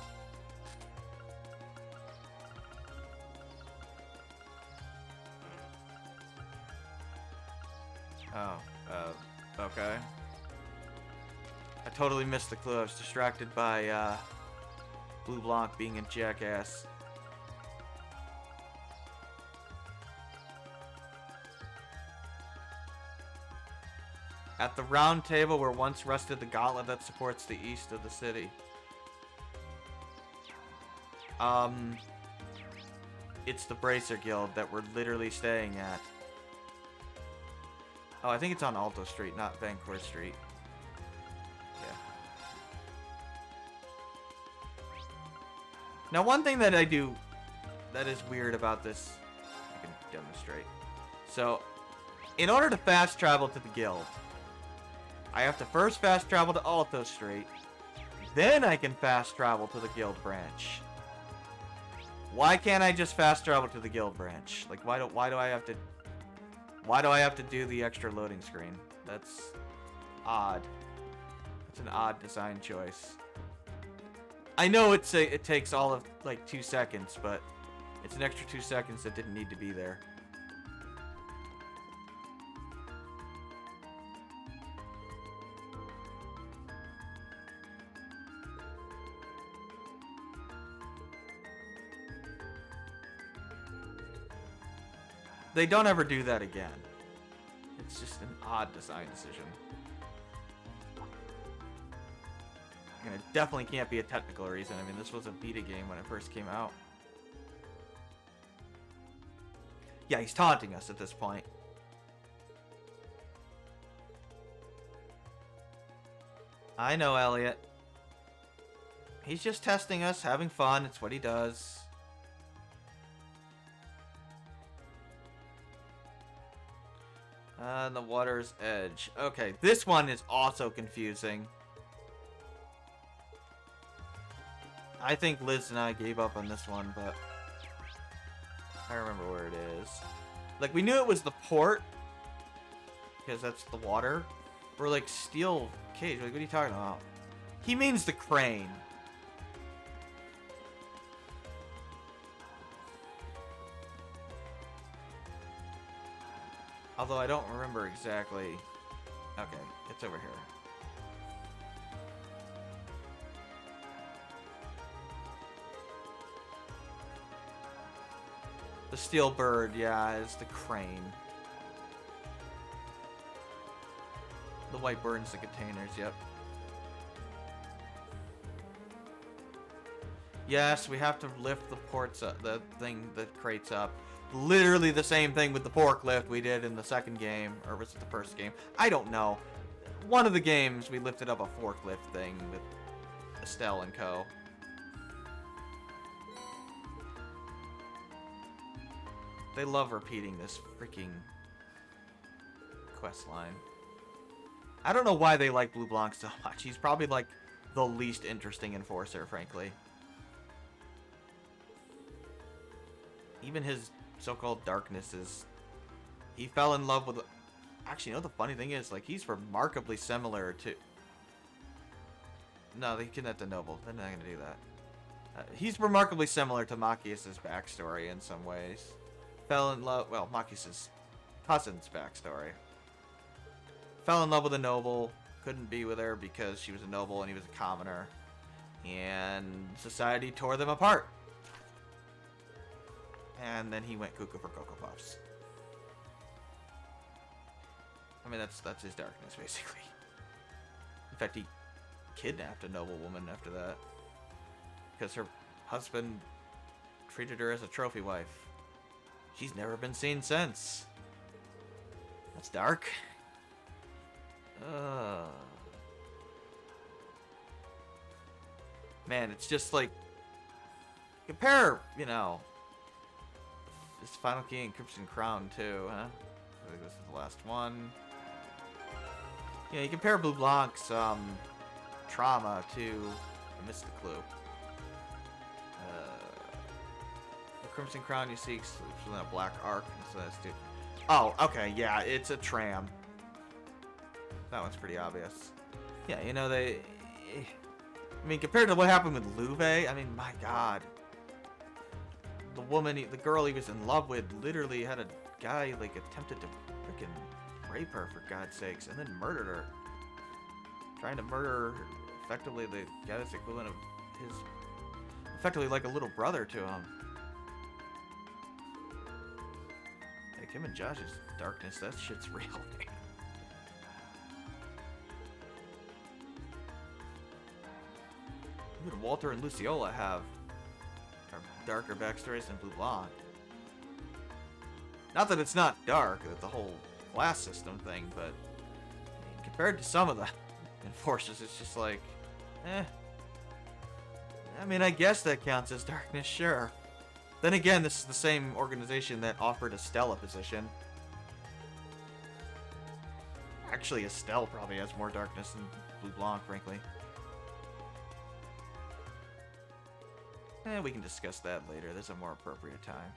Oh, okay. I totally missed the clue. I was distracted by, Blue Blanc being a jackass. At the round table where once rested the gauntlet that supports the east of the city. It's the Bracer Guild that we're literally staying at. Oh, I think it's on Alto Street, not Vancouver Street. Yeah. Now, one thing that I do that is weird about this, I can demonstrate. So, in order to fast travel to the guild, I have to first fast travel to Alto Street, then I can fast travel to the guild branch. Why can't I just fast travel to the guild branch? Like, why do I have to do the extra loading screen? That's odd. It's an odd design choice. I know it takes all of like 2 seconds, but it's an extra 2 seconds that didn't need to be there. They don't ever do that again. It's just an odd design decision. And it definitely can't be a technical reason. I mean, this was a beta game when it first came out. Yeah, he's taunting us at this point. I know, Elliot. He's just testing us, having fun. It's what he does. The water's edge. Okay, this one is also confusing. I think Liz and I gave up on this one, but I remember where it is. Like, we knew it was the port, because that's the water. Or like steel cage. Like, what are you talking about? He means the crane. Although I don't remember exactly. Okay, it's over here. The steel bird, yeah, is the crane. The white bird's the containers, yep. Yes, we have to lift the ports up, the crates up. Literally the same thing with the forklift we did in the second game, or was it the first game? I don't know. One of the games we lifted up a forklift thing with Estelle and co. They love repeating this freaking quest line. I don't know why they like Blue Blanc so much. He's probably like the least interesting enforcer, frankly. Even his so-called darkness is... He fell in love with... Actually, you know, the funny thing is, like, he's remarkably similar to... No, they kidnapped the noble. They're not going to do that. He's remarkably similar to Machias's backstory in some ways. Fell in love... Well, Machias's cousin's backstory. Fell in love with a noble. Couldn't be with her because she was a noble and he was a commoner. And society tore them apart. And then he went cuckoo for Cocoa Puffs. I mean, that's his darkness, basically. In fact, he kidnapped a noble woman after that. Because her husband treated her as a trophy wife. She's never been seen since. That's dark. Man, it's just like... Compare, you know... This Final Key and Crimson Crown, too, huh? I think this is the last one. Yeah, you compare Blue Blanc's trauma to... I missed the clue. The Crimson Crown, you see, it's within a black arc. Oh, okay, yeah, it's a tram. That one's pretty obvious. Yeah, you know, they... I mean, compared to what happened with Louve, I mean, my god. The woman, the girl he was in love with, literally had a guy, like, attempted to freaking rape her, for God's sakes, and then murdered her. Trying to murder, effectively, the guy that's equivalent of his... Effectively like a little brother to him. Like, him and Josh's darkness, that shit's real, man. Even Walter and Luciola have darker backstories than Blue Blanc. Not that it's not dark, that the whole class system thing, but I mean, compared to some of the enforcers, it's just like, eh. I mean, I guess that counts as darkness, sure. Then again, this is the same organization that offered Estelle a position. Actually, Estelle probably has more darkness than Blue Blanc, frankly. We can discuss that later. There's a more appropriate time.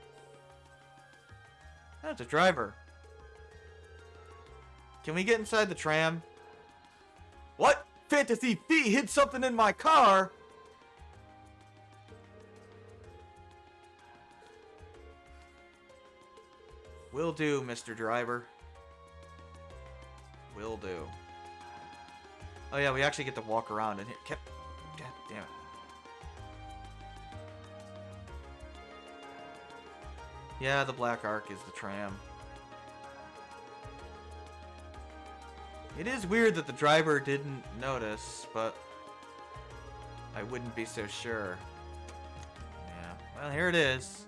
That's a driver. Can we get inside the tram? What? Fantasy Fee hid something in my car? Will do, Mr. Driver. Will do. Oh yeah, we actually get to walk around and hit. God damn it. Yeah, the black arc is the tram. It is weird that the driver didn't notice, but I wouldn't be so sure. Yeah, well, here it is.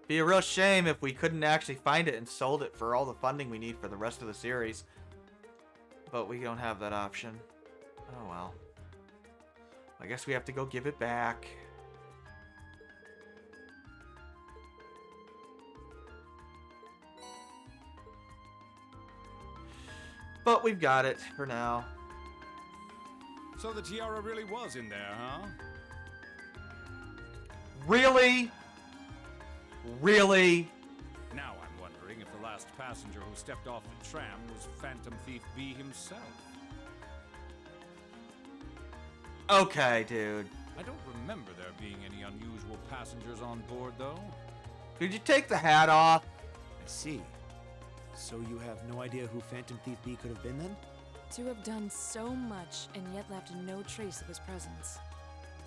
Be a real shame if we couldn't actually find it and sold it for all the funding we need for the rest of the series. But we don't have that option. Oh well. I guess we have to go give it back. But we've got it for now. So the tiara really was in there, huh? Really? Really? Now I'm wondering if the last passenger who stepped off the tram was Phantom Thief B himself. Okay, dude. I don't remember there being any unusual passengers on board, though. Could you take the hat off? I see. So you have no idea who Phantom Thief B could have been then? To have done so much and yet left no trace of his presence.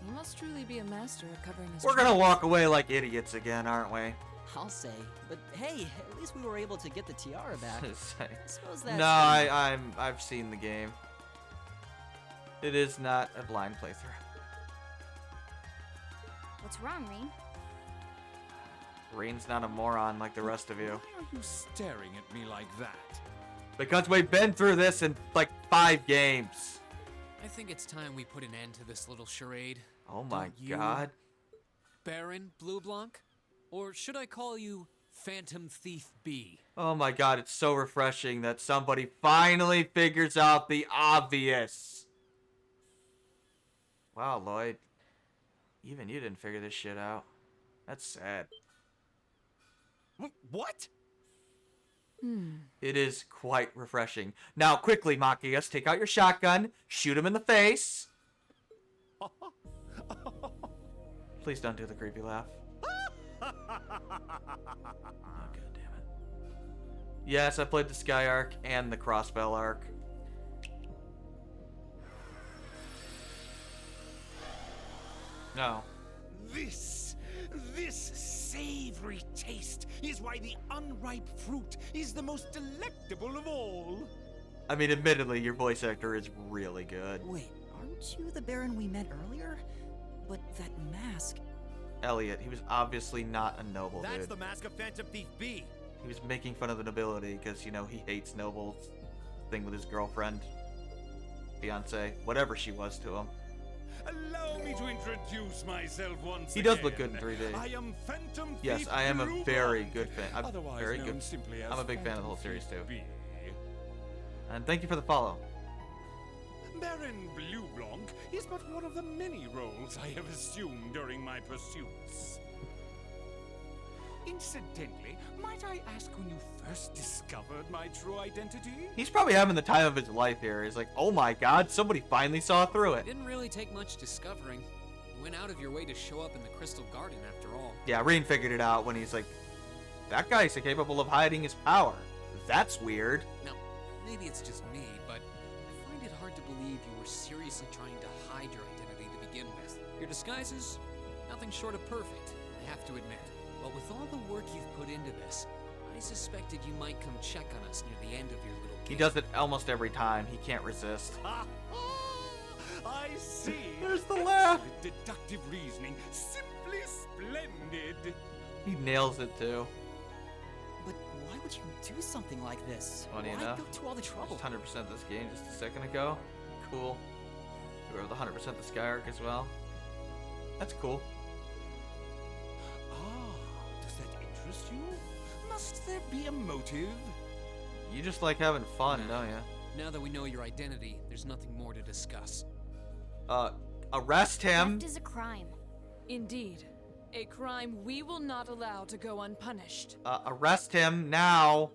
He must truly be a master at covering his We're gonna tracks. walk away like idiots again, aren't we? I'll say. But hey, at least we were able to get the tiara back. I suppose that's... No, I've seen the game. It is not a blind playthrough. What's wrong, Reen? Reen's not a moron like the rest of you. Why are you staring at me like that? Because we've been through this in like 5 games. I think it's time we put an end to this little charade. Oh my Don't you, god. Baron Blue Blanc? Or should I call you Phantom Thief B? Oh my god, it's so refreshing that somebody finally figures out the obvious. Wow, Lloyd. Even you didn't figure this shit out. That's sad. What? It is quite refreshing. Now, quickly, Machias, take out your shotgun, shoot him in the face. Please don't do the creepy laugh. Oh, god damn it. Yes, I played the Sky Arc and the Crossbell Arc. No. This savory taste is why the unripe fruit is the most delectable of all. I mean, admittedly, your voice actor is really good. Wait, aren't you the Baron we met earlier? But that mask... Elliot, he was obviously not a noble, That's dude. the mask of Phantom Thief B. He was making fun of the nobility because, you know, he hates nobles. Thing with his girlfriend, fiance, whatever she was to him. Allow me to introduce myself once He again. does look good in 3D. I am Phantom Thief Yes, I am a Blue very Blanc, good fan. I'm otherwise very known good. simply as I'm a big fan of the whole Phantom series Thief too. B. And thank you for the follow. Baron Blue Blanc is but one of the many roles I have assumed during my pursuits. Incidentally, might I ask when you first discovered my true identity? He's probably having the time of his life here. He's like, oh my god, somebody finally saw through it. Didn't really take much discovering. You went out of your way to show up in the Crystal Garden after all. Yeah, Reen figured it out when he's like, that guy's capable of hiding his power. That's weird. Now, maybe it's just me, but I find it hard to believe you were seriously trying to hide your identity to begin with. Your disguises, nothing short of perfect, I have to admit. But with all the work you've put into this, I suspected you might come check on us near the end of your little He gig. does it almost every time. He can't resist. I see. There's the laugh. Excellent deductive reasoning. Simply splendid. He nails it too. But why would you do something like this? Funny why enough, go to all the trouble? Just 100% this game just a second ago. Cool. We were the 100% the Sky Arc as well. That's cool. Does that interest you? Must there be a motive? You just like having fun, don't you? Now that we know your identity, there's nothing more to discuss. Arrest him. Theft is a crime. Indeed. A crime we will not allow to go unpunished. Arrest him now.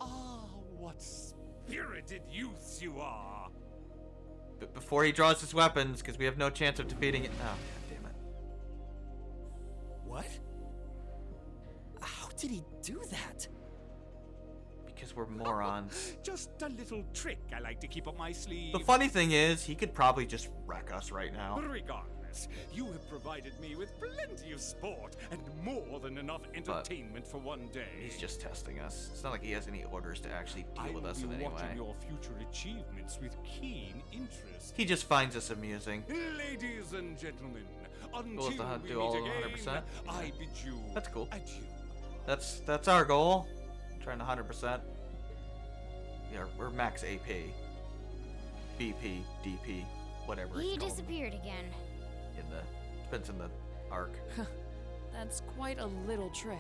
What spirited youths you are. But before he draws his weapons, because we have no chance of defeating it. Oh, god damn it. What? How did he do that? Because we're morons. Just a little trick I like to keep up my sleeve. The funny thing is, he could probably just wreck us right now. Regardless, you have provided me with plenty of sport and more than enough entertainment for one day. He's just testing us. It's not like he has any orders to actually I deal with will us be in any watching way. your future achievements with keen interest. He just finds us amusing. Ladies and gentlemen, Goal is until to we do meet all again, 100%. I bid you That's cool. adieu. That's our goal. Trying to 100%. Yeah, we're max AP. BP, DP, whatever. He it's called. disappeared again. Depends in the arc. That's quite a little trick.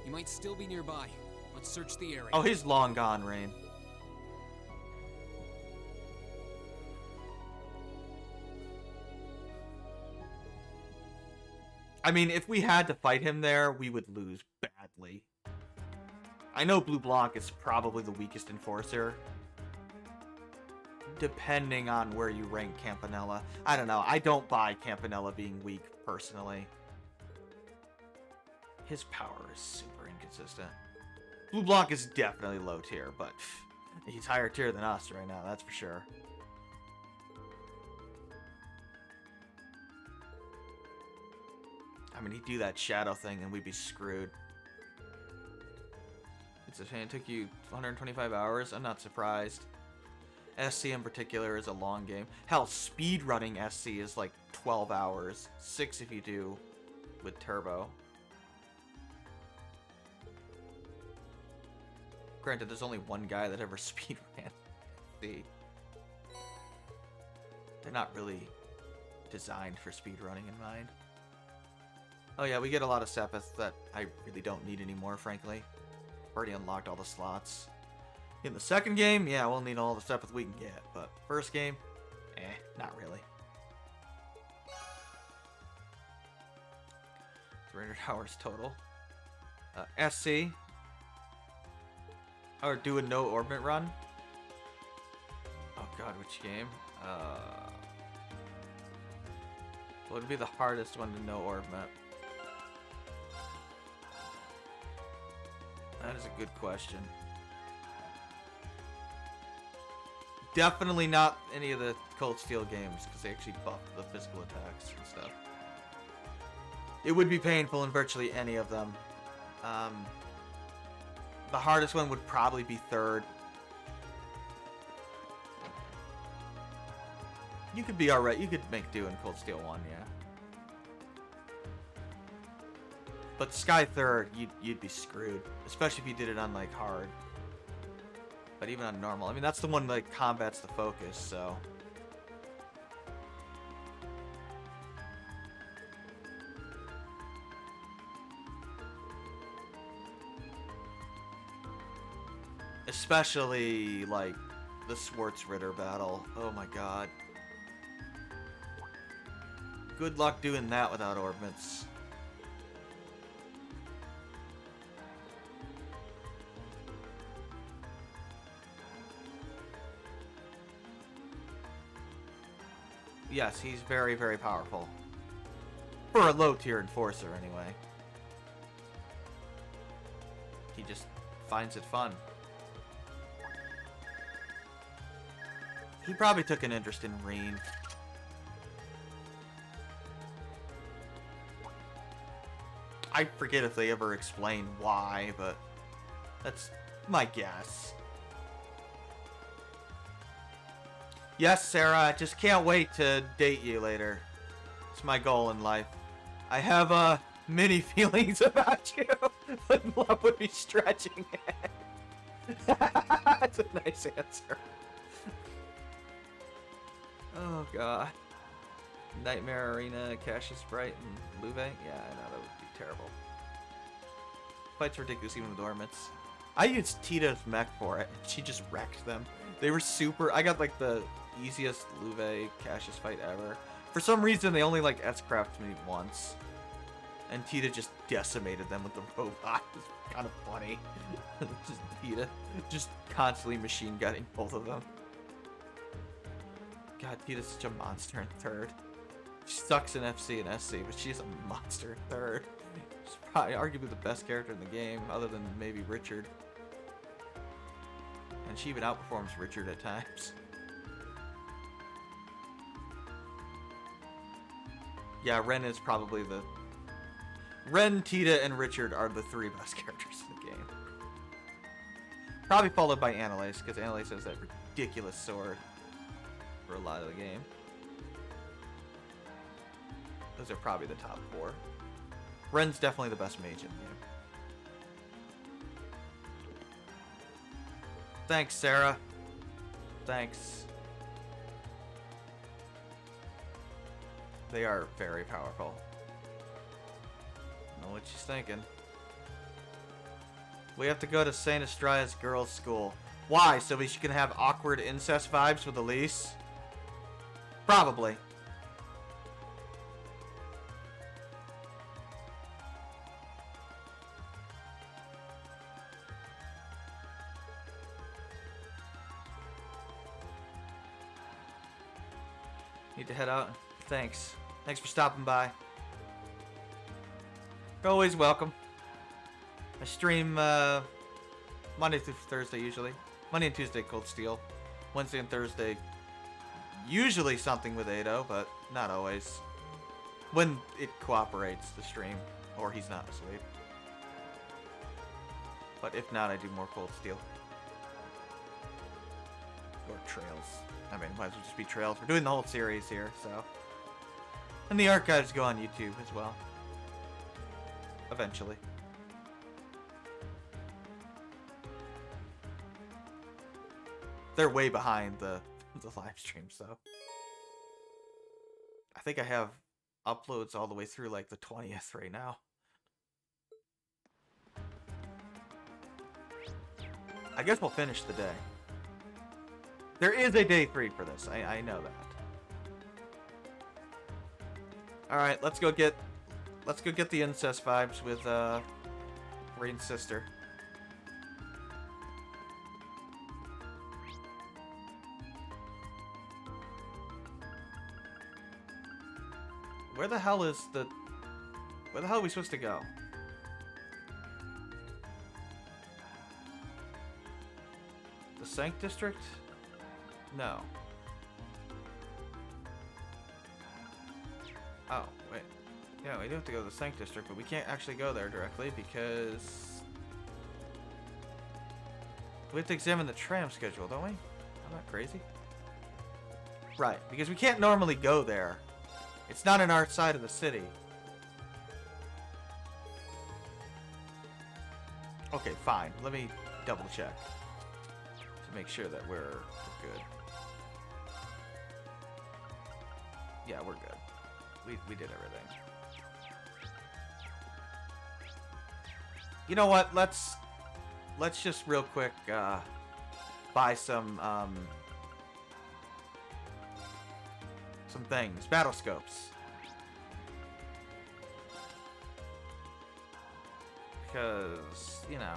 He might still be nearby. Let's search the area. Oh, he's long gone, Rain. I mean, if we had to fight him there, we would lose badly. I know Blue Blanc is probably the weakest enforcer. Depending on where you rank Campanella. I don't know. I don't buy Campanella being weak, personally. His power is super inconsistent. Blue Blanc is definitely low tier, but he's higher tier than us right now, that's for sure. I mean, he'd do that shadow thing and we'd be screwed. It's a shame it took you 125 hours. I'm not surprised. SC in particular is a long game. Hell, speedrunning SC is like 12 hours. 6 if you do with turbo. Granted, there's only one guy that ever speedran SC. They're not really designed for speedrunning in mind. Oh yeah, we get a lot of Sepith that I really don't need anymore, frankly. Already unlocked all the slots. In the second game, yeah, we'll need all the Sepith we can get, but first game, not really. 300 hours total. SC. Or do a no orbit run. Oh god, which game? What would be the hardest one to no orbit? That is a good question. Definitely not any of the Cold Steel games, because they actually buff the physical attacks and stuff. It would be painful in virtually any of them. The hardest one would probably be third. You could be alright. You could make do in Cold Steel 1, yeah. But Sky third, you'd be screwed, especially if you did it on like hard. But even on normal, I mean that's the one like combats the focus, so. Especially like the Swartz Ritter battle. Oh my god. Good luck doing that without orbits. Yes, he's very, very powerful. For a low tier enforcer, anyway. He just finds it fun. He probably took an interest in Reen. I forget if they ever explain why, but that's my guess. Yes, Sarah, I just can't wait to date you later. It's my goal in life. I have many feelings about you, but love would be stretching it. That's a nice answer. Oh god. Nightmare Arena, Cassius Sprite, and Luve? Yeah, I know, that would be terrible. Fight's ridiculous even with Ormits. I used Tita's mech for it. She just wrecked them. They were super... I got like the easiest Luve Cassius fight ever. For some reason, they only like S-craft me once. And Tita just decimated them with the robot. It was kind of funny. Just Tita just constantly machine gunning both of them. God, Tita's such a monster in third. She sucks in FC and SC, but she's a monster in third. She's probably arguably the best character in the game, other than maybe Richard. And she even outperforms Richard at times. Yeah, Ren is probably the... Ren, Tita, and Richard are the 3 best characters in the game. Probably followed by Annalise, because Annalise has that ridiculous sword for a lot of the game. Those are probably the top 4. Ren's definitely the best mage in the game. Thanks, Sarah. Thanks. They are very powerful. I know what she's thinking. We have to go to Saint Estria's girls' school. Why? So she can have awkward incest vibes with Elise? Probably. Need to head out. Thanks. Thanks for stopping by. You're always welcome. I stream Monday through Thursday usually. Monday and Tuesday Cold Steel. Wednesday and Thursday usually something with Ado, but not always. When it cooperates, the stream, or he's not asleep. But if not, I do more Cold Steel. Or Trails. I mean, might as well just be Trails. We're doing the whole series here, so. And the archives go on YouTube as well. Eventually. They're way behind the live streams, though. I think I have uploads all the way through like the 20th right now. I guess we'll finish the day. There is a day 3 for this. I know that. All right, let's go get the incest vibes with Rain's sister. Where the hell are we supposed to go? The Sank District? No. Oh, wait. Yeah, we do have to go to the Sank District, but we can't actually go there directly because... We have to examine the tram schedule, don't we? I'm not crazy. Right, because we can't normally go there. It's not in our side of the city. Okay, fine. Let me double check to make sure that we're good. Yeah, we're good. We did everything. You know what? Let's just real quick buy some things. Battle scopes. Because, you know,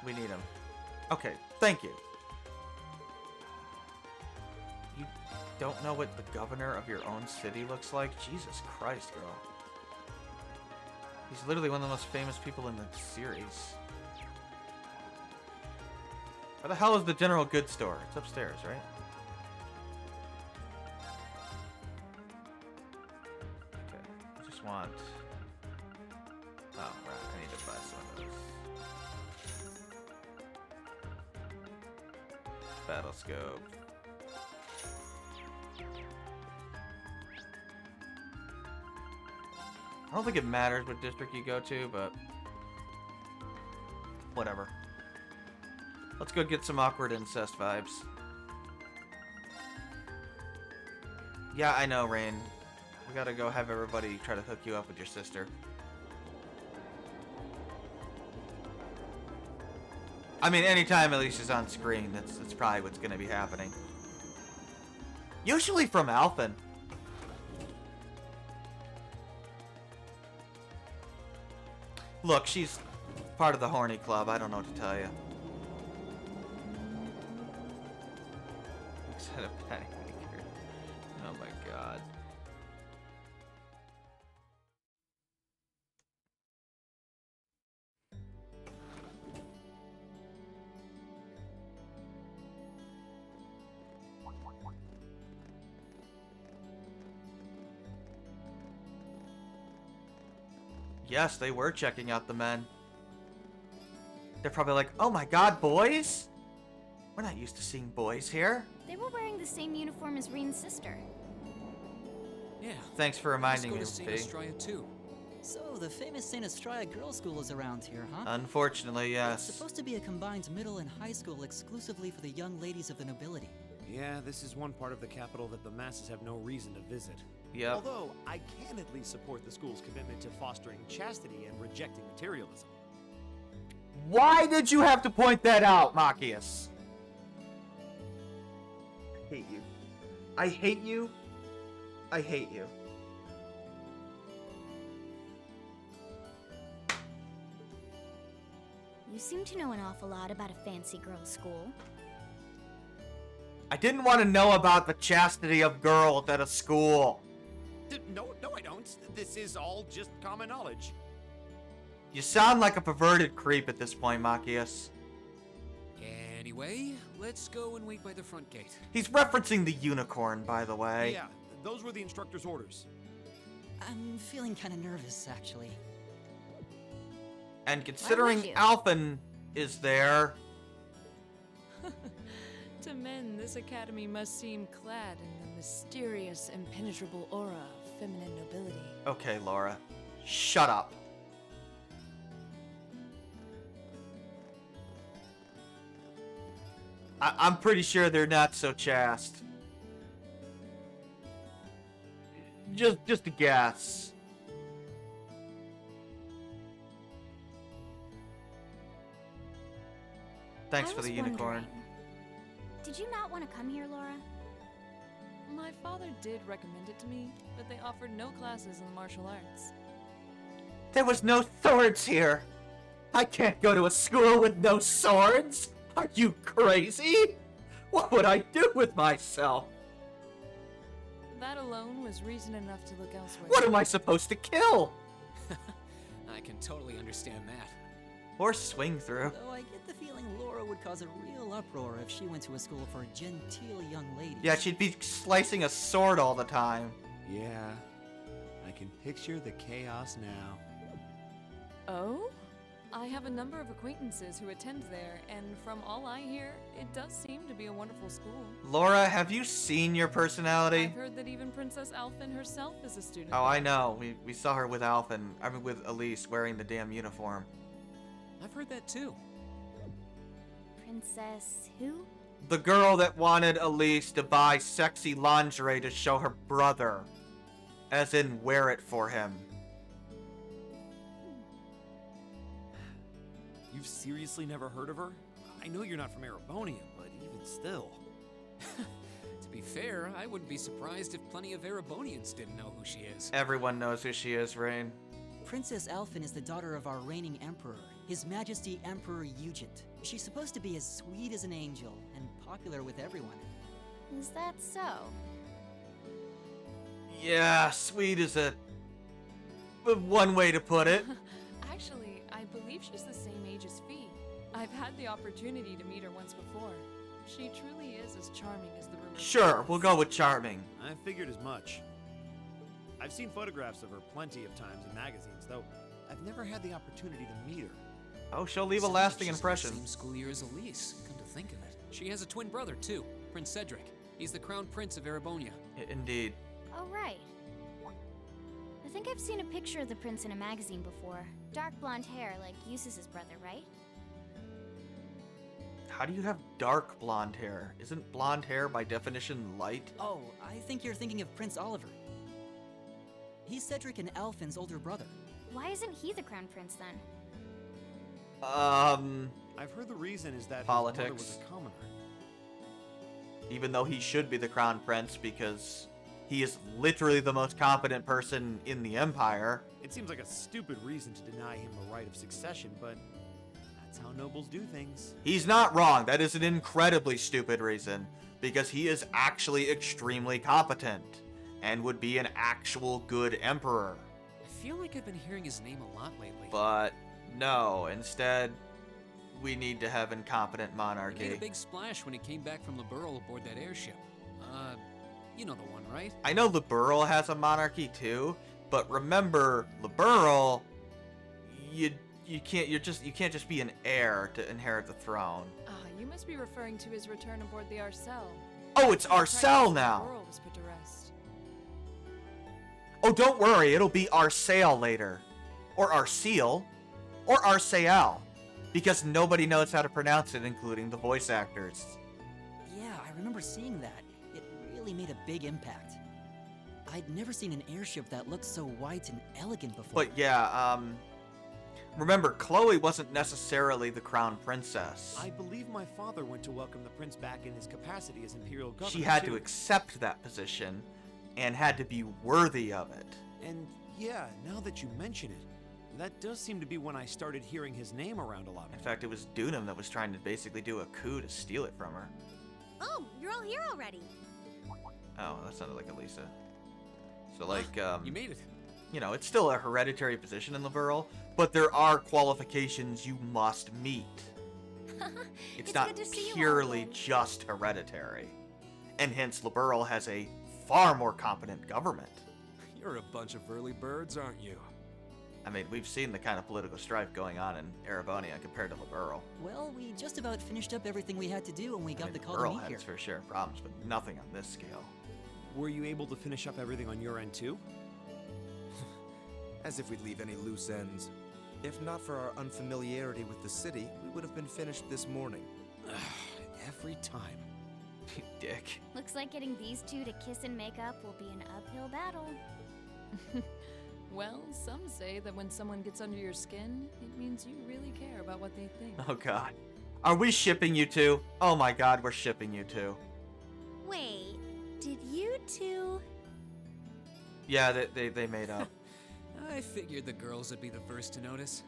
we need them. Okay, thank you. You don't know what the governor of your own city looks like? Jesus Christ, girl. He's literally one of the most famous people in the series. Where the hell is the general goods store? It's upstairs, right? Okay, I just want... Oh, right, I need to buy some of those. Battle scope. I don't think it matters what district you go to, but whatever. Let's go get some awkward incest vibes. Yeah, I know, Rain. We gotta go have everybody try to hook you up with your sister. I mean, anytime Alicia's on screen, that's probably what's gonna be happening. Usually from Alphen. Look, she's part of the horny club. I don't know what to tell you. Instead of panic maker. Oh my god. Yes, they were checking out the men. They're probably like, oh my god, boys? We're not used to seeing boys here. They were wearing the same uniform as Reen's sister. Yeah. Thanks for reminding me, Let's go to V. St. Estrella too. So, the famous St. Estrella Girls' School is around here, huh? Unfortunately, It's yes. supposed to be a combined middle and high school exclusively for the young ladies of the nobility. Yeah, this is one part of the capital that the masses have no reason to visit. Yep. Although, I can at least support the school's commitment to fostering chastity and rejecting materialism. Why did you have to point that out, Machias? I hate you. I hate you. I hate you. You seem to know an awful lot about a fancy girls' school. I didn't want to know about the chastity of girls at a school. No, I don't. This is all just common knowledge. You sound like a perverted creep at this point, Machias. Anyway, let's go and wait by the front gate. He's referencing the unicorn, by the way. Yeah, those were the instructor's orders. I'm feeling kind of nervous, actually. And considering you? Alphen is there, To men, this academy must seem clad in the mysterious, impenetrable aura of feminine nobility. okay, Laura, shut up. I'm pretty sure they're not so chaste. Just a guess. Thanks I for the was unicorn. wondering, did you not want to come here, Laura? My father did recommend it to me, but they offered no classes in the martial arts. There was no swords here. I can't go to a school with no swords. Are you crazy? What would I do with myself? That alone was reason enough to look elsewhere. What am I supposed to kill? I can totally understand that. Or swing through? Though I get the feeling Laura would cause a real uproar if she went to a school for genteel young ladies. Yeah, she'd be slicing a sword all the time. Yeah, I can picture the chaos now. Oh? I have a number of acquaintances who attend there, and from all I hear, it does seem to be a wonderful school. Laura, have you seen your personality? I've heard that even Princess Alphen herself is a student. Oh, I know. We saw her with Alphen. I mean, with Elise wearing the damn uniform. I've heard that too. Princess who? The girl that wanted Elise to buy sexy lingerie to show her brother. As in, wear it for him. You've seriously never heard of her? I know you're not from Erebonia, but even still. To be fair, I wouldn't be surprised if plenty of Erebonians didn't know who she is. Everyone knows who she is, Rain. Princess Alphen is the daughter of our reigning emperor, His Majesty Emperor Eugent. She's supposed to be as sweet as an angel and popular with everyone. Is that so? Yeah, sweet is one way to put it. Actually, I believe she's the same age as Fee. I've had the opportunity to meet her once before. She truly is as charming as the rumors. Sure, we'll go with charming. I figured as much. I've seen photographs of her plenty of times in magazines, though I've never had the opportunity to meet her. Oh, she'll leave a Sounds lasting like she's impression. in the same school year as Elise, come to think of it. She has a twin brother too, Prince Cedric. He's the crown prince of Erebonia. Indeed. Oh, right. I think I've seen a picture of the prince in a magazine before. Dark blonde hair, like Eustace's brother, right? How do you have dark blonde hair? Isn't blonde hair by definition light? Oh, I think you're thinking of Prince Oliver. He's Cedric and Alphen's older brother. Why isn't he the crown prince then? I've heard the reason is that his Politics. mother was a commoner. Even though he should be the crown prince because he is literally the most competent person in the empire. It seems like a stupid reason to deny him the right of succession, but that's how nobles do things. He's not wrong. That is an incredibly stupid reason because he is actually extremely competent and would be an actual good emperor. I feel like I've been hearing his name a lot lately. But no, instead, we need to have incompetent He monarchy. made a big splash when he came back from Liberl aboard that airship. You know the one, right? I know Liberl has a monarchy too, but remember, Liberl you can't just be an heir to inherit the throne. Ah, you must be referring to his return aboard the Arcel. Oh, it's Arcel now. The world was put to rest. Oh, don't worry, it'll be Arcel later, or Arceel, or Arcel, because nobody knows how to pronounce it, including the voice actors. Yeah, I remember seeing that. It really made a big impact. I'd never seen an airship that looked so white and elegant before. But yeah, remember, Chloe wasn't necessarily the crown princess. I believe my father went to welcome the prince back in his capacity as imperial governor. She had too. to accept that position, and had to be worthy of it. And yeah, now that you mention it, that does seem to be when I started hearing his name around a lot In more. fact, it was Dunham that was trying to basically do a coup to steal it from her. Oh, you're all here already. Oh, that sounded like Elisa. So like, You made it. you know, it's still a hereditary position in Liberl, but there are qualifications you must meet. It's not good to see you all purely again. just hereditary. And hence, Liberl has a far more competent government. You're a bunch of early birds, aren't you? I mean, we've seen the kind of political strife going on in Erebonia compared to Liberl. Well, we just about finished up everything we had to do when we got the call Liberl to meet had here. its fair share of problems, but nothing on this scale. Were you able to finish up everything on your end too? As if we'd leave any loose ends. If not for our unfamiliarity with the city, we would have been finished this morning. Every time. Dick. Looks like getting these two to kiss and make up will be an uphill battle. Well, some say that when someone gets under your skin, it means you really care about what they think. Oh god. Are we shipping you two? Oh my god, we're shipping you two. Wait, did you two? Yeah, they made up. I figured the girls would be the first to notice.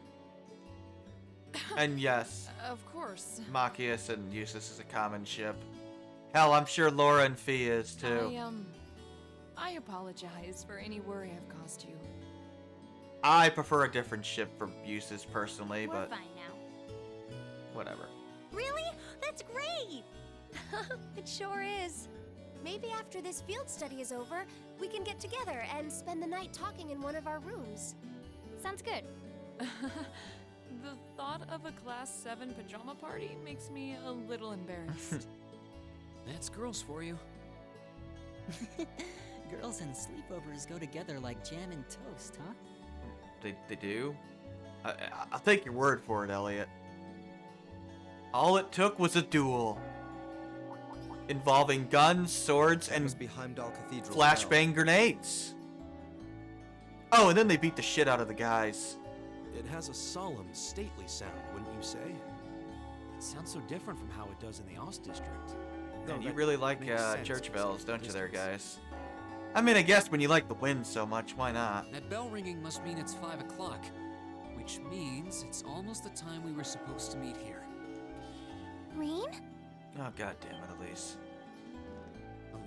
And yes, Of course. Machias and Eustace is a common ship. Hell, I'm sure Laura and Fee is too. I apologize for any worry I've caused you. I prefer a different ship for Eustace personally, We're but fine now. whatever. Really? That's great! It sure is. Maybe after this field study is over, we can get together and spend the night talking in one of our rooms. Sounds good. The thought of a Class 7 pajama party makes me a little embarrassed. That's girls for you. Girls and sleepovers go together like jam and toast, huh? They do? I'll take your word for it, Elliot. All it took was a duel. Involving guns, swords, and Was be Heimdall Cathedral. flashbang grenades. Oh, and then they beat the shit out of the guys. It has a solemn, stately sound, wouldn't you say? It sounds so different from how it does in the Ost district. Though And you that really like makes sense church considering bells, the don't you there, distance. guys? I mean, I guess when you like the wind so much, why not? That bell ringing must mean it's 5 o'clock, which means it's almost the time we were supposed to meet here. Reen? Oh, god damn it, Elise.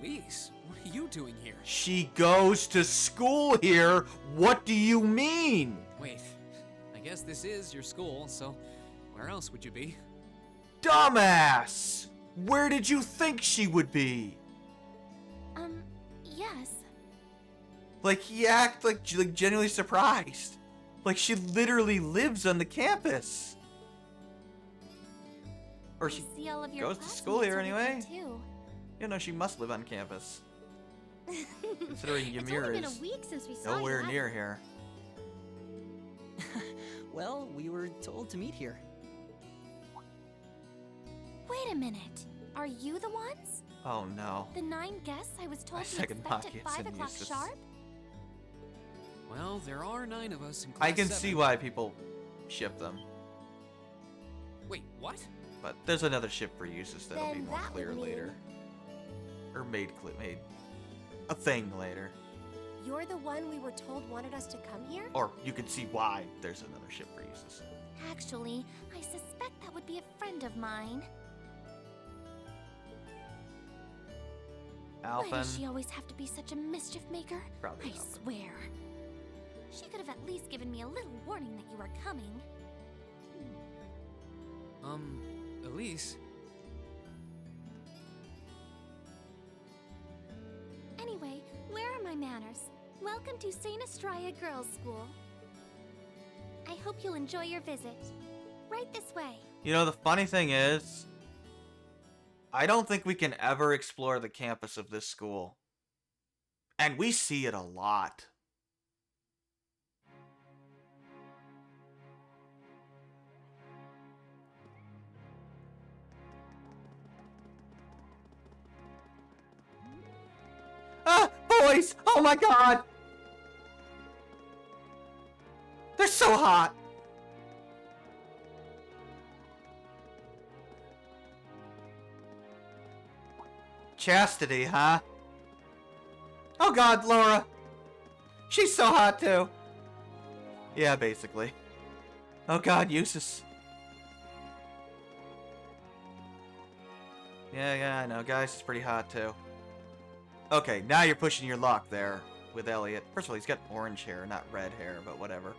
Elise, what are you doing here? She goes to school here. What do you mean? Wait, I guess this is your school, so where else would you be? Dumbass! Where did you think she would be? Yes. Like, he act like genuinely surprised. Like she literally lives on the campus. Or she See all of your goes to school here classmates over anyway. there, too. You know, she must live on campus. Considering It's Ymir only been a is week since we saw nowhere you near here. Well, we were told to meet here. Wait a minute. Are you the ones? Oh no. The 9 guests I was told I to second expect Machias at 5 and o'clock Eustace. sharp? Well, there are 9 of us in class I can 7. see why people ship them. Wait, what? But there's another ship for Eustace that'll be Then more that would clear mean- later. Or made a thing later. You're the one we were told wanted us to come here? Or you can see why there's another ship for Eustace. Actually, I suspect that would be a friend of mine. Why does she Alphen. always have to be such a mischief maker? Probably I Alphen. swear. She could have at least given me a little warning that you were coming. Elise? Anyway, where are my manners? Welcome to St. Estraya Girls' School. I hope hope you'll enjoy your visit. Right this way. You know, the funny thing is, I don't think we can ever explore the campus of this school. And we see it a lot. Ah, boys! Oh my god! They're so hot! Chastity, huh? Oh god, Laura! She's so hot too! Yeah, basically. Oh god, Eustace. Yeah, I know. Guys is pretty hot too. Okay, now you're pushing your luck there with Elliot. First of all, he's got orange hair, not red hair, but whatever.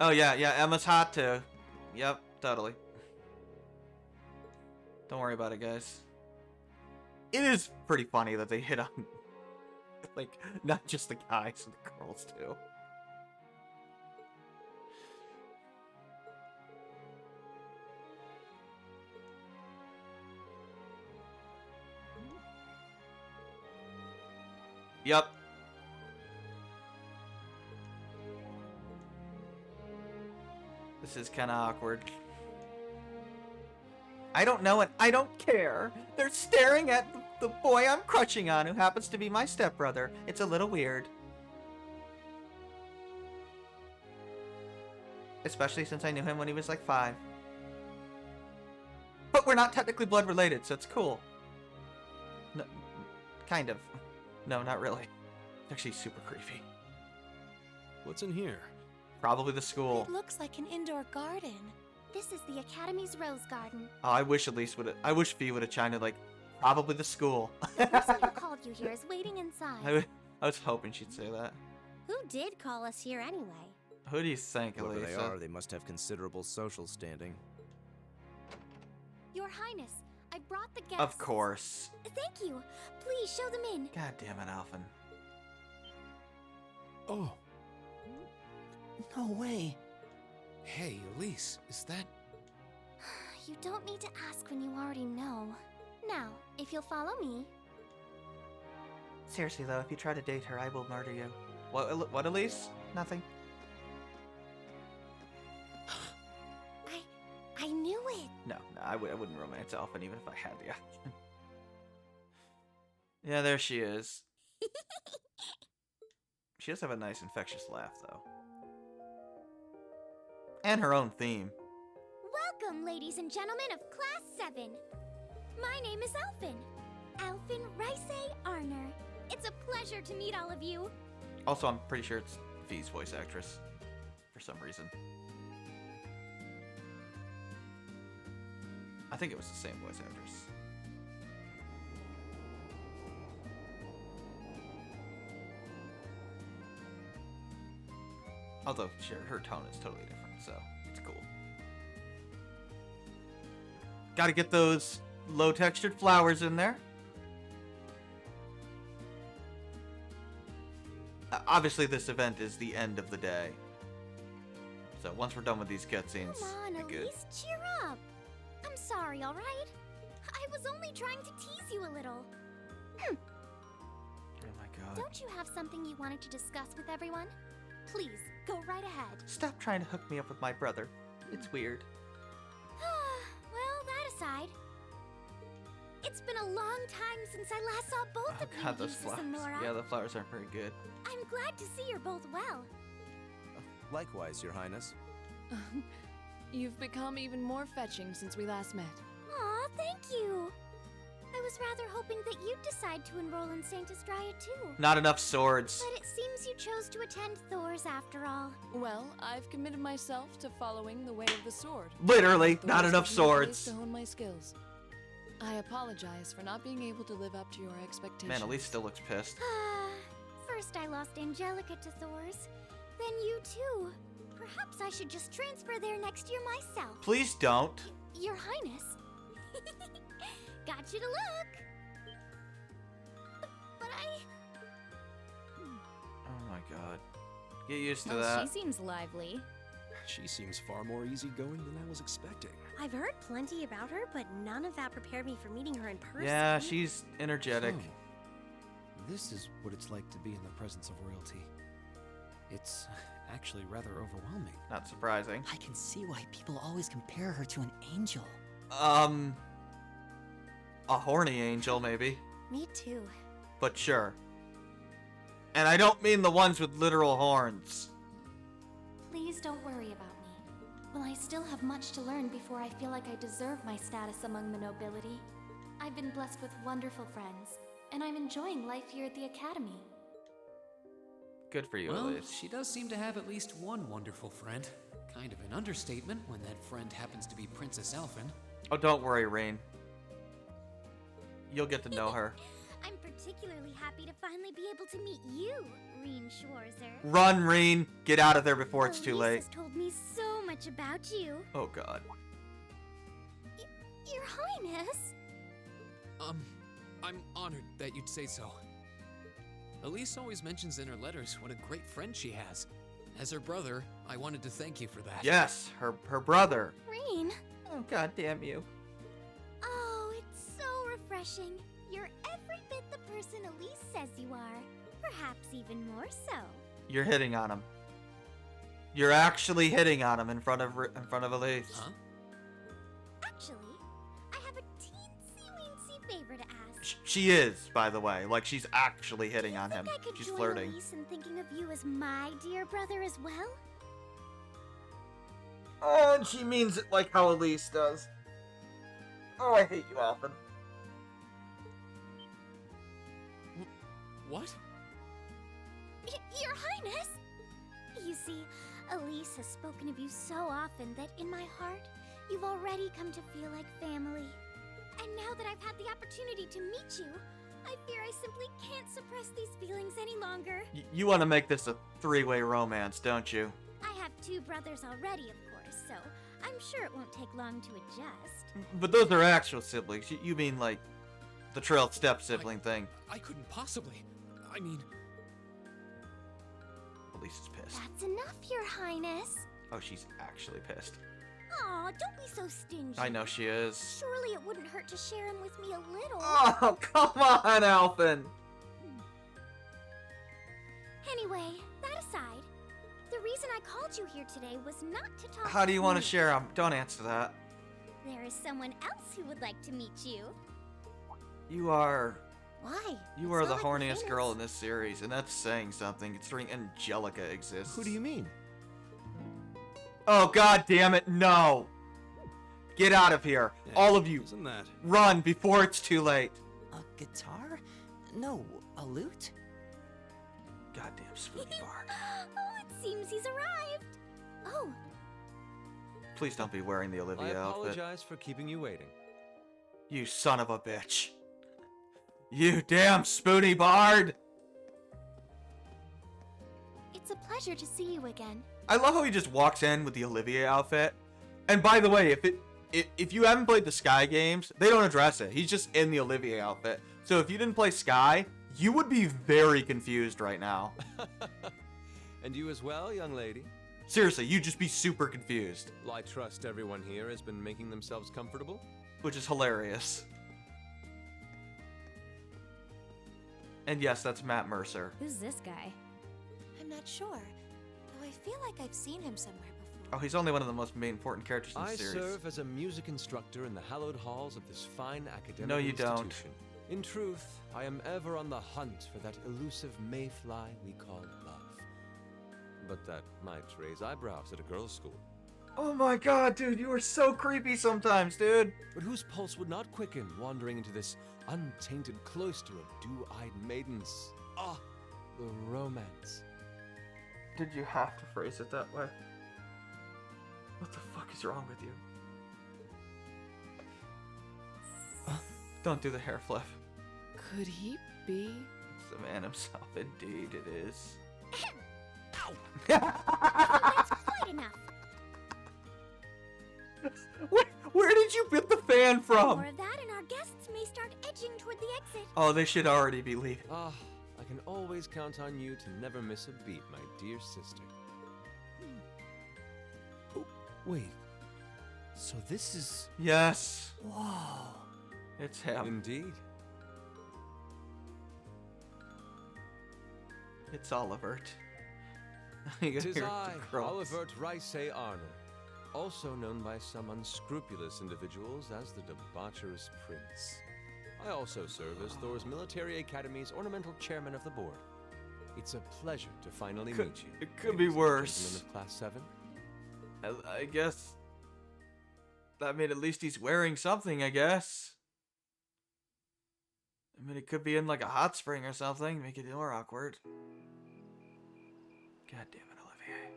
Oh yeah, Emma's hot too. Yep, totally. Don't worry about it, guys. It is pretty funny that they hit on, like, not just the guys and the girls too. Yep. This is kind of awkward. I don't know and I don't care. They're staring at the boy I'm crushing on, who happens to be my stepbrother. It's a little weird. Especially since I knew him when he was like 5. But we're not technically blood related, so it's cool. No, kind of. No, not really. It's actually super creepy. What's in here? Probably the school. It looks like an indoor garden. This is the Academy's rose garden. Oh, I wish at least I wish Fee would have chimed in like, probably the school. The person who called you here is waiting inside. I was hoping she'd say that. Who did call us here anyway? Who do you think, Elisa? Whoever they are, they must have considerable social standing. Your Highness, I brought the guests. Of course. Thank you. Please show them in. God damn it, Alphen. Oh. No way. Hey, Elise, is that... You don't need to ask when you already know. Now, if you'll follow me. Seriously though, if you try to date her, I will murder you. What, Elise? Nothing. I knew it. No, I wouldn't romance Alphen even if I had the option. Yeah, there she is. She does have a nice infectious laugh, though. And her own theme. Welcome, ladies and gentlemen of Class 7. My name is Alphen. Alphen Rice Arner. It's a pleasure to meet all of you. Also, I'm pretty sure it's Fee's voice actress. For some reason. I think it was the same voice actress. Although, sure, her tone is totally different, so it's cool. Gotta get those low-textured flowers in there. Obviously, this event is the end of the day. So once we're done with these cutscenes, Come on, we're good. Elise, cheer up. I'm sorry, all right? I was only trying to tease you a little. Oh my god. Don't you have something you wanted to discuss with everyone? Please, go right ahead. Stop trying to hook me up with my brother. It's weird. Well, that aside, it's been a long time since I last saw both Oh of god, you, those Eustace flowers. and Laura. Yeah, the flowers aren't very good. I'm glad to see you're both well. Likewise, Your Highness. You've become even more fetching since we last met. Aw, thank you. I was rather hoping that you'd decide to enroll in Saint Estrella too. Not enough swords. But it seems you chose to attend Thor's after all. Well, I've committed myself to following the way of the sword. Literally, Thor's not enough given me a place swords. to hone my skills. I apologize for not being able to live up to your expectations. Man, Elise still looks pissed. First I lost Angelica to Thor's, then you too. Perhaps I should just transfer there next year myself. Please don't. Your Highness. Got you to look. But Oh god. Get used to Well, that. she seems lively. She seems far more easygoing than I was expecting. I've heard plenty about her, but none of that prepared me for meeting her in person. Yeah, she's energetic. So, this is what it's like to be in the presence of royalty. It's actually rather overwhelming. Not surprising. I can see why people always compare her to an angel. A horny angel, maybe. Me too. But sure. And I don't mean the ones with literal horns. Please don't worry about me. Well, I still have much to learn before I feel like I deserve my status among the nobility. I've been blessed with wonderful friends, and I'm enjoying life here at the Academy. Good for you, Well, Elise. she does seem to have at least one wonderful friend. Kind of an understatement when that friend happens to be Princess Elfin. Oh, don't worry, Rain. You'll get to know her. I'm particularly happy to finally be able to meet you, Reen Schwarzer. Run, Rain! Get out of there before it's too late. Elise has told me so much about you. Oh god. Your Highness. I'm honored that you'd say so. Elise always mentions in her letters what a great friend she has. As her brother, I wanted to thank you for that. Yes, her brother. Reen. Oh god damn you. Oh, it's so refreshing. You're every bit the person Elise says you are. Perhaps even more so. You're hitting on him. You're actually hitting on him in front of Elise. Huh? Actually, I have a teensy-weensy favor to ask. She is, by the way. Like, she's actually hitting on him. I could She's join flirting. Elise in thinking of you as my dear brother as well? Oh, and she means it like how Elise does. Oh, I hate you, Alvin. What? Your Highness! You see, Elise has spoken of you so often that in my heart, you've already come to feel like family. And now that I've had the opportunity to meet you, I fear I simply can't suppress these feelings any longer. You want to make this a three-way romance, don't you? I have two brothers already, of course, so I'm sure it won't take long to adjust. But those are actual siblings. You mean, like, the trail step-sibling thing. I couldn't possibly. I mean... Elise is pissed. That's enough, Your Highness. Oh, she's actually pissed. Aw, don't be so stingy. I know she is. Surely it wouldn't hurt to share him with me a little. Oh, come on, Alvin! Anyway, that aside, the reason I called you here today was not to talk. How do you want me. to share them? Don't answer that. There is someone else who would like to meet you. You are... Why? You are the horniest girl in this series, and that's saying something, considering Angelica exists. Who do you mean? Oh, god damn it, no! Get out of here. Yeah, All of you. Isn't that? Run before it's too late. A guitar? No, a lute? Goddamn Spooky Bar. Oh, it seems he's arrived. Oh, Please don't be wearing the I Olivia outfit. apologize for keeping you waiting. You son of a bitch. You damn Spoony Bard! It's a pleasure to see you again. I love how he just walks in with the Olivia outfit. And by the way, if you haven't played the Sky games, they don't address it. He's just in the Olivia outfit. So if you didn't play Sky, you would be very confused right now. And you as well, young lady? Seriously, you'd just be super confused. Well, I trust everyone here has been making themselves comfortable. Which is hilarious. And yes, that's Matt Mercer. who's this guy? I'm not sure, though I feel like I've seen him somewhere before. Oh, he's only one of the most important characters in the I series. serve as a music instructor in the hallowed halls of this fine academic No, you institution. don't. In truth, I am ever on the hunt for that elusive mayfly we call love. But that might raise eyebrows at a girls' school. Oh my god, dude, you are so creepy sometimes, dude. But whose pulse would not quicken wandering into this untainted cloister of dew-eyed maidens? Ah, the romance. Did you have to phrase it that way? What the fuck is wrong with you? Don't do the hair flip. Could he be? It's the man himself, indeed it is. That's quite enough. Where did you get the fan from? More of that, and our guests may start edging toward the exit. Oh, they should already be leaving. Ah, I can always count on you to never miss a beat, my dear sister. Oh, wait. So this is... Yes. Whoa. It's him. Indeed. It's Olivert. Tis I, Olivert Rice Arner, also known by some unscrupulous individuals as the Debaucherous Prince. I also serve as Thor's Military Academy's ornamental chairman of the board. It's a pleasure to finally meet you. It could be worse. Gentlemen of Class 7. I guess... I mean, at least he's wearing something, I guess. I mean, it could be in like a hot spring or something, make it more awkward. God damn it, Olivier.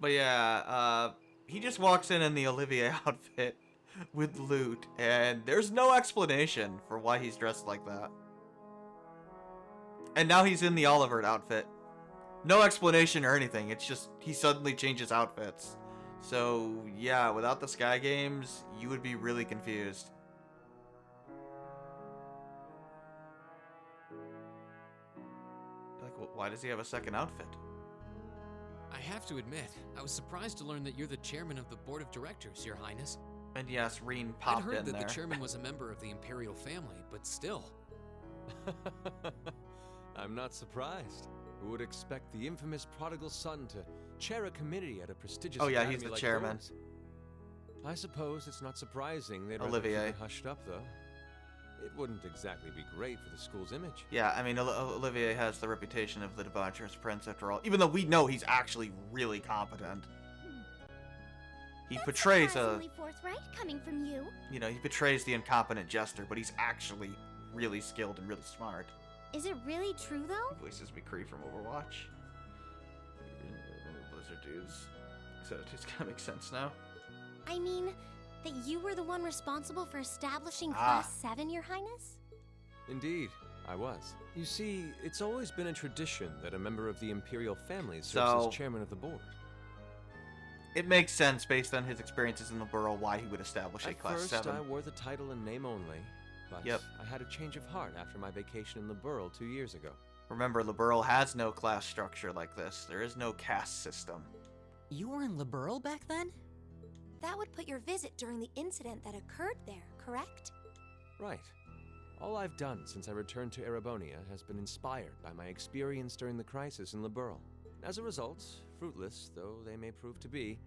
But yeah, he just walks in the Olivier outfit with loot, and there's no explanation for why he's dressed like that. And now he's in the Olivert outfit. No explanation or anything, it's just he suddenly changes outfits. So yeah, without the Sky Games, you would be really confused. Like, why does he have a second outfit? I have to admit, I was surprised to learn that you're the chairman of the board of directors, Your Highness. And yes, Reen I'd popped heard in that there. the chairman was a member of the imperial family, but still. I'm not surprised. Who would expect the infamous prodigal son to chair a committee at a prestigious Oh yeah, academy he's the like chairman. yours? I suppose it's not surprising they'd Olivier. rather keep it hushed up, though. It wouldn't exactly be great for the school's image. Yeah, I mean, Olivier has the reputation of the debaucherous prince after all, even though we know he's actually really competent. He That's portrays a, surprisingly forthright coming from you. you know, he portrays the incompetent jester, but he's actually really skilled and really smart. Is it really true though? Voices McCree from Overwatch. Blizzard dudes. So it's kind of makes sense now. I mean, that you were the one responsible for establishing Ah. Class 7, Your Highness? Indeed, I was. You see, it's always been a tradition that a member of the imperial family serves So- as chairman of the board. It makes sense based on his experiences in the borough why he would establish a At class first, 7. I wore the title in name only, but Yep. I had a change of heart after my vacation in the borough 2 years ago. Remember, the borough has no class structure like this. There is no caste system. You were in Liberl back then? That would put your visit during the incident that occurred there, correct? Right. All I've done since I returned to Erebonia has been inspired by my experience during the crisis in Liberl. As a result, fruitless though they may prove to be,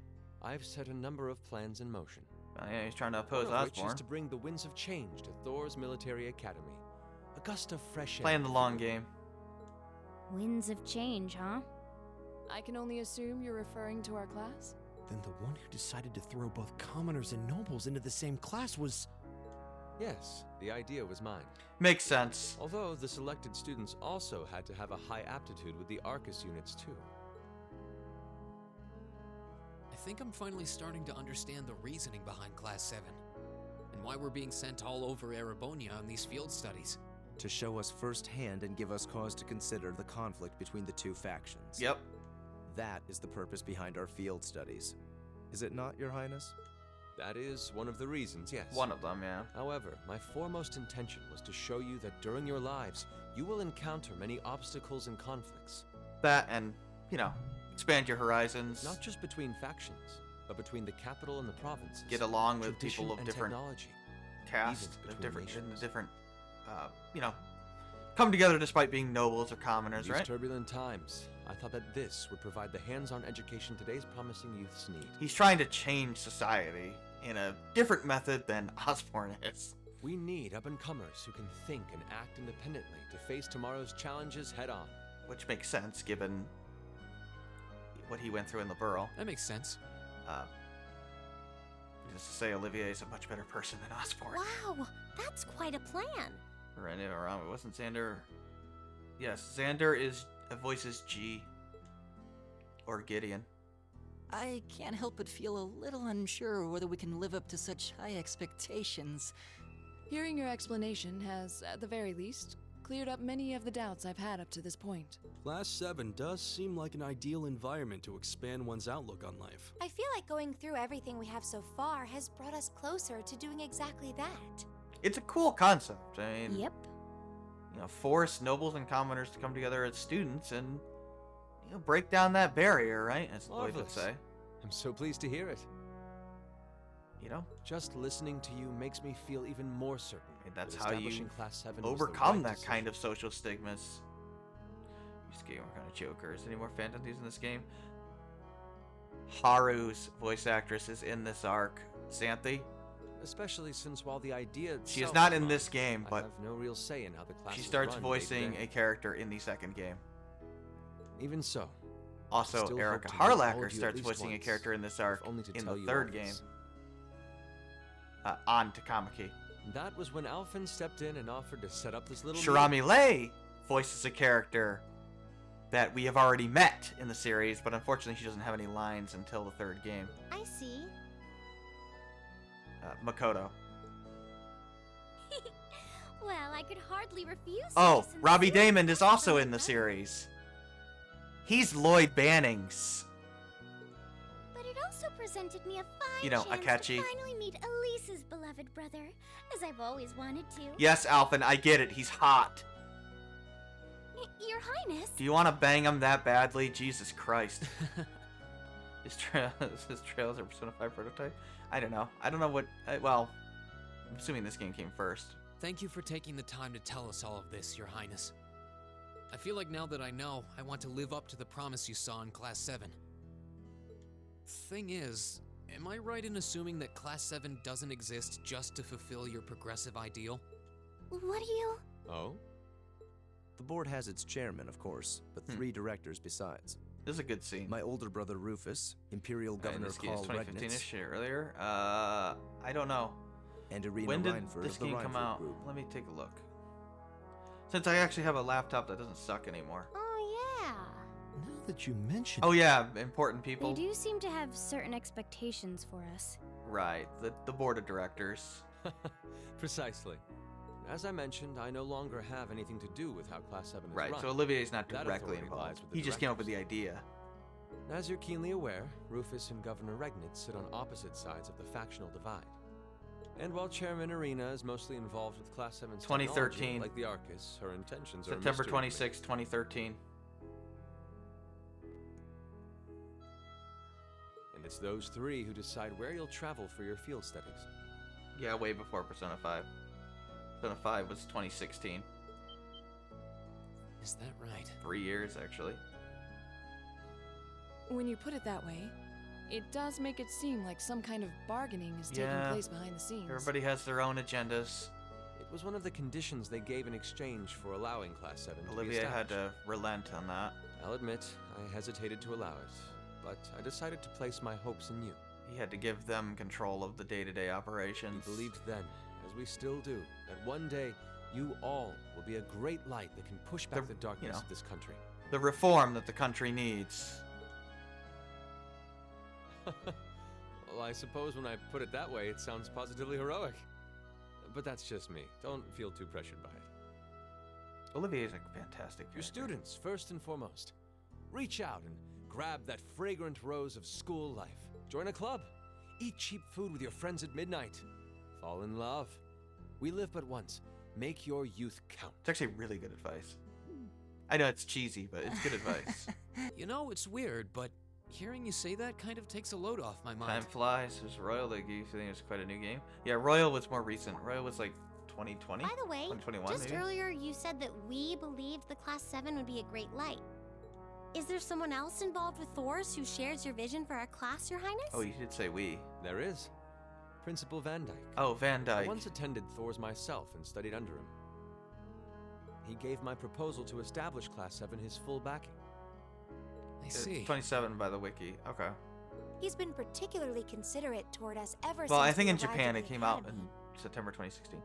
I've set a number of plans in motion. Yeah, he's trying to oppose One of which Osborne. is to bring the winds of change to Thor's Military Academy. A gust of fresh air. Playing the long game. Winds of change, huh? I can only assume you're referring to our class? Then the one who decided to throw both commoners and nobles into the same class was... Yes, the idea was mine. Makes sense. Although the selected students also had to have a high aptitude with the Arcus units too. I think I'm finally starting to understand the reasoning behind Class 7, and why we're being sent all over Erebonia on these field studies. To show us firsthand and give us cause to consider the conflict between the two factions. Yep. That is the purpose behind our field studies. Is it not, Your Highness? That is one of the reasons, yes. One of them, yeah. However, my foremost intention was to show you that during your lives, you will encounter many obstacles and conflicts. That and, you know, expand your horizons. Not just between factions, but between the capital and the provinces. Get along with tradition people of and different technology. castes, even of between different, nations. you know, come together despite being nobles or commoners, These right? turbulent times, I thought that this would provide the hands-on education today's promising youths need. He's trying to change society in a different method than Osborne is. We need up-and-comers who can think and act independently to face tomorrow's challenges head-on. Which makes sense given what he went through in the borough. That makes sense. Just to say, Olivier is a much better person than Osborne. Wow, that's quite a plan. Or any around. It wasn't Xander. Yes, Xander voices G. Or Gideon. I can't help but feel a little unsure whether we can live up to such high expectations. Hearing your explanation has, at the very least, cleared up many of the doubts I've had up to this point. Class 7 does seem like an ideal environment to expand one's outlook on life. I feel like going through everything we have so far has brought us closer to doing exactly that. It's a cool concept. I mean, Yep. you know, force nobles and commoners to come together as students and, you know, break down that barrier, right? As Lloyd would Marvelous. say. I'm so pleased to hear it. You know, Just listening to you makes me feel even more certain. that's that how you establishing Class 7 was the overcome right that decision. kind of social stigmas. This game are kind of jokers. Any more fantasies in this game? Haru's voice actress is in this arc. Xanthi. Especially since while the idea She is itself not is in mine, this game, I but have no real say in how the class she is starts run voicing day to a day. character in the second game. Even so, Also, Still Erica hope to meet all Harlacher of you at starts least voicing a once, character in this arc if only to in tell the you third all game. this. On Takamaki. That was when Alphen stepped in and offered to set up this little Shirami Lei voices a character that we have already met in the series, but unfortunately she doesn't have any lines until the third game. I see. Makoto. Well, I could hardly refuse. Oh, this in the Robbie series. Damon is also in the series. He's Lloyd Bannings. But it also presented me a fine You know, chance Akechi. to finally meet Elise's beloved brother, as I've always wanted to. Yes, Alphen, I get it. He's hot. Your Highness. Do you want to bang him that badly? Jesus Christ. His trails are Persona 5 prototype? I don't know. I don't know what... well, I'm assuming this game came first. Thank you for taking the time to tell us all of this, Your Highness. I feel like now that I know, I want to live up to the promise you saw in Class 7. Thing is, am I right in assuming that Class 7 doesn't exist just to fulfill your progressive ideal? What do you... Oh? The board has its chairman, of course, but 3 directors besides. This is a good scene. My older brother Rufus, Imperial Governor this game is Carl 2015-ish Regnitz, earlier. I don't know. and Irina When did Reinford this of the game come Reinford out? Group. Let me take a look. Since I actually have a laptop that doesn't suck anymore. Oh, yeah. Now that you mention Oh yeah, important They people. do seem to have certain expectations for us. Right, the board of directors. Precisely. As I mentioned, I no longer have anything to do with how Class 7 is Right, run. so Olivier's not That directly authority lies involved. with the He just came up with the directors. idea. As you're keenly aware, Rufus and Governor Regnitz sit on opposite sides of the factional divide. And while Chairman Irina is mostly involved with Class 7's 2013. technology, like the Arcus, her intentions are a September mystery to me. 26, 2013. And it's those 3 who decide where you'll travel for your field studies. Yeah, way before Persona 5. Persona 5 was 2016. Is that right? 3 years, actually. When you put it that way, it does make it seem like some kind of bargaining is taking Yeah. place behind the scenes. Everybody has their own agendas. It was one of the conditions they gave in exchange for allowing Class 7 to be Olivier had established. to relent on that. I'll admit, I hesitated to allow it, but I decided to place my hopes in you. He had to give them control of the day-to-day We operations. believed then, as we still do, that one day you all will be a great light that can push back The- the darkness you know. of this country. The reform that the country needs. Well, I suppose when I put it that way, it sounds positively heroic. But that's just me. Don't feel too pressured by it. Olivier's a fantastic Your character. students, first and foremost. Reach out and grab that fragrant rose of school life. Join a club. Eat cheap food with your friends at midnight. Fall in love. We live but once. Make your youth count. It's actually really good advice. I know it's cheesy, but it's good advice. You know, it's weird, but hearing you say that kind of takes a load off my mind. Time flies. There's Royal that you think it's quite a new game. Yeah, Royal was more recent. Royal was like 2020? By the way, 2021 just maybe? earlier you said that we believed the Class 7 would be a great light. Is there someone else involved with Thor's who shares your vision for our class, Your Highness? Oh, you did say we. There is. Principal Van Dyke. Oh, Van I Dyke. once attended Thor's myself and studied under him. He gave my proposal to establish Class 7 his full backing. I It's see. 27 by the wiki. Okay. He's been particularly considerate toward us ever since Well, I think we in arrived Japan at it the came out academy. in September 2016.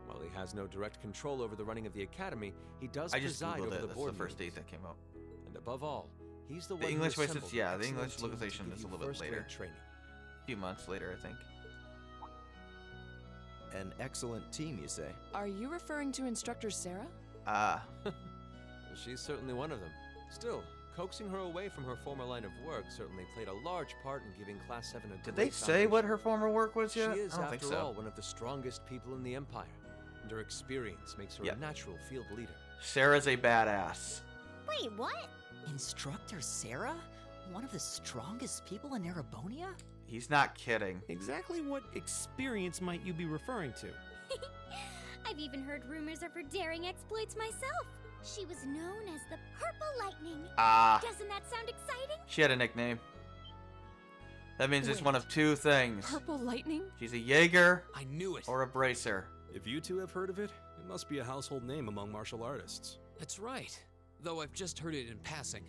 While he has no direct control over the running of the academy, he does I just preside googled over it. the That's board the first date meetings. that came out. And above all, he's the one The who English voice assembled is, yeah, an the English excellent team to localization give is a you little bit first-rate later. training. A few months later, I think. An excellent team, you say? Are you referring to instructor Sarah? Ah, She's certainly one of them. Still, coaxing her away from her former line of work certainly played a large part in giving Class 7 a Did great they say foundation. what her former work was yet? She is, I don't think after so. all, one of the strongest people in the Empire, and her experience makes her Yep. a natural field leader. Sarah's a badass. Wait, what? Instructor Sarah? One of the strongest people in Erebonia? He's not kidding. Exactly what experience might you be referring to? I've even heard rumors of her daring exploits myself. She was known as the Purple Lightning. Ah. Doesn't that sound exciting? She had a nickname. That means it's Wait. one of two things. Purple lightning? She's a Jaeger I knew it. or a Bracer. If you two have heard of it, it must be a household name among martial artists. That's right. Though I've just heard it in passing.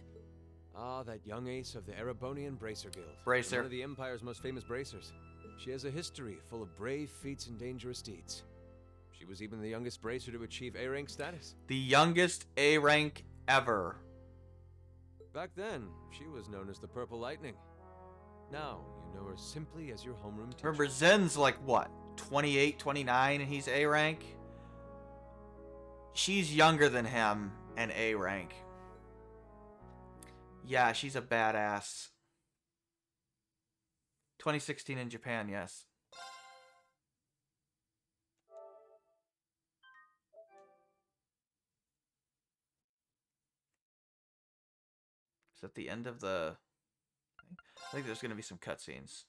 Ah, that young ace of the Erebonian Bracer Guild. Bracer. One of the Empire's most famous bracers. She has a history full of brave feats and dangerous deeds. She was even the youngest bracer to achieve A-rank status. The youngest A rank ever. Back then, she was known as the Purple Lightning. Now, you know her simply as your homeroom teacher. Remember, Zen's like what? 28, 29, and he's A rank? She's younger than him and A rank. Yeah, she's a badass. 2016 in Japan, yes. Is that the end of the... I think there's going to be some cutscenes.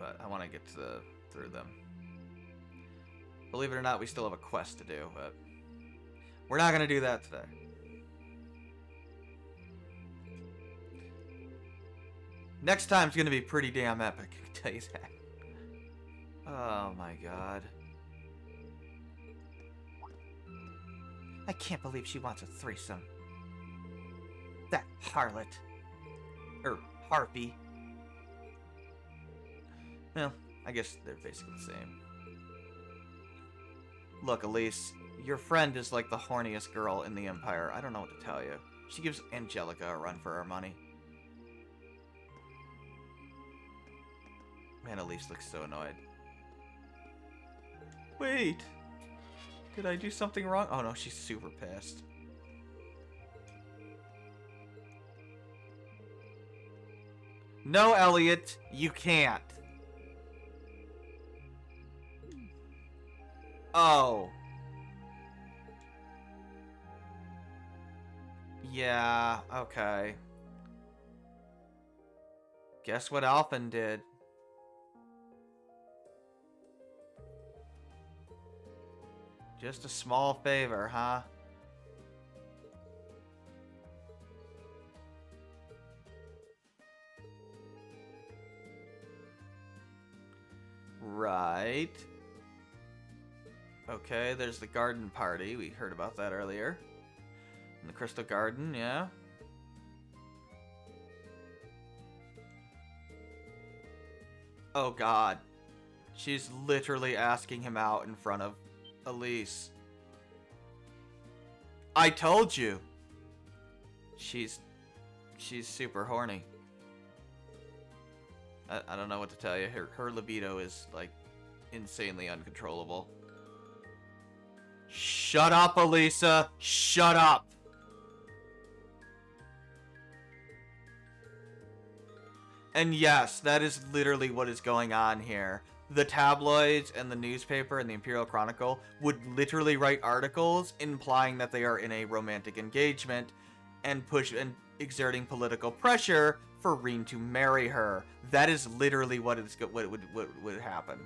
But I want to get to through them. Believe it or not, we still have a quest to do, but... we're not going to do that today. Next time's going to be pretty damn epic, I can tell you that. Oh my god. I can't believe she wants a threesome. That harlot. Or harpy. Well, I guess they're basically the same. Look, Elise, your friend is like the horniest girl in the Empire. I don't know what to tell you. She gives Angelica a run for her money. Man, Elise looks so annoyed. Wait! Did I do something wrong? Oh no, she's super pissed. No, Elliot, you can't. Oh. Yeah, okay. Guess what Alphen did? Just a small favor, huh? Right. Okay, there's the garden party. We heard about that earlier. In the Crystal Garden, yeah. Oh god. She's literally asking him out in front of Elise. I told you. She's super horny. I don't know what to tell you. Her libido is like insanely uncontrollable. Shut up, Elisa. Shut up. And yes, that is literally what is going on here. The tabloids and the newspaper and the Imperial Chronicle would literally write articles implying that they are in a romantic engagement and exerting political pressure for Reen to marry her. That is literally what would happen.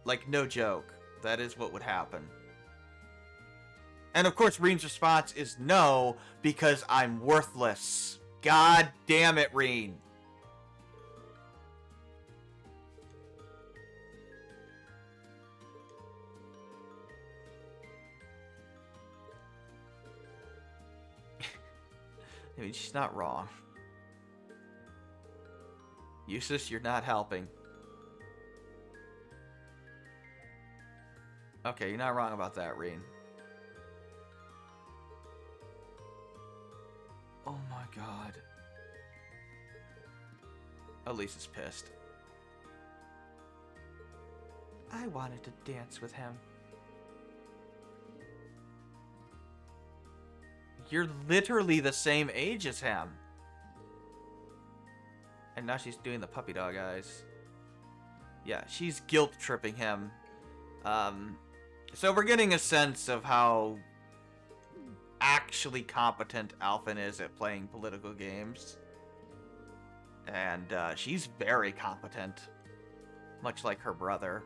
Like, no joke. That is what would happen. And of course, Reen's response is no, because I'm worthless. God damn it, Reen. I mean, she's not wrong. Eustace, you're not helping. Okay, you're not wrong about that, Reen. Oh my god. Elise is pissed. I wanted to dance with him. You're literally the same age as him. And now she's doing the puppy dog eyes. Yeah, she's guilt tripping him. So we're getting a sense of how actually competent Alphen is at playing political games. And she's very competent, much like her brother.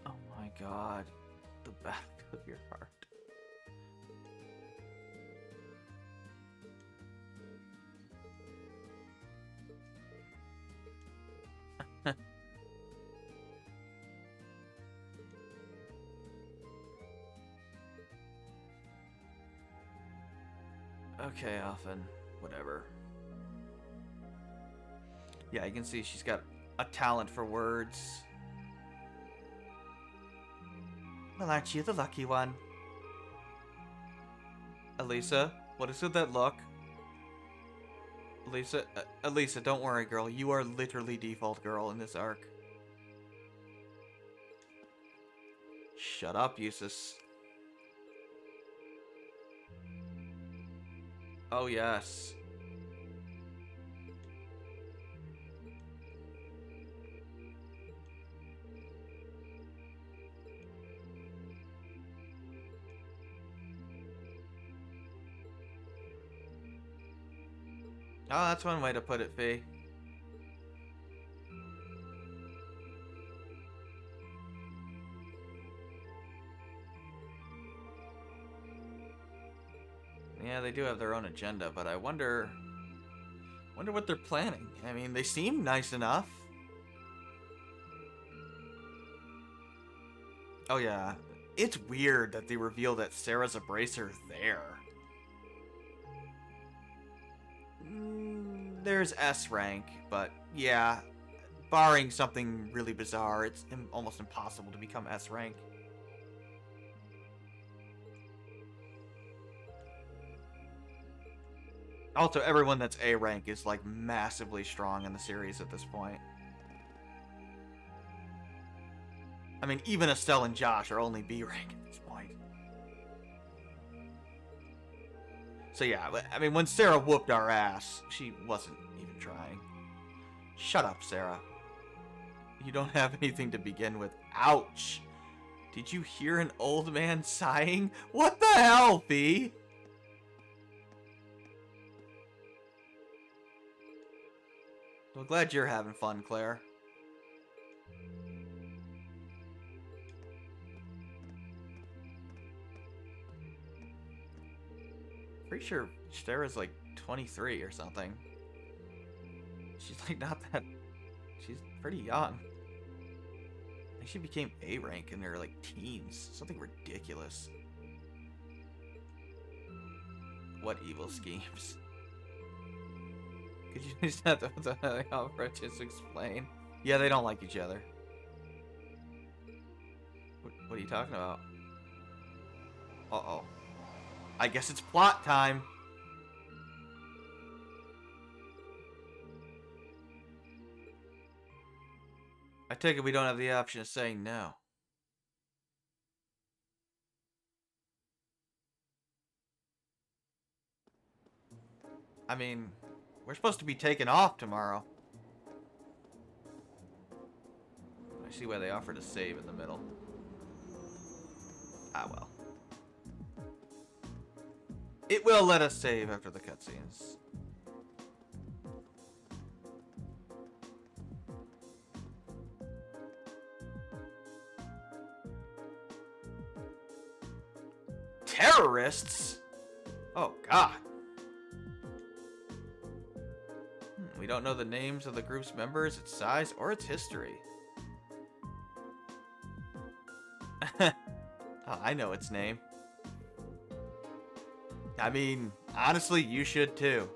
Oh my god, the battlefield of your heart. Okay, Alphen. Whatever. Yeah, you can see she's got a talent for words. Well, aren't you the lucky one? Elisa, what is with that look? Elisa, don't worry, girl. You are literally default girl in this arc. Shut up, Eustace. Oh, yes. Oh, that's one way to put it, Fee. Yeah, they do have their own agenda, but I wonder what they're planning. I mean, they seem nice enough. Oh yeah, it's weird that they reveal that Sarah's a bracer there. There's S rank, but yeah, barring something really bizarre, it's almost impossible to become S rank. Also, everyone that's A rank is like massively strong in the series at this point. I mean, even Estelle and Josh are only B rank at this point. So yeah, I mean, when Sarah whooped our ass, she wasn't even trying. Shut up, Sarah. You don't have anything to begin with. Ouch! Did you hear an old man sighing? What the hell, Fee? Well, glad you're having fun, Claire. Pretty sure Sarah's like 23 or something. She's like not that... She's pretty young. I think she became A rank in their like teens. Something ridiculous. What evil schemes? Could you just have to just explain? Yeah, they don't like each other. What are you talking about? Uh-oh. I guess it's plot time. I take it we don't have the option of saying no. I mean, we're supposed to be taking off tomorrow. I see why they offered a save in the middle. Ah, well. It will let us save after the cutscenes. Terrorists? Oh, God. We don't know the names of the group's members, its size, or its history. Oh, I know its name. I mean, honestly, you should too.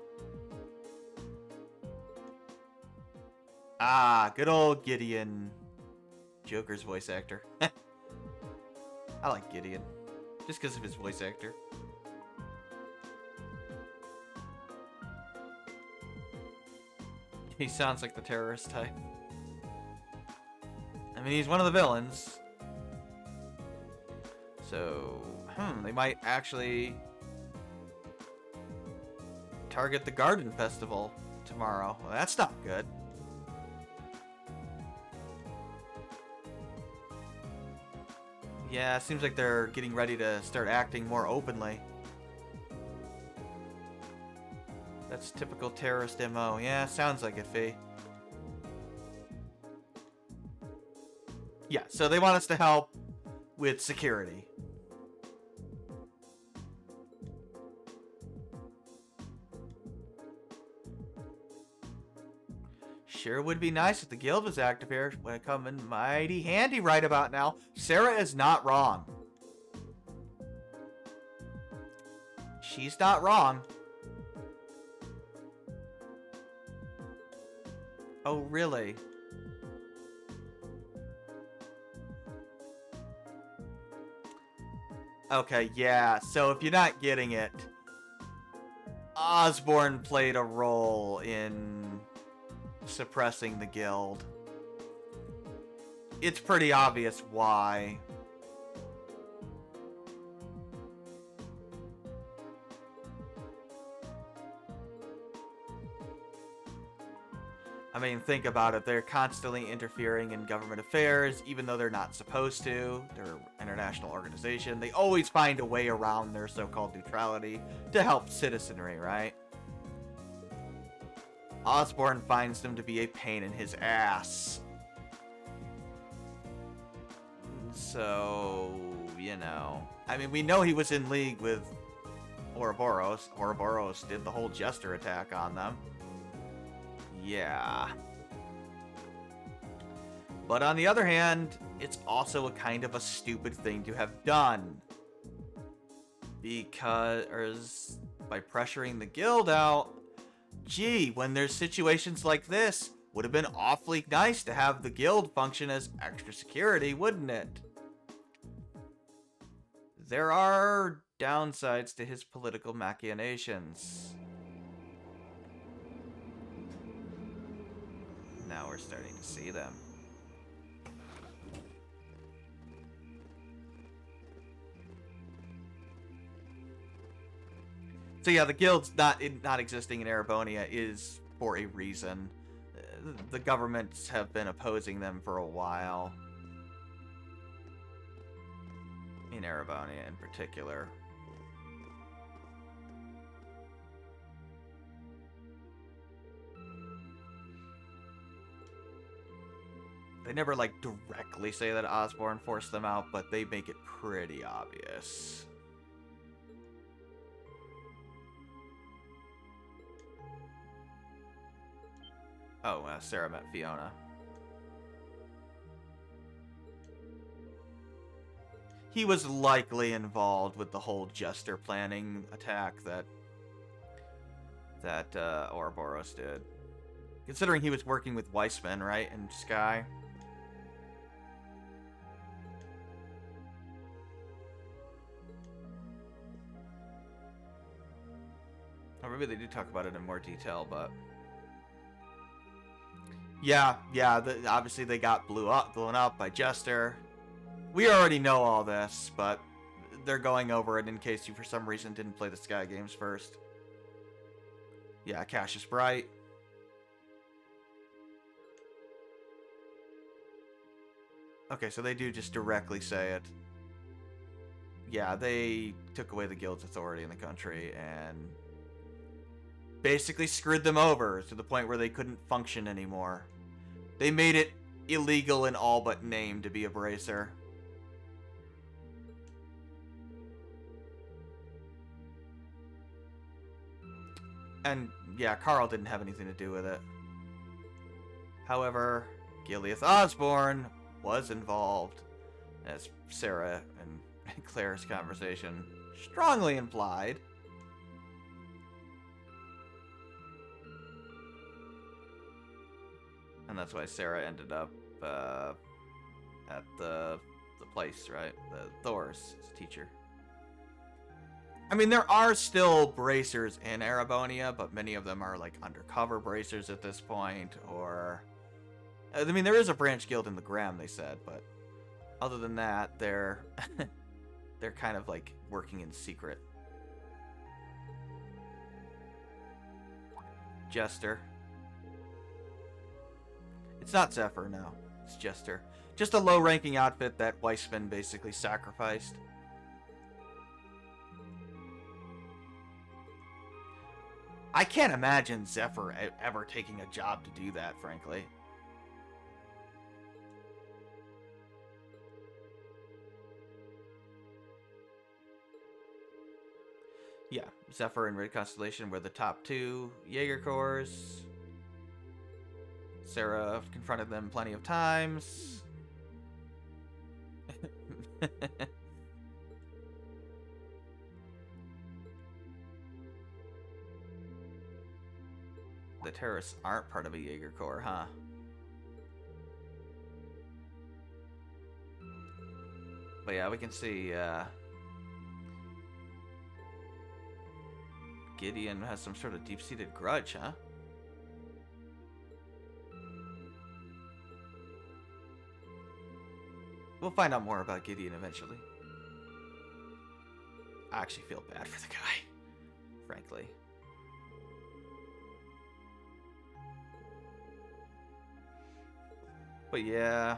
Ah, good old Gideon. Joker's voice actor. I like Gideon. Just because of his voice actor. He sounds like the terrorist type. I mean, he's one of the villains. So, they might actually target the Garden Festival tomorrow. Well, that's not good. Yeah, it seems like they're getting ready to start acting more openly. That's typical terrorist MO. Yeah, sounds like it, Fee. Yeah, so they want us to help with security. Sure would be nice if the guild was active here. Would come in mighty handy right about now. Sarah is not wrong. She's not wrong. Oh, really? Okay, yeah. So if you're not getting it, Osborne played a role in suppressing the guild. It's pretty obvious why. I mean, think about it. They're constantly interfering in government affairs, even though they're not supposed to. They're an international organization. They always find a way around their so-called neutrality to help citizenry, right? Osborne finds them to be a pain in his ass. So, you know. I mean, we know he was in league with Ouroboros. Ouroboros did the whole Jester attack on them. Yeah. But on the other hand, it's also a kind of a stupid thing to have done. Because by pressuring the guild out, gee, when there's situations like this, would have been awfully nice to have the guild function as extra security, wouldn't it? There are downsides to his political machinations. Now we're starting to see them. So yeah, the guild's not existing in Erebonia is for a reason. The governments have been opposing them for a while. In Erebonia in particular. They never, like, directly say that Osborne forced them out, but they make it pretty obvious. Oh, Sarah met Fiona. He was likely involved with the whole Jester planning attack that Ouroboros did. Considering he was working with Weissman, right, in Sky. Or maybe they do talk about it in more detail, but yeah, obviously they got blown up by Jester. We already know all this, but they're going over it in case you for some reason didn't play the Sky games first. Yeah, Cassius Bright. Okay, so they do just directly say it. Yeah, they took away the guild's authority in the country and basically screwed them over to the point where they couldn't function anymore. They made it illegal in all but name to be a bracer. And yeah, Carl didn't have anything to do with it. However, Gileath Osborne was involved, as Sarah and Claire's conversation strongly implied. And that's why Sarah ended up at the place, right? The Thor's teacher. I mean, there are still bracers in Erebonia, but many of them are like undercover bracers at this point, or... I mean, there is a branch guild in the Graham, they said, but other than that, they're they're kind of like working in secret. Jester. It's not Zephyr, no. It's Jester. Just a low-ranking outfit that Weissman basically sacrificed. I can't imagine Zephyr ever taking a job to do that, frankly. Yeah, Zephyr and Red Constellation were the top two Jaeger Corps. Sarah confronted them plenty of times. The terrorists aren't part of a Jaeger Corps, huh? But yeah, we can see Gideon has some sort of deep-seated grudge, huh? We'll find out more about Gideon eventually. I actually feel bad for the guy, frankly. But yeah.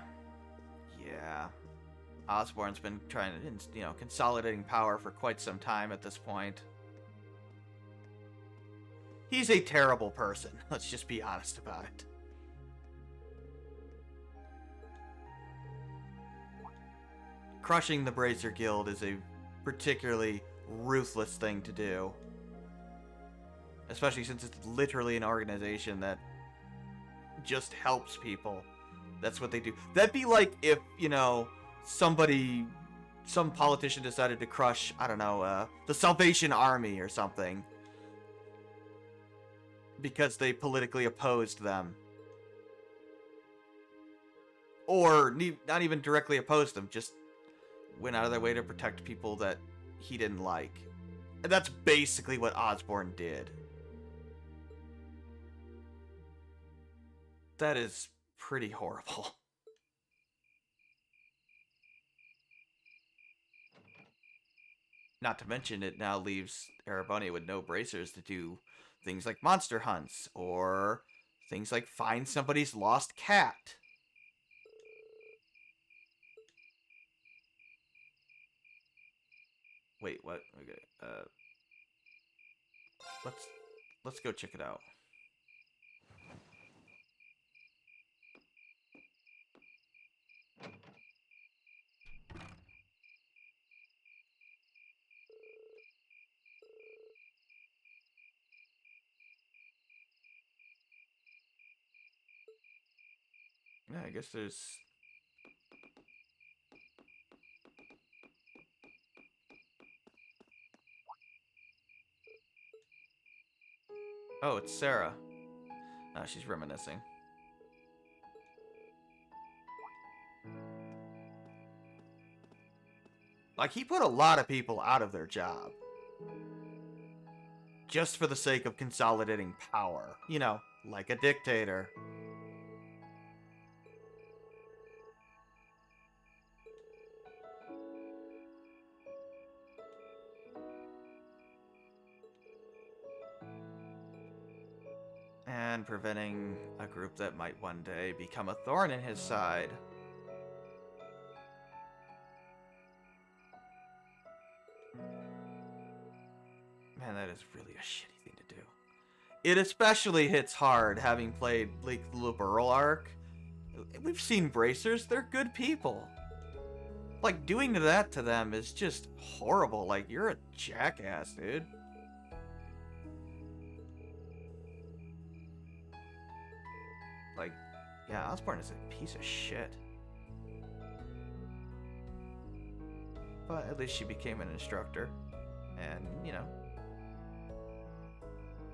Osborne's been trying to, consolidating power for quite some time at this point. He's a terrible person. Let's just be honest about it. Crushing the Bracer Guild is a particularly ruthless thing to do. Especially since it's literally an organization that just helps people. That's what they do. That'd be like if, some politician decided to crush, I don't know, the Salvation Army or something. Because they politically opposed them. Or not even directly opposed them, just went out of their way to protect people that he didn't like. And that's basically what Osborne did. That is pretty horrible. Not to mention, it now leaves Erebonia with no bracers to do things like monster hunts, or things like find somebody's lost cat. Wait, what? Okay, let's go check it out. Yeah, I guess there's... Oh, it's Sarah. Oh, she's reminiscing. Like, he put a lot of people out of their job. Just for the sake of consolidating power. Like a dictator. And preventing a group that might one day become a thorn in his side. Man, that is really a shitty thing to do. It especially hits hard having played Bleak the Loop Earl arc. We've seen bracers, they're good people. Like, doing that to them is just horrible. Like, you're a jackass, dude. Like, yeah, Osborne is a piece of shit. But at least she became an instructor. And,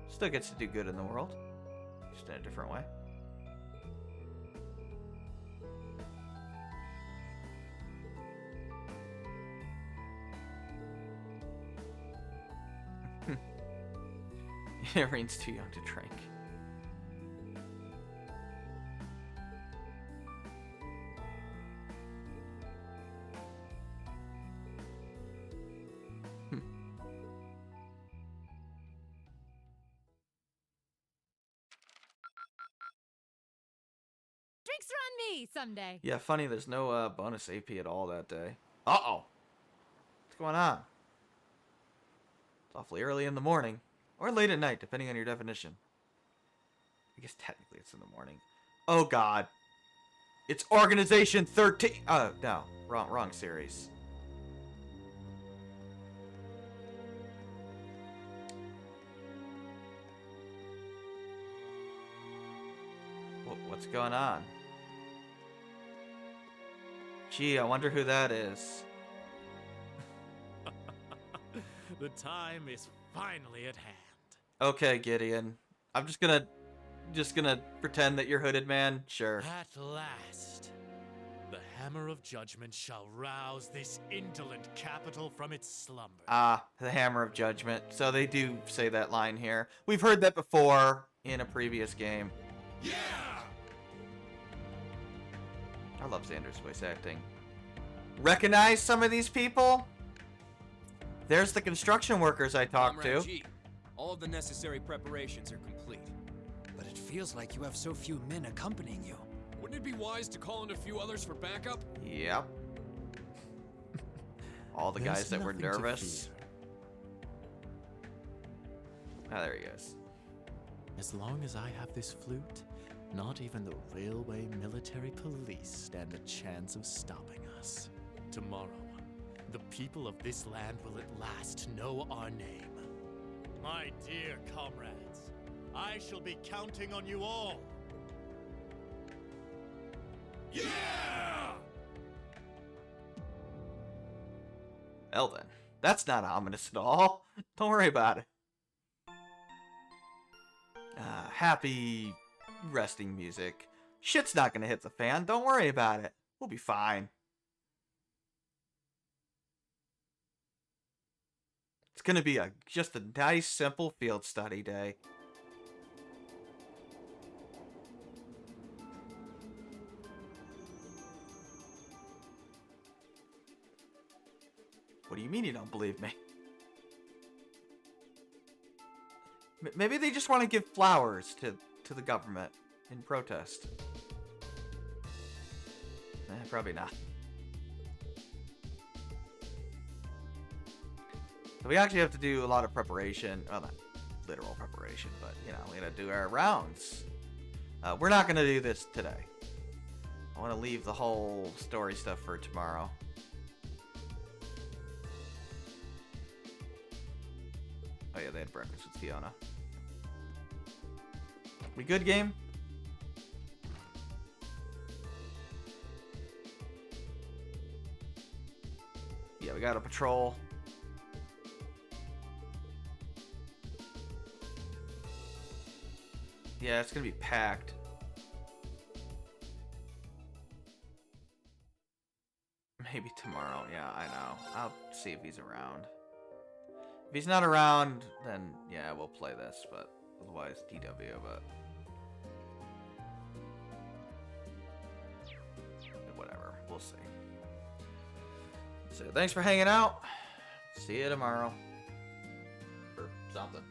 still gets to do good in the world. Just in a different way. Irene's too young to drink. Drinks are on me someday. Yeah, funny, there's no bonus AP at all that day. Uh-oh. What's going on? It's awfully early in the morning. Or late at night, depending on your definition. I guess technically it's in the morning. Oh, God. It's Organization 13. Oh, no. Wrong series. What's going on? Gee, I wonder who that is. The time is finally at hand. Okay, Gideon. I'm just gonna pretend that you're Hooded Man. Sure. At last, the hammer of judgment shall rouse this indolent capital from its slumber. Ah, the hammer of judgment. So they do say that line here. We've heard that before in a previous game. Yeah! I love Xander's voice acting. Recognize some of these people? There's the construction workers I talked to. G, all of the necessary preparations are complete. But it feels like you have so few men accompanying you. Wouldn't it be wise to call in a few others for backup? Yep. All the guys that were nervous. Ah, there he is. As long as I have this flute, not even the railway military police stand a chance of stopping us. Tomorrow, the people of this land will at last know our name. My dear comrades, I shall be counting on you all. Yeah! Well then, that's not ominous at all. Don't worry about it. Happy resting music. Shit's not gonna hit the fan. Don't worry about it. We'll be fine. It's gonna be just a nice, simple field study day. What do you mean you don't believe me? Maybe they just want to give flowers to the government in protest. Probably not. So we actually have to do a lot of preparation. Well, not literal preparation, but, you know, we gotta do our rounds. We're not gonna do this today. I want to leave the whole story stuff for tomorrow. Oh yeah, they had breakfast with Fiona. We good, game? Yeah, we got a patrol. Yeah, it's gonna be packed. Maybe tomorrow. Yeah, I know. I'll see if he's around. If he's not around, then yeah, we'll play this, but otherwise DW, but whatever, we'll see. So thanks for hanging out. See you tomorrow. Or something.